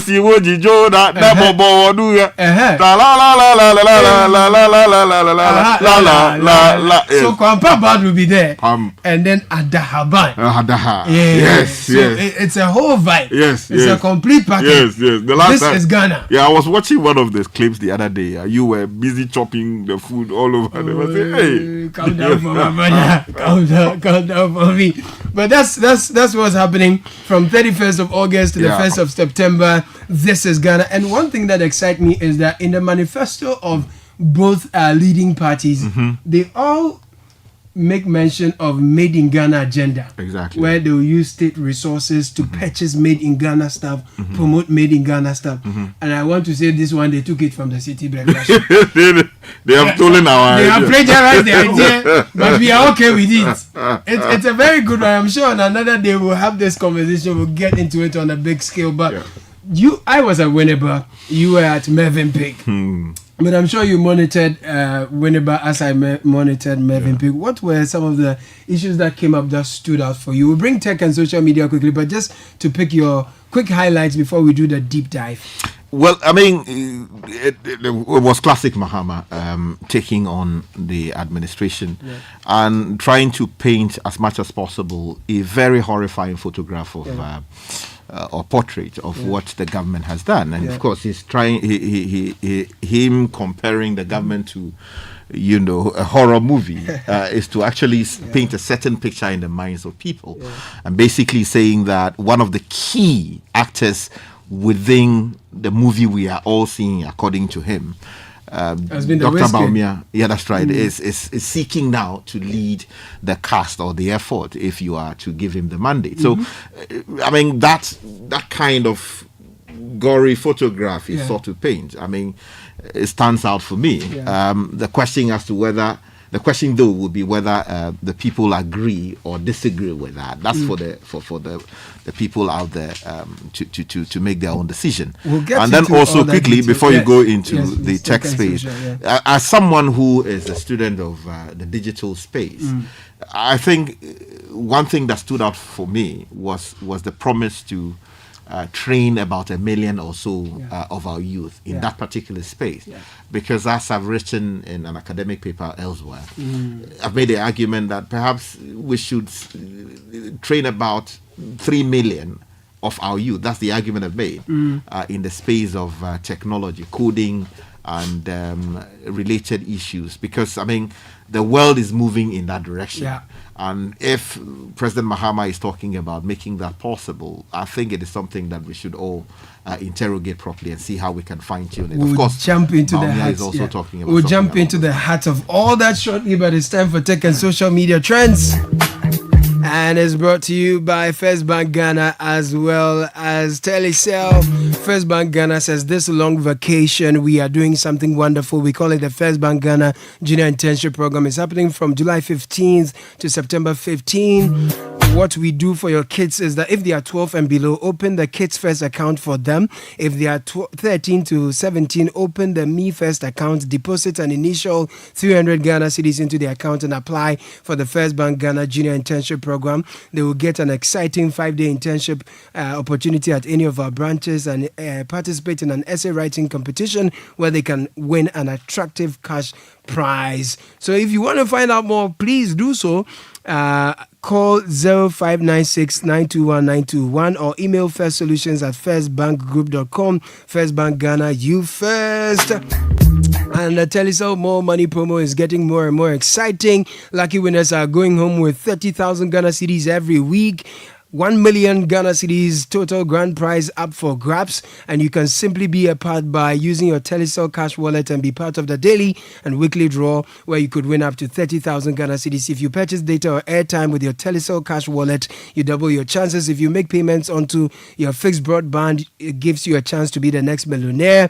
So Kwampa Band will be there. And then Adaha. Yes. It's a whole vibe. Yes. It's a complete package. Yes. The last time, is Ghana. Yeah, I was watching one of the clips the other day. You were busy chopping the food all over. They were saying, "Hey, calm down for my brother. Calm down for me." But that's what's happening from 31st of August to the 1st of September. This is Ghana, and one thing that excites me is that in the manifesto of both leading parties, they all make mention of Made in Ghana agenda. Exactly. Where they will use state resources to purchase Made in Ghana stuff, promote Made in Ghana stuff. And I want to say this one, they took it from the Citi Breakfast Show. they have stolen our idea. They have plagiarized the idea, but we are okay with it. It's a very good one. I'm sure on another day we'll have this conversation. We'll get into it on a big scale. But I was at Winneba. You were at Mervyn Pig. But I'm sure you monitored Winneba as I monitored Mervyn Pig. What were some of the issues that came up that stood out for you? We'll bring tech and social media quickly, but just to pick your quick highlights before we do the deep dive. Well, I mean, it was classic Mahama taking on the administration and trying to paint as much as possible a very horrifying photograph of or portrait of what the government has done. And of course, he's trying. Him comparing the government to, a horror movie is to actually paint a certain picture in the minds of people, and basically saying that one of the key actors within the movie we are all seeing, according to him, Dr. Baumia, that's right, is seeking now to lead the cast or the effort if you are to give him the mandate. So, I mean, that kind of gory photograph is sought to paint. I mean, it stands out for me. The question as to whether the question though would be whether the people agree or disagree with that. That's for the people out there to make their own decision. We'll get and then also quickly before you go into the tech space, as someone who is a student of the digital space, I think one thing that stood out for me was the promise to train about 1 million or so of our youth in that particular space. Because as I've written in an academic paper elsewhere, I've made the argument that perhaps we should train about 3 million of our youth. That's the argument I've made in the space of technology, coding, and related issues. Because, I mean, the world is moving in that direction. And if President Mahama is talking about making that possible, I think it is something that we should all interrogate properly and see how we can fine-tune it. We'll of course, jump into the heart. is also talking about. We'll jump into the heart of all that shortly, but it's time for tech and social media trends. And it's brought to you by First Bank Ghana as well as Telecel. First Bank Ghana says this long vacation, we are doing something wonderful. We call it the First Bank Ghana Junior Internship Program. It's happening from July 15th to September 15th. What we do for your kids is that if they are 12 and below, open the Kids First account for them. If they are 13 to 17, open the Me First account, deposit an initial 300 Ghana cedis into the account and apply for the First Bank Ghana Junior Internship Program. They will get an exciting 5-day internship opportunity at any of our branches and participate in an essay writing competition where they can win an attractive cash prize. So if you want to find out more, please do so. Call 0596-921-921 or email firstsolutions@firstbankgroup.com. First Bank Ghana, you first. And the Telecel More Money promo is getting more and more exciting. Lucky winners are going home with 30,000 Ghana cedis every week. 1 million Ghana cedis total grand prize up for grabs, and you can simply be a part by using your Telecel cash wallet and be part of the daily and weekly draw where you could win up to 30,000 Ghana cedis. If you purchase data or airtime with your Telecel cash wallet, you double your chances. If you make payments onto your fixed broadband, it gives you a chance to be the next millionaire.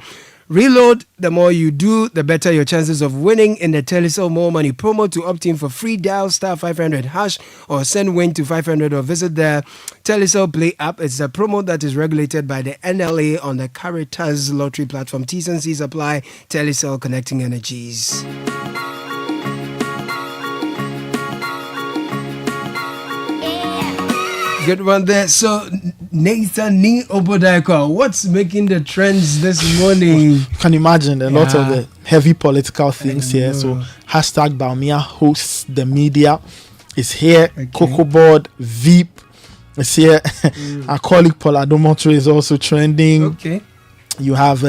Reload, the more you do, the better your chances of winning in the Telecel More Money promo. To opt in for free, dial *500# or send WIN to 500 or visit the Telecel Play app. It's a promo that is regulated by the NLA on the Caritas lottery platform. T's and C's apply. Telecel, connecting energies. Good one there. So, Nathan Ni Obodaiko, what's making the trends this morning? You can imagine a lot of the heavy political things here. So, hashtag Baumia hosts the media is here. Cocoa Board, Veep is here. Our colleague Paul Adomotre is also trending. Okay. You have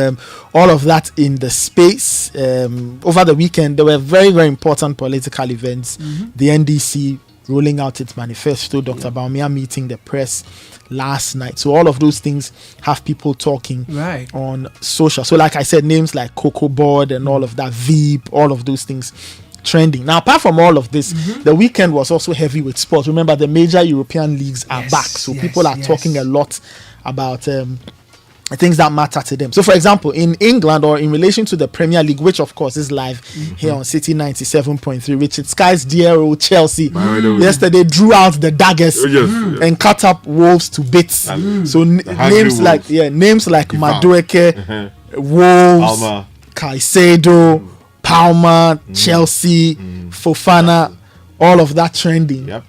all of that in the space. Over the weekend, there were very, very important political events. The NDC rolling out its manifesto, Dr. Baumia meeting the press last night. So all of those things have people talking on social. So like I said, names like Cocoa Board and all of that, Veep, all of those things trending. Now, apart from all of this, the weekend was also heavy with sports. Remember, the major European leagues are back. So people are talking a lot about things that matter to them. So, for example, in England or in relation to the Premier League, which of course is live here on Citi 97.3, which is Sky's dear old Chelsea yesterday drew out the daggers and cut up Wolves to bits. So names like Madueke, Wolves, Caicedo, Palmer, Chelsea, Fofana. All of that trending. Yep.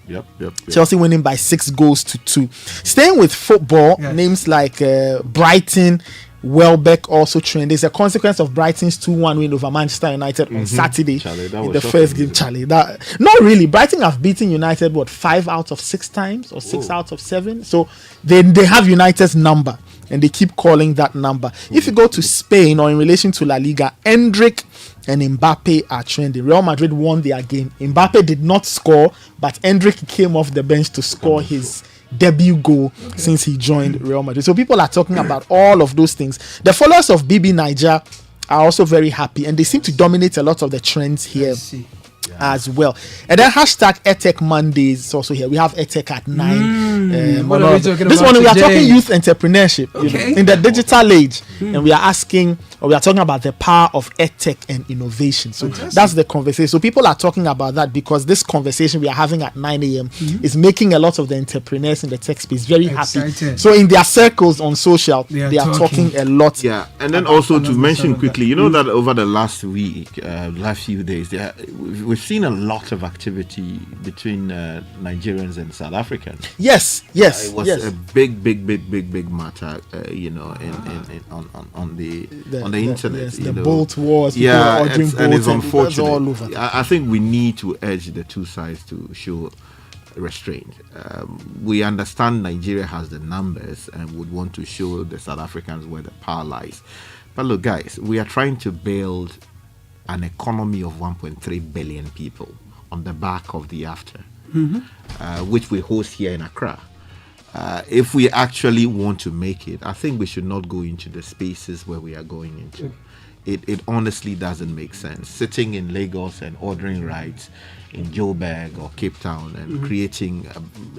Chelsea winning by 6 goals to 2. Staying with football, names like Brighton Welbeck also trained. It's a consequence of Brighton's 2-1 win over Manchester United on Saturday in the first game. Not really. Brighton have beaten United 5 out of 6 times or 6 out of 7. So they have United's number and they keep calling that number. If you go to Spain or in relation to La Liga, Endrick and Mbappe are trending. Real Madrid won their game. Mbappe did not score, but Endrick came off the bench to score his debut goal since he joined Real Madrid. So people are talking about all of those things. The followers of BB Niger are also very happy, and they seem to dominate a lot of the trends here as well. And then hashtag EdTech Mondays is also here. We have EdTech at 9. What are we talking this about one, we are today? talking youth entrepreneurship in the digital age, and we are talking about the power of EdTech and innovation. So that's the conversation. So people are talking about that because this conversation we are having at 9 a.m. is making a lot of the entrepreneurs in the tech space very happy. So in their circles on social, they are talking a lot. Yeah, and then also to mention quickly, you know that over the last week, last few days, we've seen a lot of activity between Nigerians and South Africans. Yes. It was a big matter, on the internet. The Bolt wars, and it's all unfortunate. over. I think we need to urge the two sides to show restraint. We understand Nigeria has the numbers and would want to show the South Africans where the power lies. But look, guys, we are trying to build an economy of 1.3 billion people on the back of the after, which we host here in Accra. If we actually want to make it, I think we should not go into the spaces where we are going into. It honestly doesn't make sense. Sitting in Lagos and ordering rides in Joburg or Cape Town and creating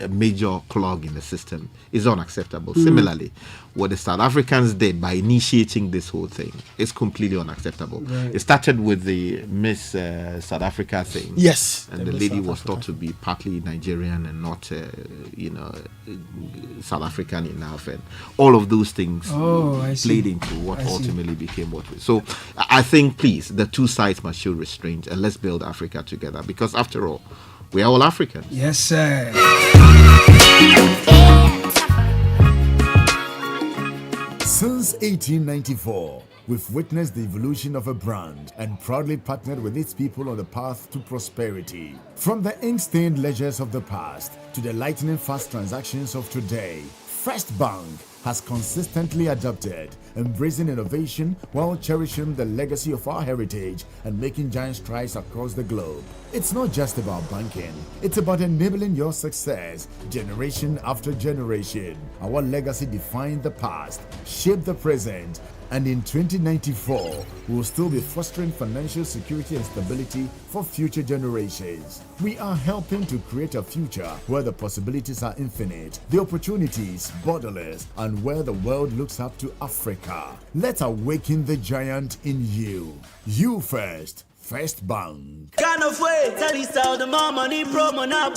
a major clog in the system is unacceptable. Similarly, what the South Africans did by initiating this whole thing is completely unacceptable. Right. It started with the Miss South Africa thing. Yes. And the lady was thought to be partly Nigerian and not, South African enough. And all of those things played into what ultimately became what we. So I think, please, the two sides must show restraint and let's build Africa together because after all, we are all Africans. Yes, sir. Since 1894, we've witnessed the evolution of a brand and proudly partnered with its people on the path to prosperity. From the ink-stained ledgers of the past to the lightning-fast transactions of today, First Bank has consistently adapted, embracing innovation while cherishing the legacy of our heritage and making giant strides across the globe. It's not just about banking, it's about enabling your success generation after generation. Our legacy defined the past, shaped the present, and in 2094, we will still be fostering financial security and stability for future generations. We are helping to create a future where the possibilities are infinite, the opportunities borderless, and where the world looks up to Africa. Let's awaken the giant in you. You first. First Bank. Kind of way, tell us how the more money promo now.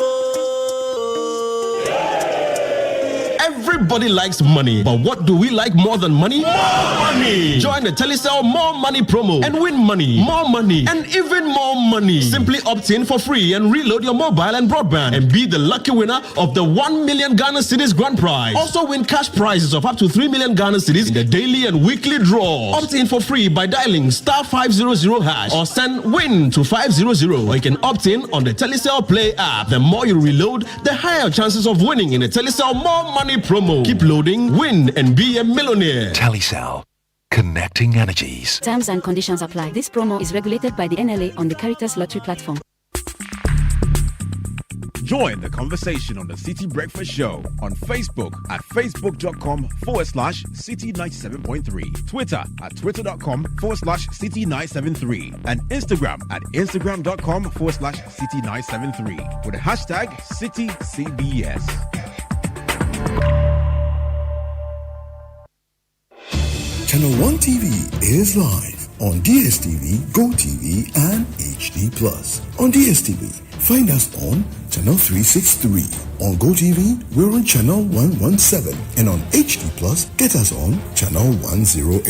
Everybody likes money, but what do we like more than money? More money! Join the Telecel More Money promo and win money, more money, and even more money. Simply opt in for free and reload your mobile and broadband and be the lucky winner of the 1 million Ghana Cedis grand prize. Also win cash prizes of up to 3 million Ghana Cedis in the daily and weekly draws. Opt in for free by dialing *500# or send WIN to 500, or you can opt in on the Telecel Play app. The more you reload, the higher chances of winning in the Telecel More Money promo. Keep loading, win, and be a millionaire. Telecel. Connecting energies. Terms and conditions apply. This promo is regulated by the NLA on the Caritas Lottery platform. Join the conversation on the Citi Breakfast Show on Facebook at facebook.com/Citi97.3, Twitter at twitter.com/Citi973, and Instagram at instagram.com/Citi973 with the hashtag CitiCBS. Channel 1 TV is live on DSTV, GoTV, and HD+. On DSTV, find us on Channel 363. On GoTV, we're on Channel 117. And on HD Plus, get us on Channel 108.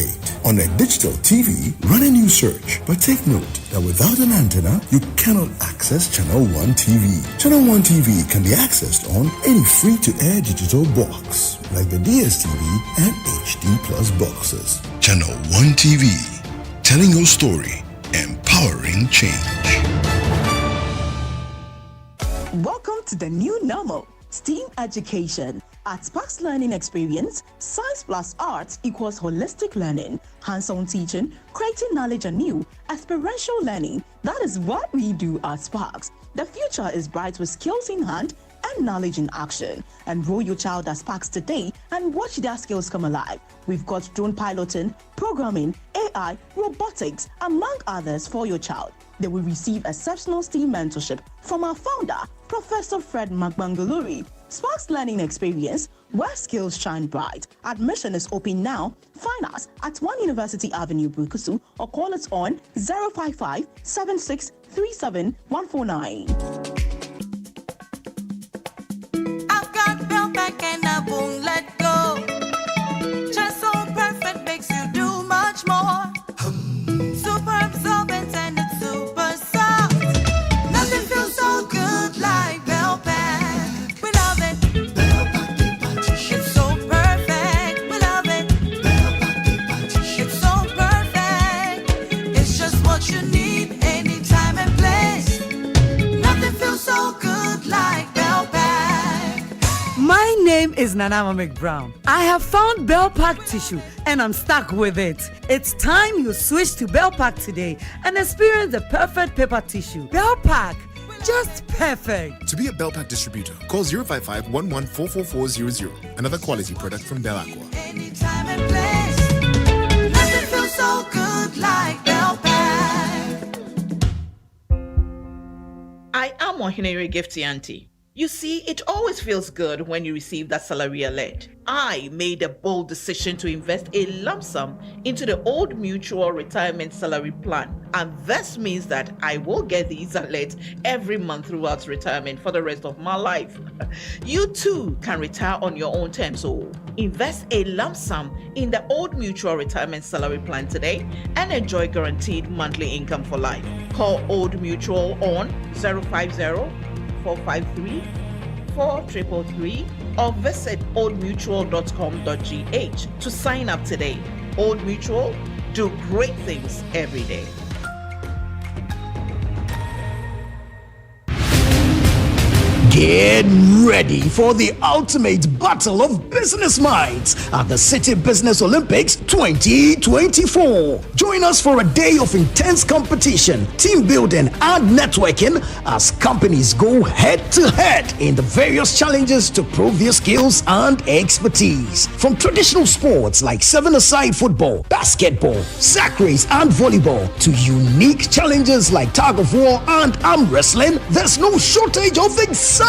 On a digital TV, run a new search. But take note that without an antenna, you cannot access Channel 1 TV. Channel 1 TV can be accessed on any free-to-air digital box, like the DSTV and HD Plus boxes. Channel 1 TV, telling your story, empowering change. Welcome to the new normal, STEAM education. At Sparks Learning Experience, Science plus Arts equals holistic learning, hands-on teaching, creating knowledge anew, experiential learning. That is what we do at Sparks. The future is bright with skills in hand and knowledge in action. Enroll your child at Sparks today and watch their skills come alive. We've got drone piloting, programming, AI, robotics, among others for your child. They will receive exceptional STEAM mentorship from our founder, Professor Fred Magbangaluri. Sparks Learning Experience, where skills shine bright. Admission is open now. Find us at 1 University Avenue, Bukusu, or call us on 055 7637 149. And I won't let go. Just so perfect makes you do much more. Super absorbent and it's super soft. Nothing feels so good like Bell Pack. We love it. It's so perfect. We love it. It's so perfect. It's just what you need anytime and place. Nothing feels so good like Bell Pack. My name is Nanama McBrown. I have found Bell Pack tissue and I'm stuck with it. It's time you switch to Bell Pack today and experience the perfect paper tissue. Bell Pack, just perfect. To be a Bell Pack distributor, call 055-11-44400. Another quality product from Bell Aqua. Anytime and place. Nothing feels so good like Bell Pack. I am Wahinere Gifty Auntie. You see, it always feels good when you receive that salary alert. I made a bold decision to invest a lump sum into the Old Mutual Retirement Salary Plan. And this means that I will get these alerts every month throughout retirement for the rest of my life. You too can retire on your own terms. So invest a lump sum in the Old Mutual Retirement Salary Plan today and enjoy guaranteed monthly income for life. Call Old Mutual on 050-453-4333 or visit oldmutual.com.gh to sign up today. Old Mutual, do great things every day. Get ready for the ultimate battle of business minds at the Citi Business Olympics 2024. Join us for a day of intense competition, team building, and networking as companies go head to head in the various challenges to prove their skills and expertise. From traditional sports like seven-a-side football, basketball, sack race, and volleyball to unique challenges like tug of war and arm wrestling, there's no shortage of excitement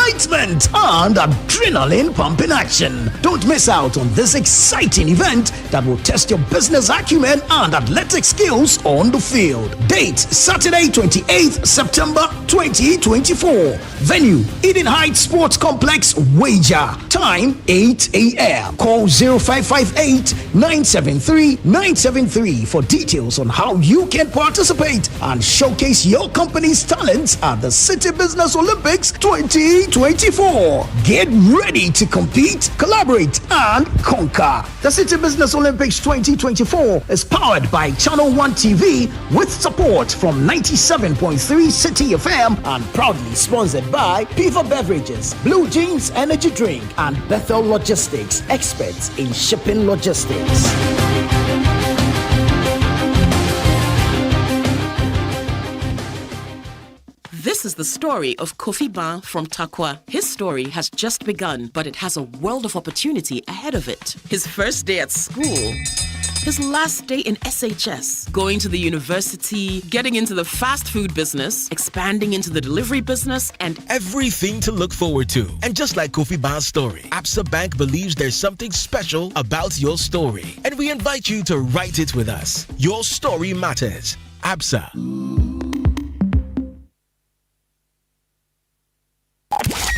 and adrenaline pumping action. Don't miss out on this exciting event that will test your business acumen and athletic skills on the field. Date Saturday 28th September 2024. Venue Eden Heights Sports Complex, Wager. Time 8 a.m. Call 0558-973-973 for details on how you can participate and showcase your company's talents at the Citi Business Olympics 2024. Get ready to compete, collaborate, and conquer. The Citi Business Olympics 2024 is powered by Channel 1 TV with support from 97.3 Citi FM and proudly sponsored by Piva Beverages, Blue Jeans Energy Drink, and Bethel Logistics, experts in shipping logistics. This is the story of Kofi Ban from Takwa. His story has just begun, but it has a world of opportunity ahead of it. His first day at school, his last day in SHS, going to the university, getting into the fast food business, expanding into the delivery business, and everything to look forward to. And just like Kofi Ban's story, Absa Bank believes there's something special about your story. And we invite you to write it with us. Your story matters. Absa.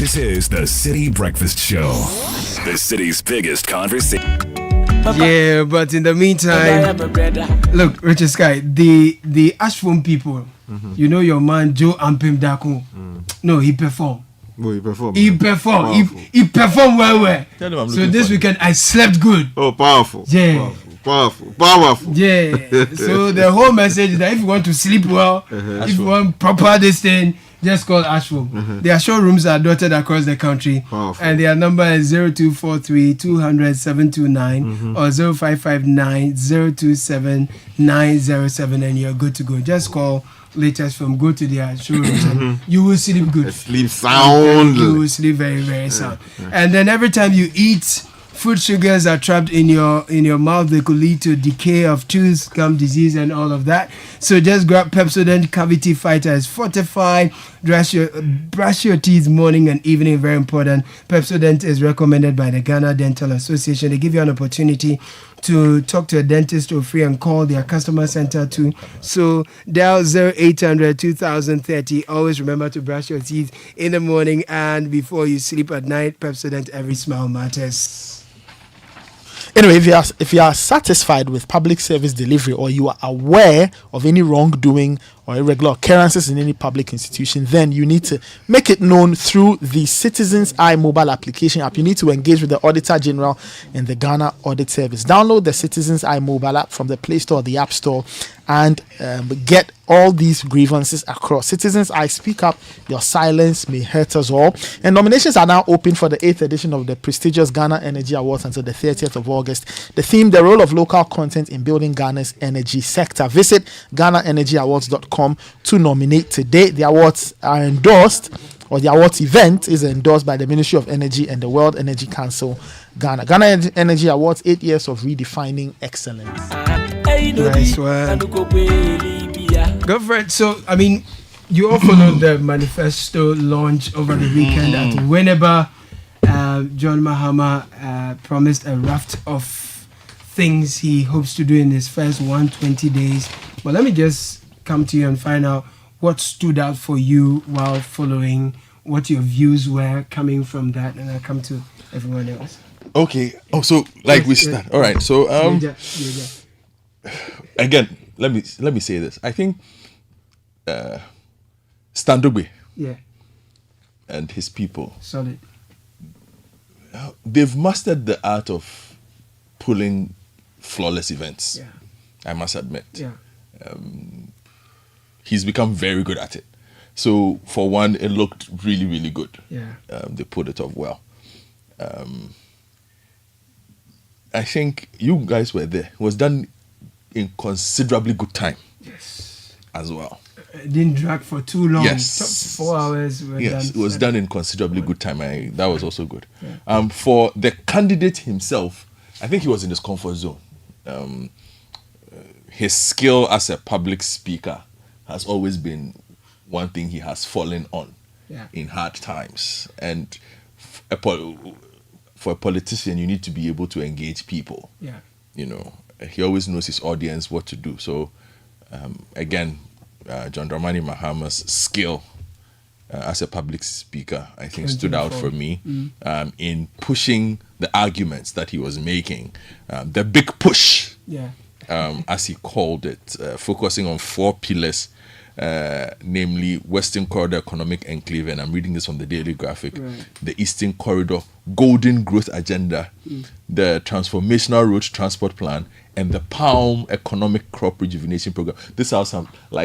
This is the Citi Breakfast Show, the city's biggest conversation. Yeah, but in the meantime, look, Richard Sky, the Ashford people, you know your man Joe Ampim Dako. No, he performed. Oh, he performed. He performed. He performed well. So this weekend I slept good. Oh, powerful. Yeah. Powerful. Yeah. So the whole message is that if you want to sleep well, if you want proper this thing, just call Ashford. Their showrooms are dotted across the country. And their number is 0243 200 729 or 0559 027 907, and you're good to go. Just call Latest Film, go to their showrooms and you will sleep good. Sleep sound. You will sleep very, very sound. And then every time you eat, food sugars are trapped in your mouth. They could lead to decay of tooth, gum disease, and all of that. So just grab Pepsodent Cavity Fighter. It's fortified. Brush your teeth morning and evening. Very important. Pepsodent is recommended by the Ghana Dental Association. They give you an opportunity to talk to a dentist for free and call their customer center too. So dial 0800 2030. Always remember to brush your teeth in the morning and before you sleep at night. Pepsodent, every smile matters. Anyway, if you are satisfied with public service delivery, or you are aware of any wrongdoing or irregular occurrences in any public institution, then you need to make it known through the Citizens Eye mobile application app. You need to engage with the Auditor General and the Ghana Audit Service. Download the Citizens Eye mobile app from the Play Store or the App Store and get all these grievances across. Citizens Eye, speak up. Your silence may hurt us all. And nominations are now open for the 8th edition of the prestigious Ghana Energy Awards until the 30th of August. The theme, the role of local content in building Ghana's energy sector. Visit GhanaEnergyAwards.com to nominate today. The awards are endorsed, or the awards event is endorsed by the Ministry of Energy and the World Energy Council Ghana. Ghana Energy Awards, 8 years of redefining excellence. Nice one. Go for it. So, I mean, you all followed the Manifesto launch over the weekend at Winneba. John Mahama promised a raft of things he hopes to do in his first 120 days. But let me just come to you and find out what stood out for you while following, what your views were coming from that, and I'll come to everyone else. Okay. Oh, so like we start. All right. So again, let me say this. I think Standobe, and his people, solid. They've mastered the art of pulling flawless events. I must admit. He's become very good at it. So for one, it looked really, really good. They pulled it off well. I think you guys were there. It was done in considerably good time. As well. It didn't drag for too long. Yes. 4 hours. Yes, it was done in considerably good time. That was also good. For the candidate himself, I think he was in his comfort zone. His skill as a public speaker has always been one thing he has fallen on in hard times. And for a politician, you need to be able to engage people. You know, he always knows his audience, what to do. So, again, John Dramani Mahama's skill as a public speaker, I think, stood out for me in pushing the arguments that he was making. The big push, as he called it, focusing on 4 pillars, namely Western Corridor Economic Enclave, and I'm reading this from the Daily Graphic, the Eastern Corridor Golden Growth Agenda, the Transformational Road Transport Plan, and the Palm Economic Crop Rejuvenation Program. This sounds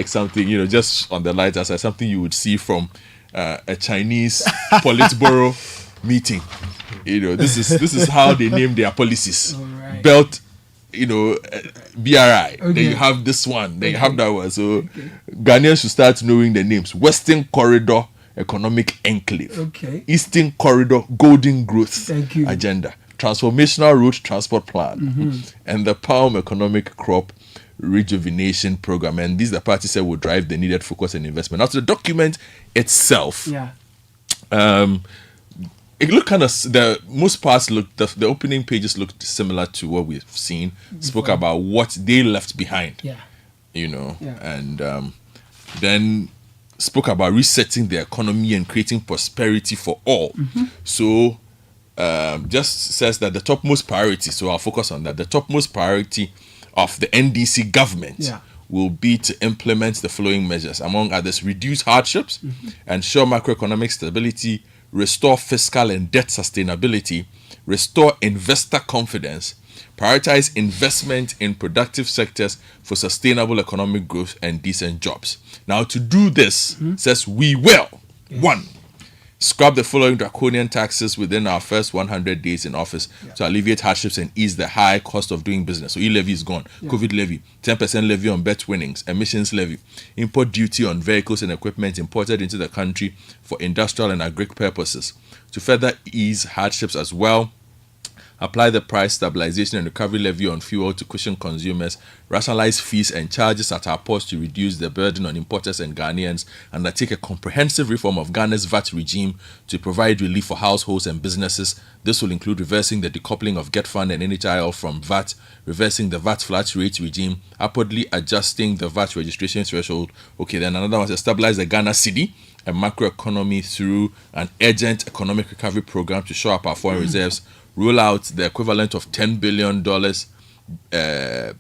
something, you know, just on the light outside, something you would see from a Chinese Politburo meeting. You know, this is how they name their policies. Belt, you know, BRI. Then you have this one. Then you have that one. So Ghanaians should start knowing the names. Western Corridor Economic Enclave. Eastern Corridor Golden Growth Agenda. Transformational Road Transport Plan. And the Palm Economic Crop Rejuvenation Program. And these the parties said will drive the needed focus and investment. Now to the document itself. It looked kind of, the most parts looked, the opening pages looked similar to what we've seen. Spoke about what they left behind. You know, and then spoke about resetting the economy and creating prosperity for all. So just says that the topmost priority, so I'll focus on that, the topmost priority of the NDC government will be to implement the following measures, among others: reduce hardships, ensure macroeconomic stability, restore fiscal and debt sustainability, restore investor confidence, prioritize investment in productive sectors for sustainable economic growth and decent jobs. Now, to do this, says we will, 1, scrap the following draconian taxes within our first 100 days in office to alleviate hardships and ease the high cost of doing business. So e-levy is gone, COVID levy, 10% levy on bet winnings, emissions levy, import duty on vehicles and equipment imported into the country for industrial and agric purposes. To further ease hardships as well, apply the price stabilization and recovery levy on fuel to cushion consumers, rationalize fees and charges at our ports to reduce the burden on importers and Ghanaians, and undertake a comprehensive reform of Ghana's VAT regime to provide relief for households and businesses. This will include reversing the decoupling of Get Fund and NHIL from VAT, reversing the VAT flat rate regime, upwardly adjusting the VAT registration threshold. Okay, then another one is stabilize the Ghana cedi and macroeconomy through an urgent economic recovery program to shore up our foreign reserves, roll out the equivalent of $10 billion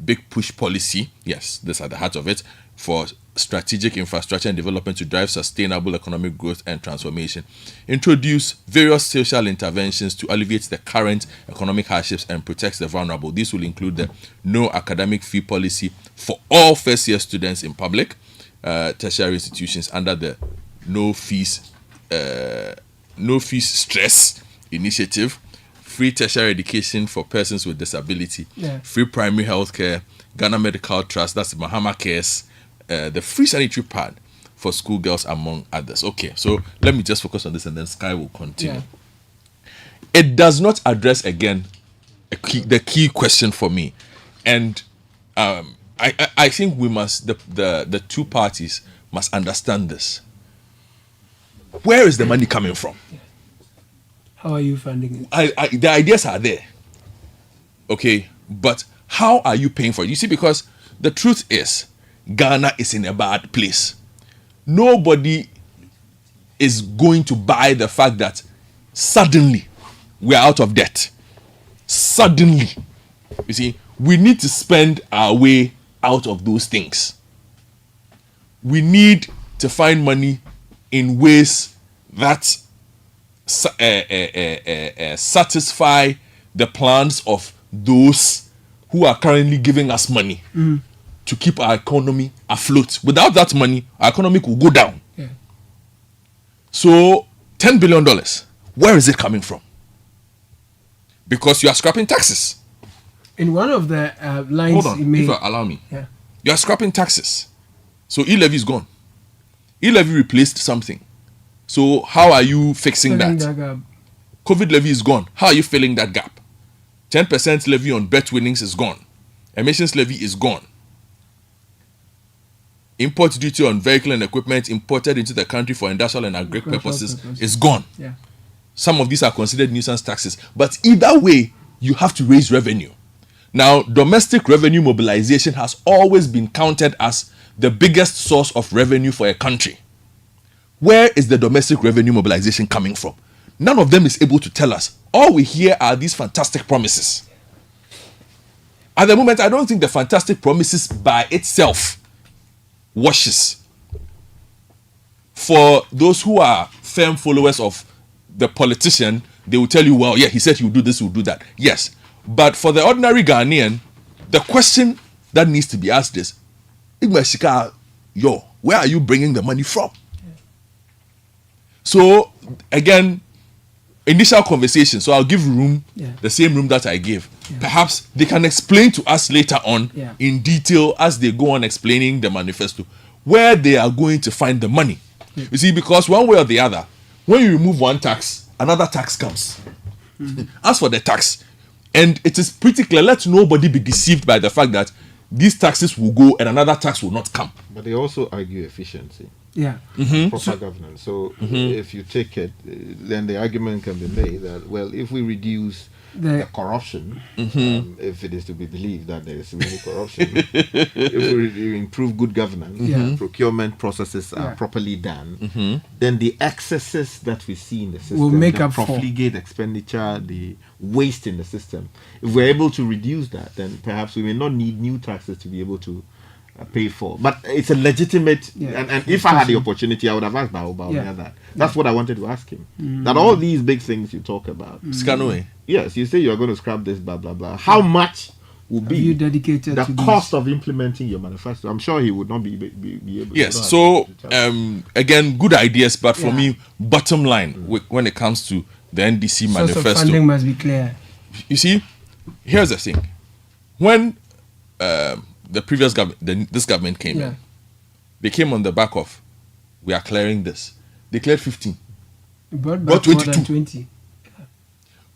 big push policy, yes, this at the heart of it, for strategic infrastructure and development to drive sustainable economic growth and transformation. Introduce various social interventions to alleviate the current economic hardships and protect the vulnerable. This will include the no academic fee policy for all first-year students in public tertiary institutions under the no fees stress initiative, free tertiary education for persons with disability, free primary health care, Ghana Medical Trust, that's Mahama Cares, the free sanitary pad for schoolgirls, among others. Okay, so let me just focus on this and then Sky will continue. It does not address, again, the key question for me. And I think we must, the two parties must understand this. Where is the money coming from? How are you funding it? The ideas are there. Okay, but how are you paying for it? You see, because the truth is, Ghana is in a bad place. Nobody is going to buy the fact that suddenly we are out of debt. Suddenly. You see, we need to spend our way out of those things. We need to find money in ways that satisfy the plans of those who are currently giving us money to keep our economy afloat. Without that money, our economy will go down. So, $10 billion, where is it coming from? Because you are scrapping taxes. In one of the lines, hold on, if you allow me. You are scrapping taxes. So e-levy is gone. E-levy replaced something. So how are you fixing that? COVID levy is gone. How are you filling that gap? 10% levy on bet winnings is gone. Emissions levy is gone. Import duty on vehicle and equipment imported into the country for industrial and agric purposes is gone. Some of these are considered nuisance taxes. But either way, you have to raise revenue. Now, domestic revenue mobilization has always been counted as the biggest source of revenue for a country. Where is the domestic revenue mobilization coming from? None of them is able to tell us. All we hear are these fantastic promises. At the moment, I don't think the fantastic promises by itself washes. For those who are firm followers of the politician, they will tell you, well, yeah, he said he will do this, he will do that. Yes. But for the ordinary Ghanaian, the question that needs to be asked is, where are you bringing the money from? So, again, initial conversation. So I'll give room, the same room that I gave. Perhaps they can explain to us later on in detail as they go on explaining the manifesto where they are going to find the money. You see, because one way or the other, when you remove one tax, another tax comes. As for the tax, and it is pretty clear, let nobody be deceived by the fact that these taxes will go and another tax will not come. But they also argue efficiency. Proper governance. So if you take it, then the argument can be made that, well, if we reduce the corruption, if it is to be believed that there is really corruption, if we improve good governance, procurement processes are properly done, then the excesses that we see in the system, will make the up for profligate expenditure, the waste in the system, if we're able to reduce that, then perhaps we may not need new taxes to be able to pay for. But it's a legitimate, and if I had the opportunity, I would have asked Baobab that. That's what I wanted to ask him. That all these big things you talk about, Scanaway. Yes, you say you're going to scrap this, blah blah blah. How much will be you dedicated the to cost of implementing your manifesto? I'm sure he would not be able. Yes. So again, good ideas, but for me, bottom line when it comes to the NDC manifesto, of funding must be clear. You see, here's the thing: when the previous government, this government came in, they came on the back of, we are clearing this. They cleared 15. Brought 22.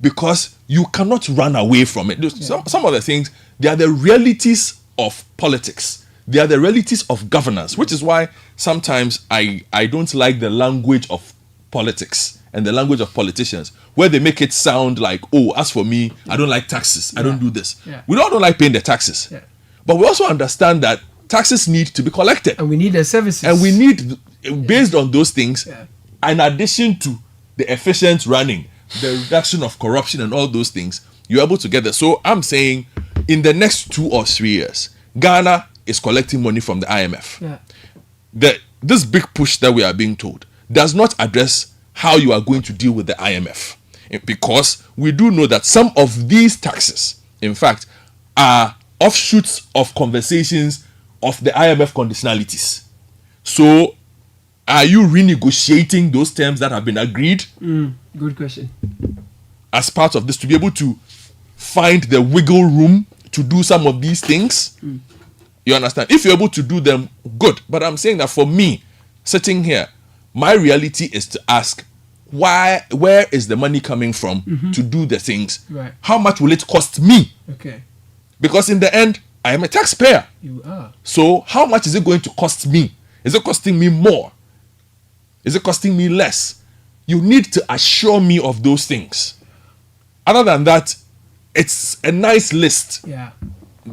Because you cannot run away from it. Some of the things, they are the realities of politics. They are the realities of governance, which is why sometimes I don't like the language of politics and the language of politicians, where they make it sound like, oh, as for me, I don't like taxes. I don't do this. We don't like paying the taxes. But we also understand that taxes need to be collected. And we need the services. And we need, based on those things, in addition to the efficient running, the reduction of corruption and all those things, you're able to get there. So I'm saying in the next 2 or 3 years, Ghana is collecting money from the IMF. This big push that we are being told does not address how you are going to deal with the IMF. Because we do know that some of these taxes, in fact, are offshoots of conversations of the IMF conditionalities. So are you renegotiating those terms that have been agreed? Good question. As part of this, to be able to find the wiggle room to do some of these things? You understand? If you're able to do them, good. But I'm saying that for me, sitting here, my reality is to ask, where is the money coming from to do the things? Right. How much will it cost me? Okay. Because in the end, I am a taxpayer. You are. So how much is it going to cost me? Is it costing me more? Is it costing me less? You need to assure me of those things. Other than that, it's a nice list. Yeah.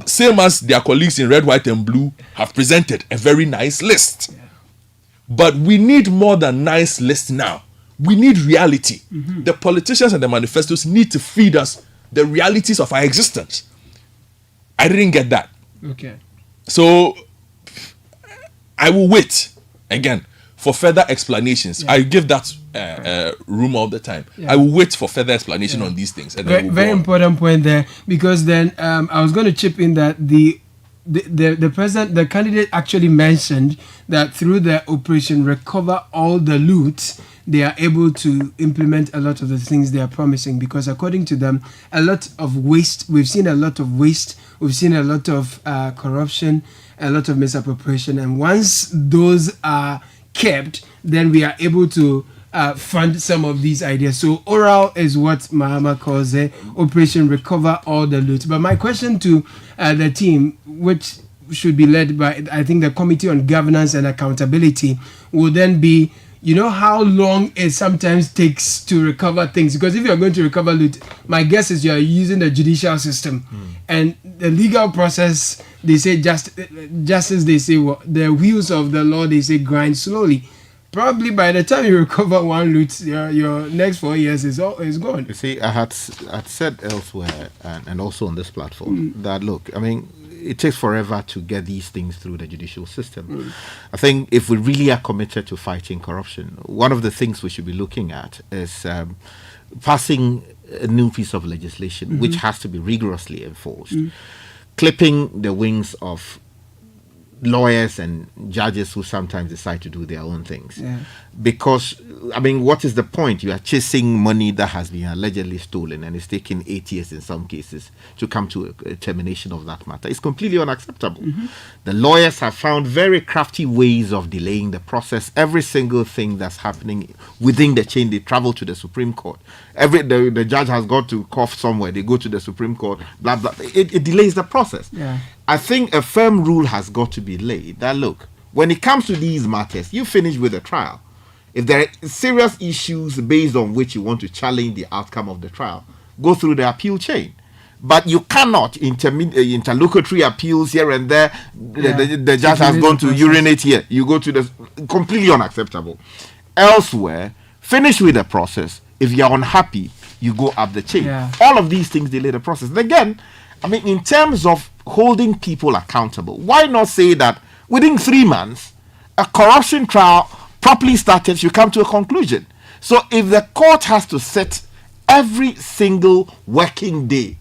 Same as their colleagues in red, white, and blue have presented a very nice list. Yeah. But we need more than nice list now. We need reality. The politicians and the manifestos need to feed us the realities of our existence. I didn't get that. Okay. So I will wait again for further explanations. I give that room all the time. I will wait for further explanation on these things. And then very important point there, because then I was going to chip in that the president, the candidate actually mentioned that through the operation Recover All the Loot, they are able to implement a lot of the things they are promising, because according to them, a lot of waste, we've seen a lot of waste, we've seen a lot of corruption, a lot of misappropriation, and once those are kept, then we are able to fund some of these ideas. So oral is what Mahama calls Operation Recover All the Loot. But my question to the team, which should be led by, I think, the Committee on Governance and Accountability, will then be, you know how long it sometimes takes to recover things? Because if you're going to recover loot, my guess is you're using the judicial system. And the legal process, they say, justice, they say, the wheels of the law, they say, grind slowly. Probably by the time you recover one loot, your next 4 years is gone. You see, I had said elsewhere, and also on this platform, that look, I mean, it takes forever to get these things through the judicial system. I think if we really are committed to fighting corruption, one of the things we should be looking at is passing a new piece of legislation which has to be rigorously enforced, clipping the wings of lawyers and judges who sometimes decide to do their own things. Because, I mean, what is the point? You are chasing money that has been allegedly stolen, and it's taken 8 years in some cases to come to a termination of that matter. It's completely unacceptable. The lawyers have found very crafty ways of delaying the process. Every single thing that's happening within the chain, they travel to the Supreme Court. The judge has got to cough somewhere, they go to the Supreme Court, blah, blah. It delays the process. I think a firm rule has got to be laid that, look, when it comes to these matters, you finish with a trial. If there are serious issues based on which you want to challenge the outcome of the trial, go through the appeal chain. But you cannot interlocutory appeals here and there. The judge has gone to urinate here. You go to the completely unacceptable. Elsewhere, finish with the process. If you're unhappy, you go up the chain. All of these things delay the process. And again, I mean, in terms of holding people accountable, why not say that within 3 months, a corruption trial properly started, you come to a conclusion. So if the court has to sit every single working day,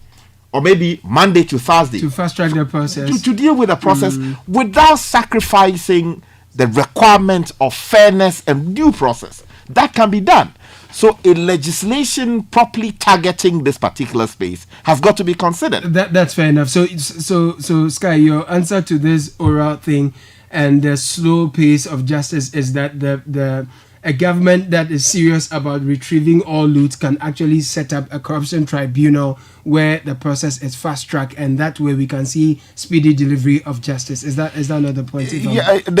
or maybe Monday to Thursday, to fast track the process, to deal with the process without sacrificing the requirement of fairness and due process, that can be done. So a legislation properly targeting this particular space has got to be considered. That's fair enough. So Sky, your answer to this oral thing and the slow pace of justice is that a government that is serious about retrieving all loot can actually set up a corruption tribunal where the process is fast track, and that way we can see speedy delivery of justice. Is that not the point?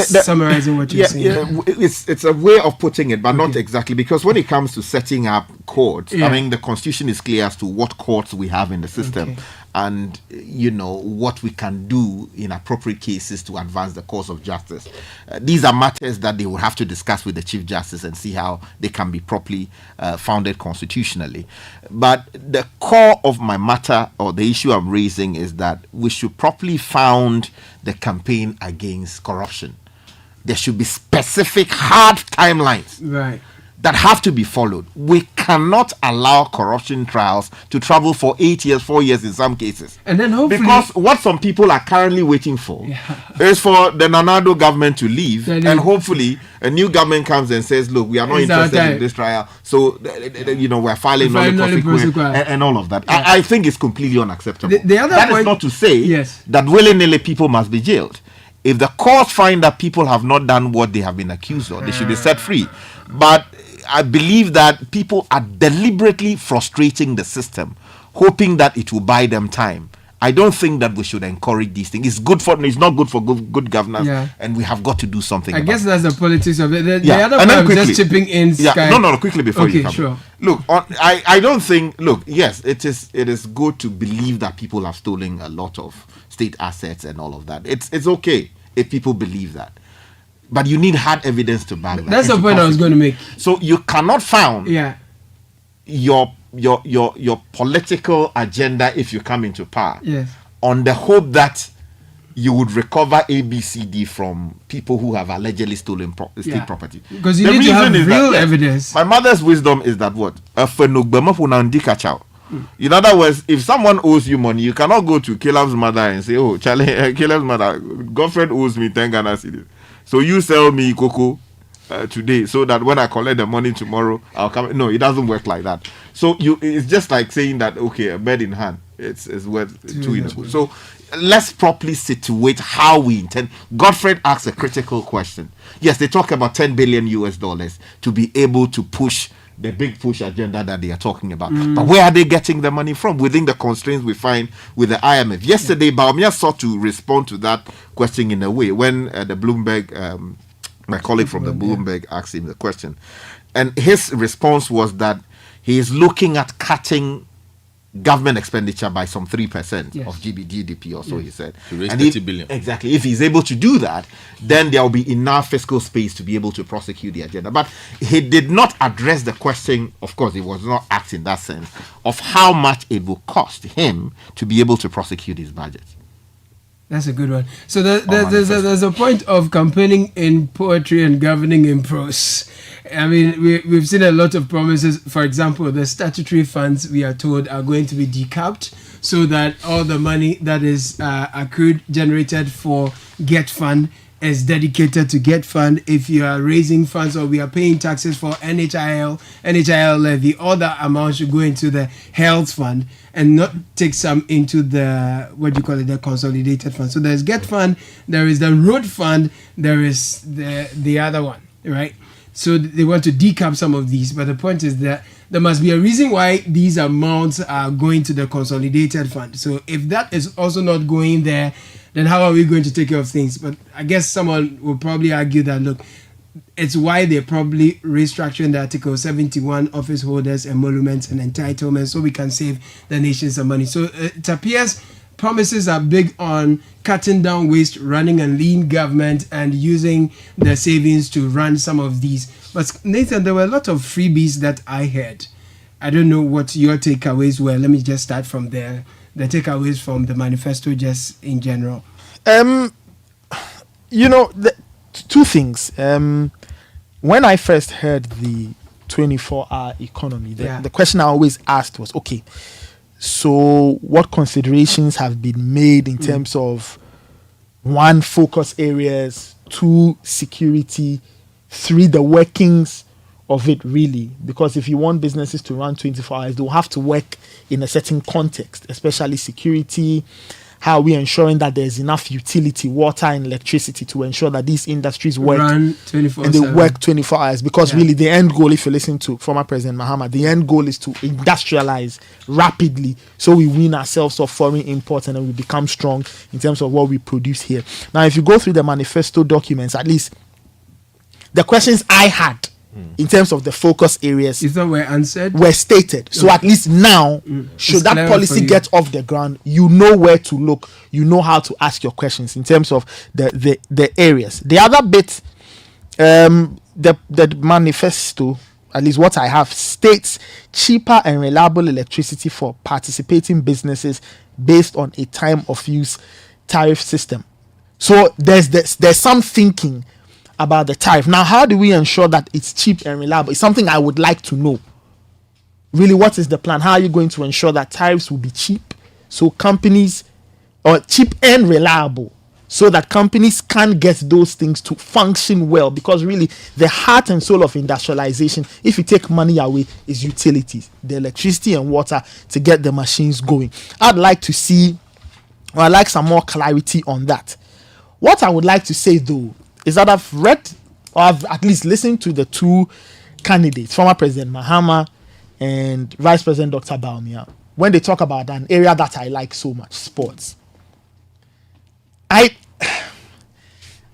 Summarizing what you're saying. Yeah, it's a way of putting it, but not exactly, because when it comes to setting up courts, I mean, the constitution is clear as to what courts we have in the system. And what we can do in appropriate cases to advance the cause of justice. These are matters that they will have to discuss with the Chief Justice and see how they can be properly founded constitutionally. But the core of my matter, or the issue I'm raising, is that we should properly found the campaign against corruption. There should be specific hard timelines. Right. That have to be followed. We cannot allow corruption trials to travel for 8 years, 4 years in some cases. And then hopefully, because what some people are currently waiting for is for the Nanado government to leave, and hopefully a new government comes and says, look, we are not interested in this trial, so we're filing and all of that. I think it's completely unacceptable. That is not to say that willy-nilly people must be jailed. If the courts find that people have not done what they have been accused of, they should be set free. But I believe that people are deliberately frustrating the system, hoping that it will buy them time. I don't think that we should encourage these things. It's not good for good governance, and we have got to do something. I guess that's the politics of it. The other part is just chipping in. No, quickly before you come. Sure. Look, I don't think. Look, yes, it is good to believe that people have stolen a lot of state assets and all of that. It's okay if people believe that. But you need hard evidence to back that. That's the point I was going to make. So you cannot found your political agenda if you come into power on the hope that you would recover ABCD from people who have allegedly stolen state property. Because you need to have real evidence. My mother's wisdom is that what? In other words, if someone owes you money, you cannot go to Caleb's mother and say, oh, Charlie, Caleb's mother, Godfred owes me 10 Ghana cedis. So you sell me cocoa today, so that when I collect the money tomorrow, I'll come. No, it doesn't work like that. So it's just like saying that, okay, a bird in hand, it's worth two in a bush. So let's properly situate how we intend. Godfred asks a critical question. Yes, they talk about $10 billion to be able to push the big push agenda that they are talking about. But where are they getting the money from? Within the constraints we find with the IMF. Yesterday, Baumia sought to respond to that question in a way when the Bloomberg, my colleague from the Bloomberg asked him the question. And his response was that he is looking at cutting government expenditure by some 3% of GDP or so, he said. To raise 30 billion. Exactly. If he's able to do that, then there will be enough fiscal space to be able to prosecute the agenda. But he did not address the question, of course, he was not asked in that sense, of how much it will cost him to be able to prosecute his budget. That's a good one. So there's a point of campaigning in poetry and governing in prose. I mean, we've seen a lot of promises. For example, the statutory funds, we are told, are going to be decapped so that all the money that is accrued, generated for Get Fund is dedicated to Get Fund. If you are raising funds or we are paying taxes for NHIL levy, all that amount should go into the health fund and not take some into the, the consolidated fund. So there's Get Fund, there is the road fund, there is the other one, right? So they want to decap some of these, but the point is that there must be a reason why these amounts are going to the consolidated fund. So if that is also not going there, then how are we going to take care of things? But I guess someone will probably argue that, look, it's why they're probably restructuring the Article 71 office holders, emoluments and entitlements so we can save the nation some money. So it appears promises are big on cutting down waste, running a lean government, and using the savings to run some of these. But Nathan, there were a lot of freebies that I heard. I don't know what your takeaways were. Let me just start from there. The takeaways from the manifesto, just in general. Two things. When I first heard the 24-hour economy, the question I always asked was, okay, so what considerations have been made in terms of 1, focus areas, 2, security, 3, the workings of it really? Because if you want businesses to run 24 hours, they'll have to work in a certain context, especially security. How are we ensuring that there's enough utility, water and electricity to ensure that these industries work run 24/7. And they work 24 hours? Because really the end goal, if you listen to former President Mahama, the end goal is to industrialize rapidly so we wean ourselves of foreign imports and then we become strong in terms of what we produce here. Now, if you go through the manifesto documents, at least the questions I had in terms of the focus areas were stated. So at least now, should It's that policy get off the ground, you know where to look, you know how to ask your questions in terms of the areas. The other bit, the manifesto, at least what I have, states cheaper and reliable electricity for participating businesses based on a time of use tariff system. So there's some thinking about the tariff. Now, how do we ensure that it's cheap and reliable? It's something I would like to know. Really, what is the plan? How are you going to ensure that tariffs will be cheap, so companies, or cheap and reliable, so that companies can get those things to function well? Because really, the heart and soul of industrialization, if you take money away, is utilities, the electricity and water to get the machines going. I'd like to see, or I'd like some more clarity on that. What I would like to say, though, is that I've read, or I've at least listened to the two candidates, former President Mahama and Vice President Dr. Bawumia, when they talk about an area that I like so much, sports. I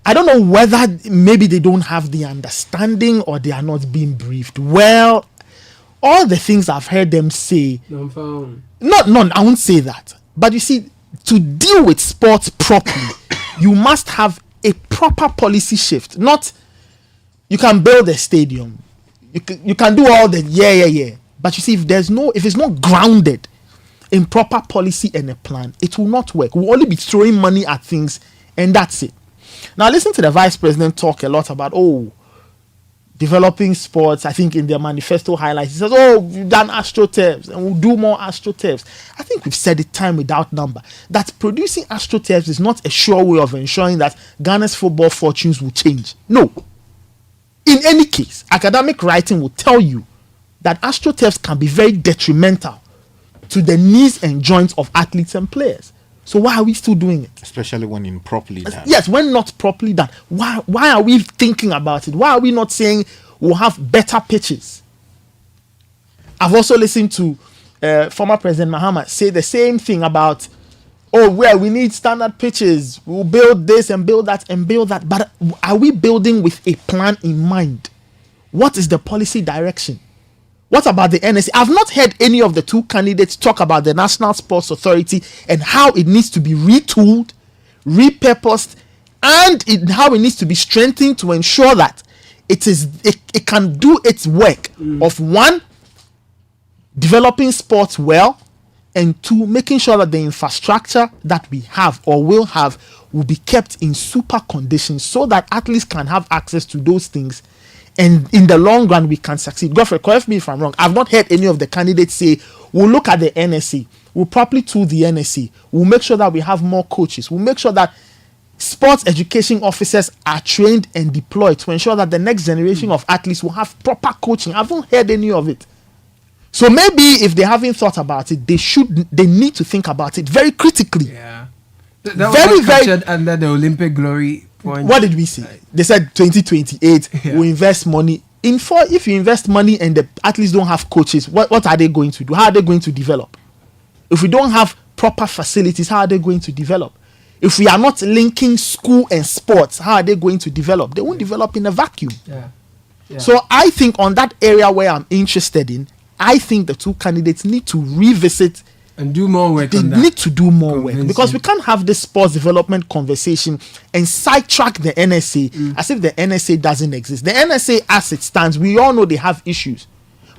don't know whether maybe they don't have the understanding or they are not being briefed. Well, all the things I've heard them say, I won't say that. But you see, to deal with sports properly, you must have a proper policy shift. Not, you can build a stadium, you can do all the but you see, if it's not grounded in proper policy and a plan, it will not work. We'll only be throwing money at things and that's it. Now listen to the Vice President talk a lot about developing sports. I think in their manifesto highlights, he says, we've done AstroTurfs and we'll do more AstroTurfs. I think we've said it time without number that producing AstroTurfs is not a sure way of ensuring that Ghana's football fortunes will change. No. In any case, academic writing will tell you that AstroTurfs can be very detrimental to the knees and joints of athletes and players. So why are we still doing it? Especially when improperly done. Yes, when not properly done. Why are we thinking about it? Why are we not saying we'll have better pitches? I've also listened to former President Mahama say the same thing about, we need standard pitches. We'll build this and build that and build that. But are we building with a plan in mind? What is the policy direction? What about the NSC? I've not heard any of the two candidates talk about the National Sports Authority and how it needs to be retooled, repurposed, and how it needs to be strengthened to ensure that it can do its work of 1, developing sports well, and 2, making sure that the infrastructure that we have or will have will be kept in super conditions so that athletes can have access to those things. And in the long run, we can succeed. Godfrey, correct me if I'm wrong. I've not heard any of the candidates say, we'll look at the NSC. We'll properly tool the NSC. We'll make sure that we have more coaches. We'll make sure that sports education officers are trained and deployed to ensure that the next generation of athletes will have proper coaching. I haven't heard any of it. So maybe if they haven't thought about it, they need to think about it very critically. Yeah. That was captured under the Olympic glory point. What did we say? They said 2028 we'll invest money. If you invest money and the athletes don't have coaches, what are they going to do? How are they going to develop? If we don't have proper facilities, how are they going to develop? If we are not linking school and sports, how are they going to develop? They won't develop in a vacuum. So I think on that area where I'm interested in, I think the two candidates need to revisit and do more work. They need to do more work, because we can't have this sports development conversation and sidetrack the NSA as if the NSA doesn't exist. The NSA, as it stands, we all know they have issues,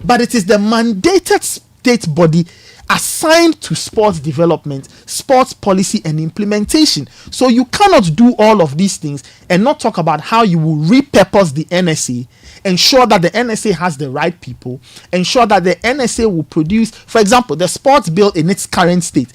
but it is the mandated state body assigned to sports development, sports policy and implementation. So you cannot do all of these things and not talk about how you will repurpose the NSA, ensure that the NSA has the right people, ensure that the NSA will produce, for example, the sports bill in its current state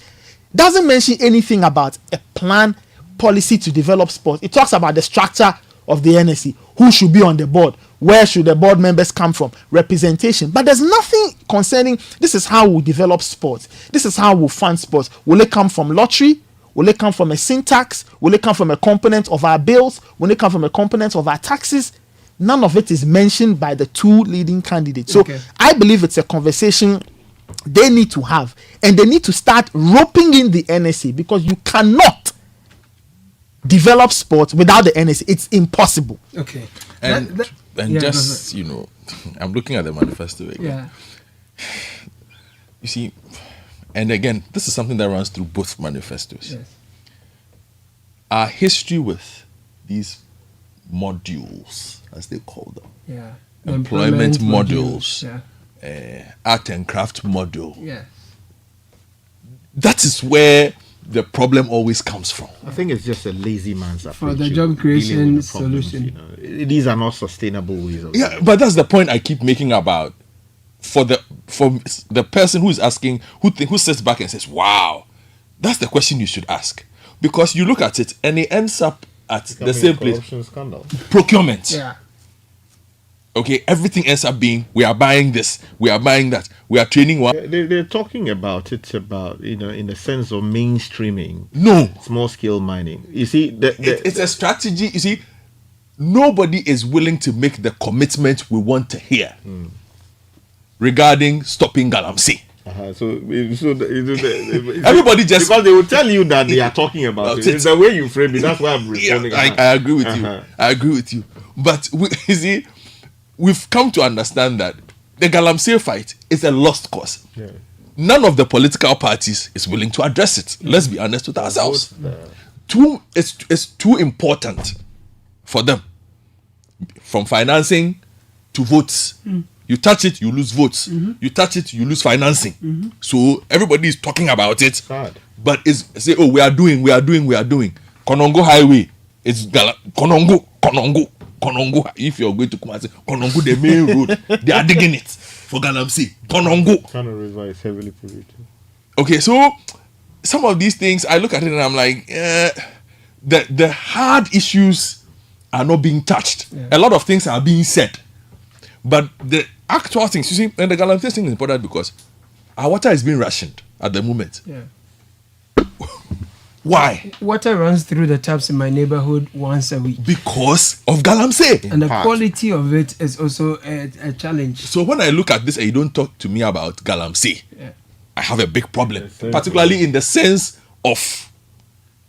doesn't mention anything about a plan, policy to develop sports. It talks about the structure of the NSA, who should be on the board, where should the board members come from, representation. But there's nothing concerning, this is how we'll develop sports. This is how we'll fund sports. Will it come from lottery? Will it come from a syntax? Will it come from a component of our bills? Will it come from a component of our taxes? None of it is mentioned by the two leading candidates. So I believe it's a conversation they need to have. And they need to start roping in the NSA, because you cannot develop sports without the NSA. It's impossible. Okay. And just, you know, I'm looking at the manifesto again. Yeah. You see, and again, this is something that runs through both manifestos. Yes. Our history with these modules, as they call them. Yeah. Employment modules. Yeah. Art and craft module. Yeah. That is where the problem always comes from. I think it's just a lazy man's approach for the job creation solution. You know, these are not sustainable ways of Yeah, but that's the point I keep making about for the person who is asking, who sits back and says, "Wow," that's the question you should ask, because you look at it and it ends up at the same place. Scandal. Procurement. Yeah. Okay, everything ends up being, we are buying this, we are buying that, we are training one. They're talking about it, about, you know, in the sense of mainstreaming. No. Small scale mining. You see, it's a strategy. You see, nobody is willing to make the commitment we want to hear regarding stopping Galamsey. Everybody just, because they will tell you that they are talking about it. It's the way you frame it. That's why I'm responding. I agree with you. I agree with you. But you see, we've come to understand that the Galamsey fight is a lost cause. Yeah. None of the political parties is willing to address it. Let's be honest with ourselves. It's too important for them. From financing to votes. You touch it, you lose votes. You touch it, you lose financing. So everybody is talking about it. But it's say, oh, we are doing. Konongo Highway. It's Konongo. If you're going to come and say Konongo, the main road, they are digging it for Galamsey. Konongo. Kano River is heavily polluted. Okay, so some of these things, I look at it and I'm like, the hard issues are not being touched. Yeah. A lot of things are being said, but the actual things, you see, and the Galamsey thing is important because our water is being rationed at the moment. Yeah. Why? Water runs through the taps in my neighborhood once a week. Because of Galamsey. And the quality of it is also a challenge. So when I look at this and you don't talk to me about Galamsey, I have a big problem. Particularly in the sense of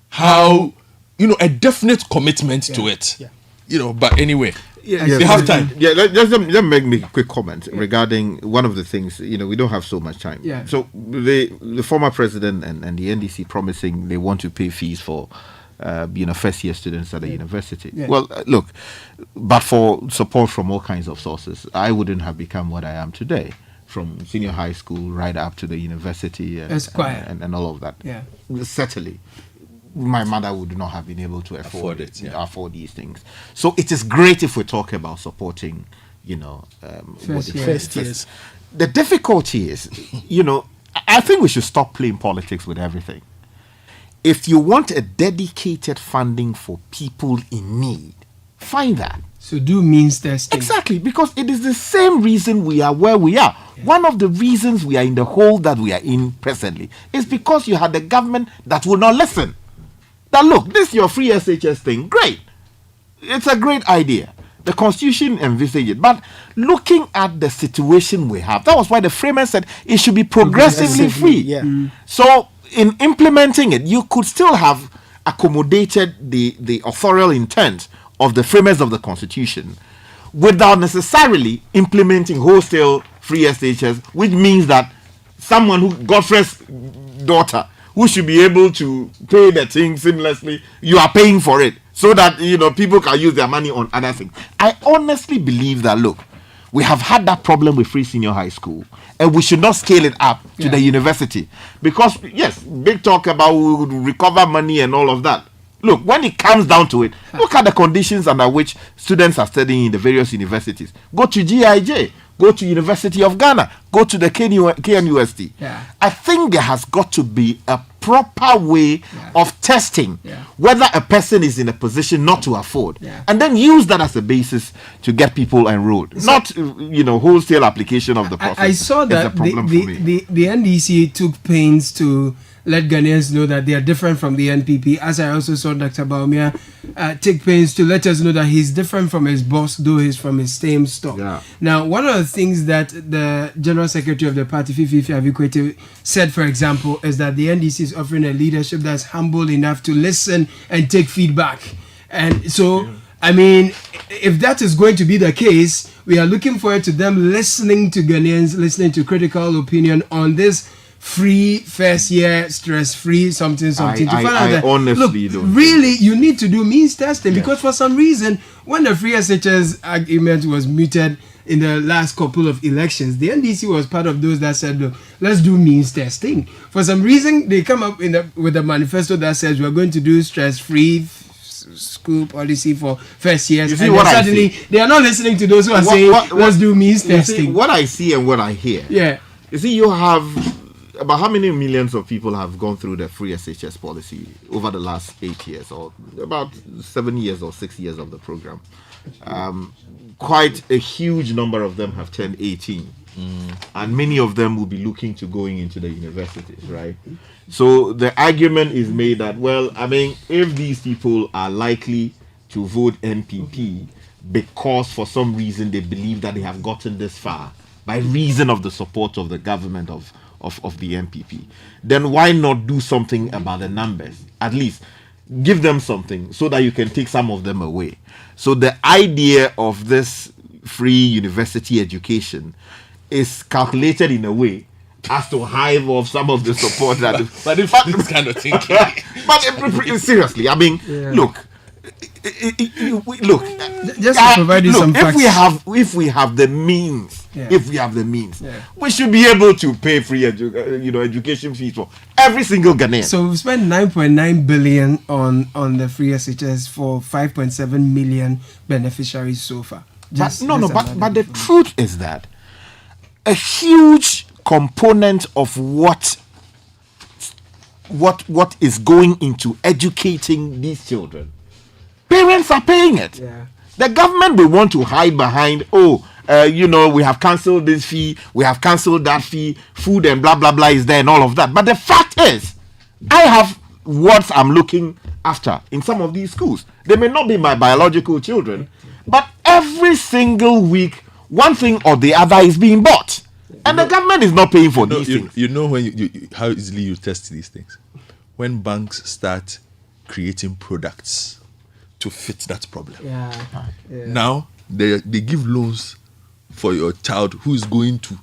how, you know, a definite commitment to it. Yeah. You know, but anyway. They have time. Yeah, let me make a quick comment regarding one of the things. You know, we don't have so much time. Yeah. So the former president and the NDC promising they want to pay fees for, first year students at the university. Yeah. Well, look, but for support from all kinds of sources, I wouldn't have become what I am today, from senior high school right up to the university and all of that. Yeah. Certainly. My mother would not have been able to afford these things. So it is great if we talk about supporting, first years. The difficulty is, I think we should stop playing politics with everything. If you want a dedicated funding for people in need, find that. So do means testing. Exactly, because it is the same reason we are where we are. Yeah. One of the reasons we are in the hole that we are in presently is because you had a government that will not listen. Now look, this is your free SHS thing. Great. It's a great idea. The Constitution envisaged it. But looking at the situation we have, that was why the framers said it should be progressively free. Yeah. So in implementing it, you could still have accommodated the authorial intent of the framers of the Constitution without necessarily implementing wholesale free SHS, which means that someone who Godfrey's daughter who should be able to pay the thing seamlessly, you are paying for it so that people can use their money on other things. I honestly believe that we have had that problem with free senior high school, and we should not scale it up to the university, because yes, big talk about we would recover money and all of that. Look, when it comes down to it, look at the conditions under which students are studying in the various universities. Go to GIJ, go to University of Ghana, go to the KNUST. I think there has got to be a proper way of testing whether a person is in a position not to afford, and then use that as a basis to get people enrolled. Not wholesale application of the process. I saw that the NDC took pains to let Ghanaians know that they are different from the NPP, as I also saw Dr. Baumia take pains to let us know that he's different from his boss, though he's from his same stock. Now, one of the things that the General Secretary of the party, Fifi Avikwete, said, for example, is that the NDC is offering a leadership that's humble enough to listen and take feedback. And so, I mean, if that is going to be the case, we are looking forward to them listening to Ghanaians, listening to critical opinion on this free first year, stress-free something. I honestly don't. Really, you need to do means testing, because for some reason, when the free SHS argument was mooted in the last couple of elections, the NDC was part of those that said, look, let's do means testing. For some reason, they come up with a manifesto that says we're going to do stress-free school policy for first years. You see, and suddenly they are not listening to those who are saying let's do means testing. See, what I see and what I hear. You see, you have about how many millions of people have gone through the free SHS policy over the last 8 years, or about 7 years or 6 years of the program? Quite a huge number of them have turned 18. And many of them will be looking to going into the universities, right? So the argument is made that, well, I mean, if these people are likely to vote NPP because for some reason they believe that they have gotten this far by reason of the support of the government of the NPP, then why not do something about the numbers? At least give them something so that you can take some of them away. So the idea of this free university education is calculated in a way as to hive off some of the support that. But if this kind of thinking. But seriously, I mean, look. Just to provide you some facts. If we have the means, we should be able to pay free education fees for every single Ghanaian. So we've spent 9.9 billion on the free SHS for 5.7 million beneficiaries so far. But the truth is that a huge component of what is going into educating these children, parents are paying it. The government will want to hide behind, we have cancelled this fee, we have cancelled that fee, food and blah blah blah is there and all of that. But the fact is, I have what I'm looking after in some of these schools. They may not be my biological children, but every single week, one thing or the other is being bought. And the government is not paying for these things. You know when how easily you test these things? When banks start creating products to fit that problem. Now they give loans for your child who is going to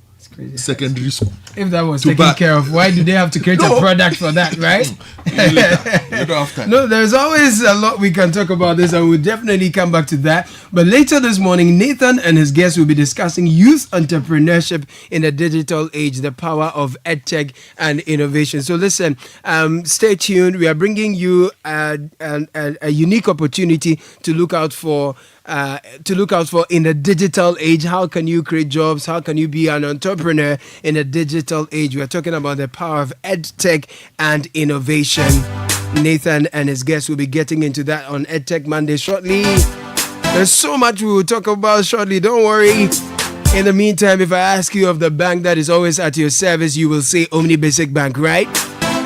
secondary school. If that was taken care of, why do they have to create a product for that, right? You don't have time. No, there's always a lot we can talk about this, and we'll definitely come back to that. But later this morning, Nathan and his guests will be discussing youth entrepreneurship in the digital age, the power of edtech and innovation. So listen, stay tuned. We are bringing you a unique opportunity to look out for in the digital age. How can you create jobs? How can you be an entrepreneur in a digital age? We're talking about the power of EdTech and innovation. Nathan and his guests will be getting into that on EdTech Monday shortly. There's so much we will talk about shortly. Don't worry. In the meantime, if I ask you of the bank that is always at your service, you will say Omni Basic Bank, right?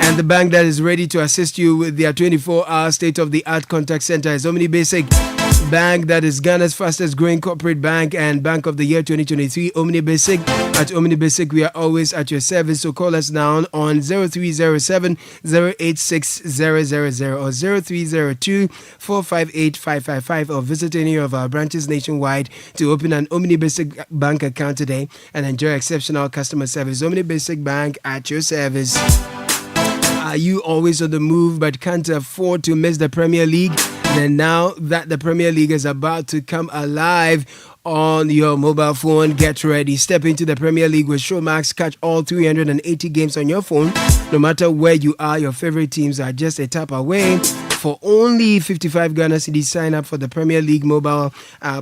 And the bank that is ready to assist you with their 24-hour state-of-the-art contact center is Omni Basic. bank that is Ghana's fastest growing corporate bank and bank of the year 2023, Omni Basic. At Omni Basic, we are always at your service. So call us now on 0307 086 000 or 0302 458 555 or visit any of our branches nationwide to open an Omni Basic bank account today and enjoy exceptional customer service. Omni Basic Bank at your service. Are you always on the move but can't afford to miss the Premier League? Then now that the Premier League is about to come alive on your mobile phone, get ready. Step into the Premier League with Showmax. Catch all 380 games on your phone. No matter where you are, your favorite teams are just a tap away. For only 55 Ghana cedis, sign up for the Premier League mobile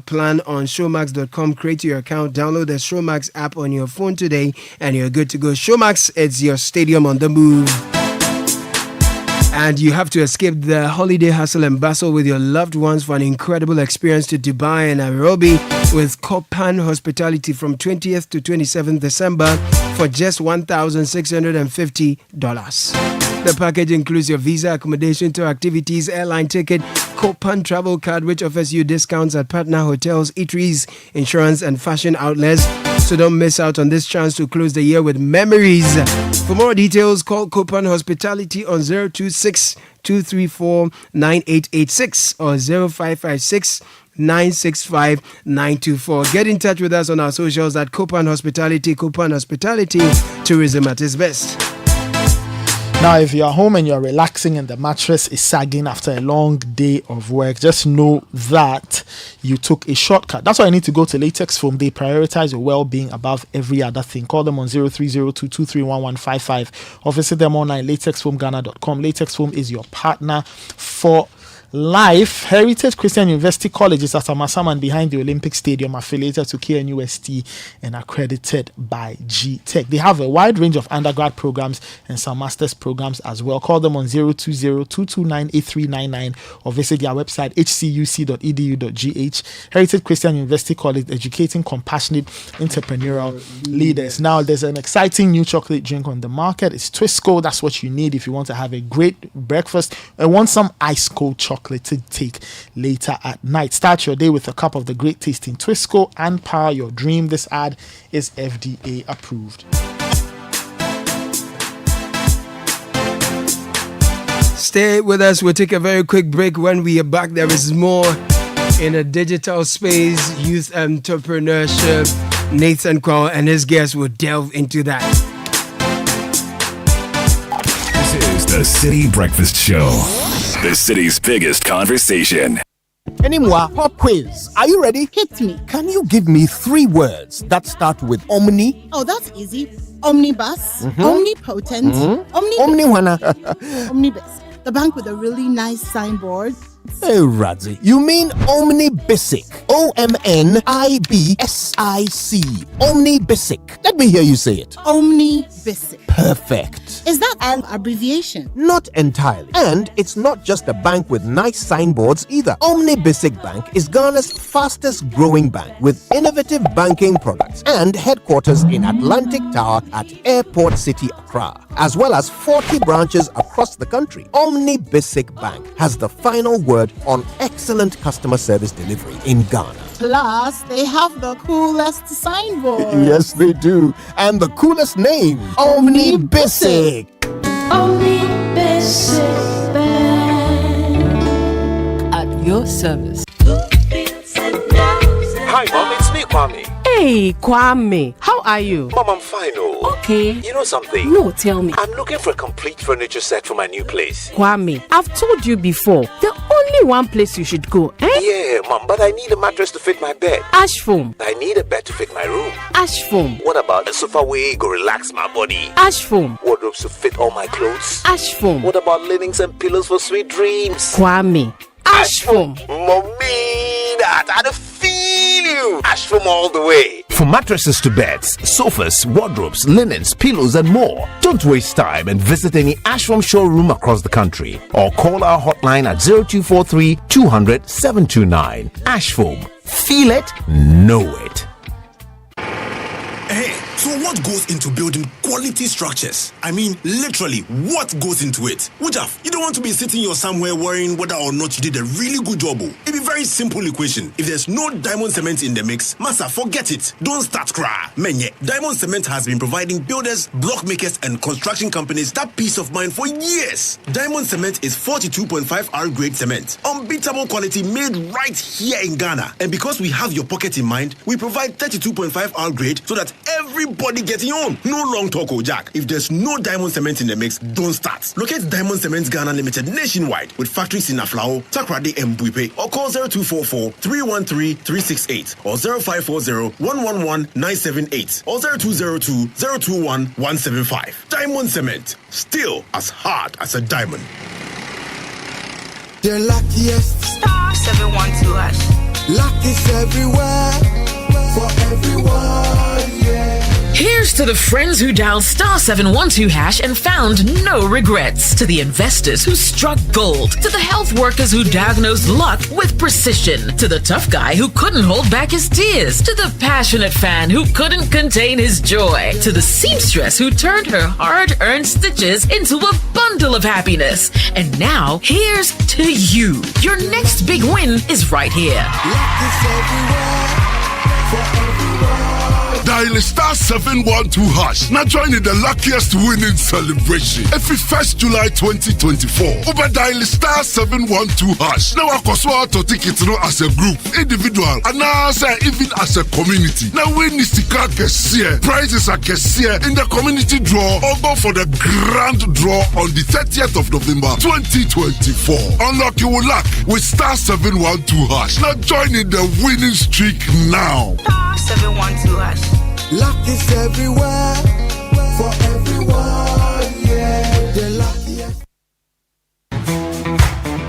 plan on showmax.com. Create your account, download the Showmax app on your phone today, and you're good to go. Showmax, it's your stadium on the move. And you have to escape the holiday hustle and bustle with your loved ones for an incredible experience to Dubai and Nairobi with Copan Hospitality from 20th to 27th December for just $1,650. The package includes your visa, accommodation, tour activities, airline ticket, Copan travel card, which offers you discounts at partner hotels, eateries, insurance, and fashion outlets. So don't miss out on this chance to close the year with memories. For more details, call Copan Hospitality on 026 234 9886 or 0556 965 924. Get in touch with us on our socials at Copan Hospitality. Copan Hospitality, tourism at its best. Now, if you're home and you're relaxing and the mattress is sagging after a long day of work, just know that you took a shortcut. That's why you need to go to Latex Foam. They prioritize your well-being above every other thing. Call them on 0302231155 or visit them online, latexfoamghana.com. Latex Foam is your partner for life. Heritage Christian University College is at Amasaman behind the Olympic Stadium, affiliated to KNUST and accredited by G-Tech. They have a wide range of undergrad programs and some master's programs as well. Call them on 020-229-8399 or visit their website hcuc.edu.gh. Heritage Christian University College, educating compassionate entrepreneurial leaders. Now, there's an exciting new chocolate drink on the market. It's Twisco. That's what you need if you want to have a great breakfast and want some ice cold chocolate to take later at night. Start your day with a cup of the great tasting Twisco and power your dream. This ad is FDA approved. Stay with us. We'll take a very quick break. When we are back, there is more in a digital space, youth entrepreneurship. Nathan Kwao and his guests will delve into that. This is the Citi Breakfast Show. The city's biggest conversation. Anymore, pop quiz. Are you ready? Hit me. Can you give me 3 words that start with Omni? Oh, that's easy. Omnibus, omnipotent, omnibus. The bank with a really nice signboard. Hey, Radzi. You mean Omnibasic. OMNIBSIC. Omnibasic. Let me hear you say it. Omnibasic. Perfect. Is that an abbreviation? Not entirely. And it's not just a bank with nice signboards either. Omnibasic Bank is Ghana's fastest growing bank with innovative banking products and headquarters in Atlantic Tower at Airport City, Accra, as well as 40 branches across the country. Omnibasic Bank has the final word on excellent customer service delivery in Ghana. Plus, they have the coolest signboard. Yes, they do. And the coolest name, Omnibasic. Omnibasic Bank. At your service. Hi, Mom, it's me, Kwame. Hey, Kwame. How are you? Mom, I'm fine, oh. Okay. You know something? No, tell me. I'm looking for a complete furniture set for my new place. Kwame, I've told you before, the only one place you should go, eh? Yeah, Mom, but I need a mattress to fit my bed. Ash foam. I need a bed to fit my room. Ash foam. What about a sofa where go relax my body? Ash foam. Wardrobes to fit all my clothes? Ash foam. What about linens and pillows for sweet dreams? Kwame. Ash foam. Mommy, that I feel you. Ash foam all the way. For mattresses to beds, sofas, wardrobes, linens, pillows, and more. Don't waste time and visit any Ash foam showroom across the country or call our hotline at 0243 200 729. Ash foam. Feel it, know it. Hey, so what goes into building quality structures? I mean, literally, what goes into it? Wujaf, you don't want to be sitting here somewhere worrying whether or not you did a really good job. It'd be very simple equation. If there's no diamond cement in the mix, massa, forget it. Don't start cry. Menye, diamond cement has been providing builders, block makers, and construction companies that peace of mind for years. Diamond cement is 42.5 R grade cement, unbeatable quality made right here in Ghana. And because we have your pocket in mind, we provide 32.5 R grade so that everybody getting on. No long talk, Jack. If there's no diamond cement in the mix, don't start. Locate Diamond Cement Ghana Limited nationwide with factories in Aflao, Takrade, and Buipe, or call 0244-313-368 or 0540-111-978 or 0202-021-175. Diamond Cement, still as hard as a diamond. The luckiest star 712 hash. Luck is everywhere for everyone, yeah. Here's to the friends who dialed star 712 hash and found no regrets. To the investors who struck gold. To the health workers who diagnosed luck with precision. To the tough guy who couldn't hold back his tears. To the passionate fan who couldn't contain his joy. To the seamstress who turned her hard-earned stitches into a bundle of happiness. And now, here's to you. Your next big win is right here. Luck is everywhere for everyone. Dial star 712 hash. Now join in the luckiest winning celebration. Every 1st July 2024. Over dial star 712 hash. Now I to tickets as a group, individual, and now even as a community. Now win is the car prizes are in the community draw or go for the grand draw on the 30th of November 2024. Unlock your luck with star 712 hash. Now join in the winning streak now. Star 712 hash. Luck is everywhere for everyone, yeah. The luckiest.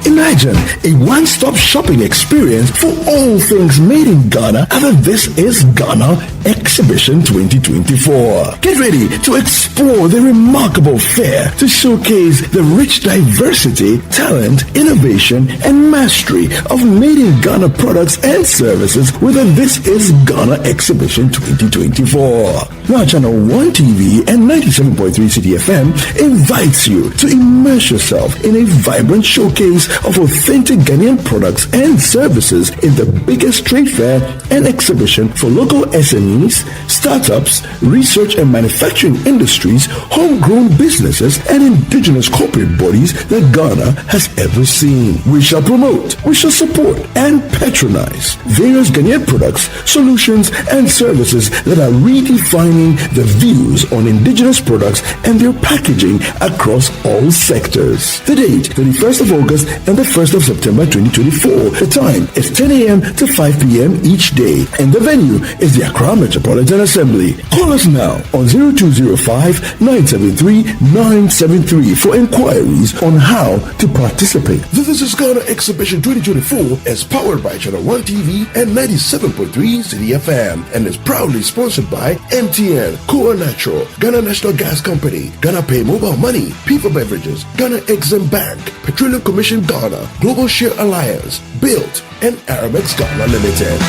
Imagine a one-stop shopping experience for all things made in Ghana at the This Is Ghana Exhibition 2024. Get ready to explore the remarkable fair to showcase the rich diversity, talent, innovation, and mastery of made in Ghana products and services with the This Is Ghana Exhibition 2024. Now Channel 1 TV and 97.3 Citi FM invites you to immerse yourself in a vibrant showcase of authentic Ghanaian products and services in the biggest trade fair and exhibition for local SMEs, startups, research and manufacturing industries, homegrown businesses, and indigenous corporate bodies that Ghana has ever seen. We shall promote, we shall support, and patronize various Ghanaian products, solutions, and services that are redefining the views on indigenous products and their packaging across all sectors. The date, 31st of August and the 1st of September 2024. The time is 10 a.m. to 5 p.m. each day. And the venue is the Accra Metropolitan Assembly. Call us now on 0205-973-973 for inquiries on how to participate. The This Is Ghana Exhibition 2024 is powered by Channel 1 TV and 97.3 Citi FM and is proudly sponsored by MTN, Coa Natural, Ghana National Gas Company, Ghana Pay Mobile Money, People Beverages, Ghana Exim Bank, Petroleum Commission Ghana, Global Share Alliance, Built, and Aramex Ghana Limited.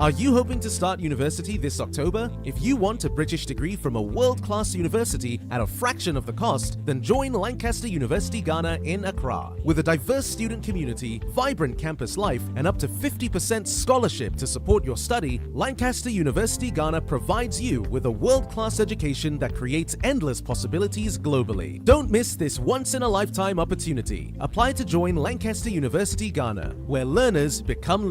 Are you hoping to start university this October? If you want a British degree from a world-class university at a fraction of the cost, then join Lancaster University Ghana in Accra. With a diverse student community, vibrant campus life, and up to 50% scholarship to support your study, Lancaster University Ghana provides you with a world-class education that creates endless possibilities globally. Don't miss this once-in-a-lifetime opportunity. Apply to join Lancaster University Ghana, where learners become leaders.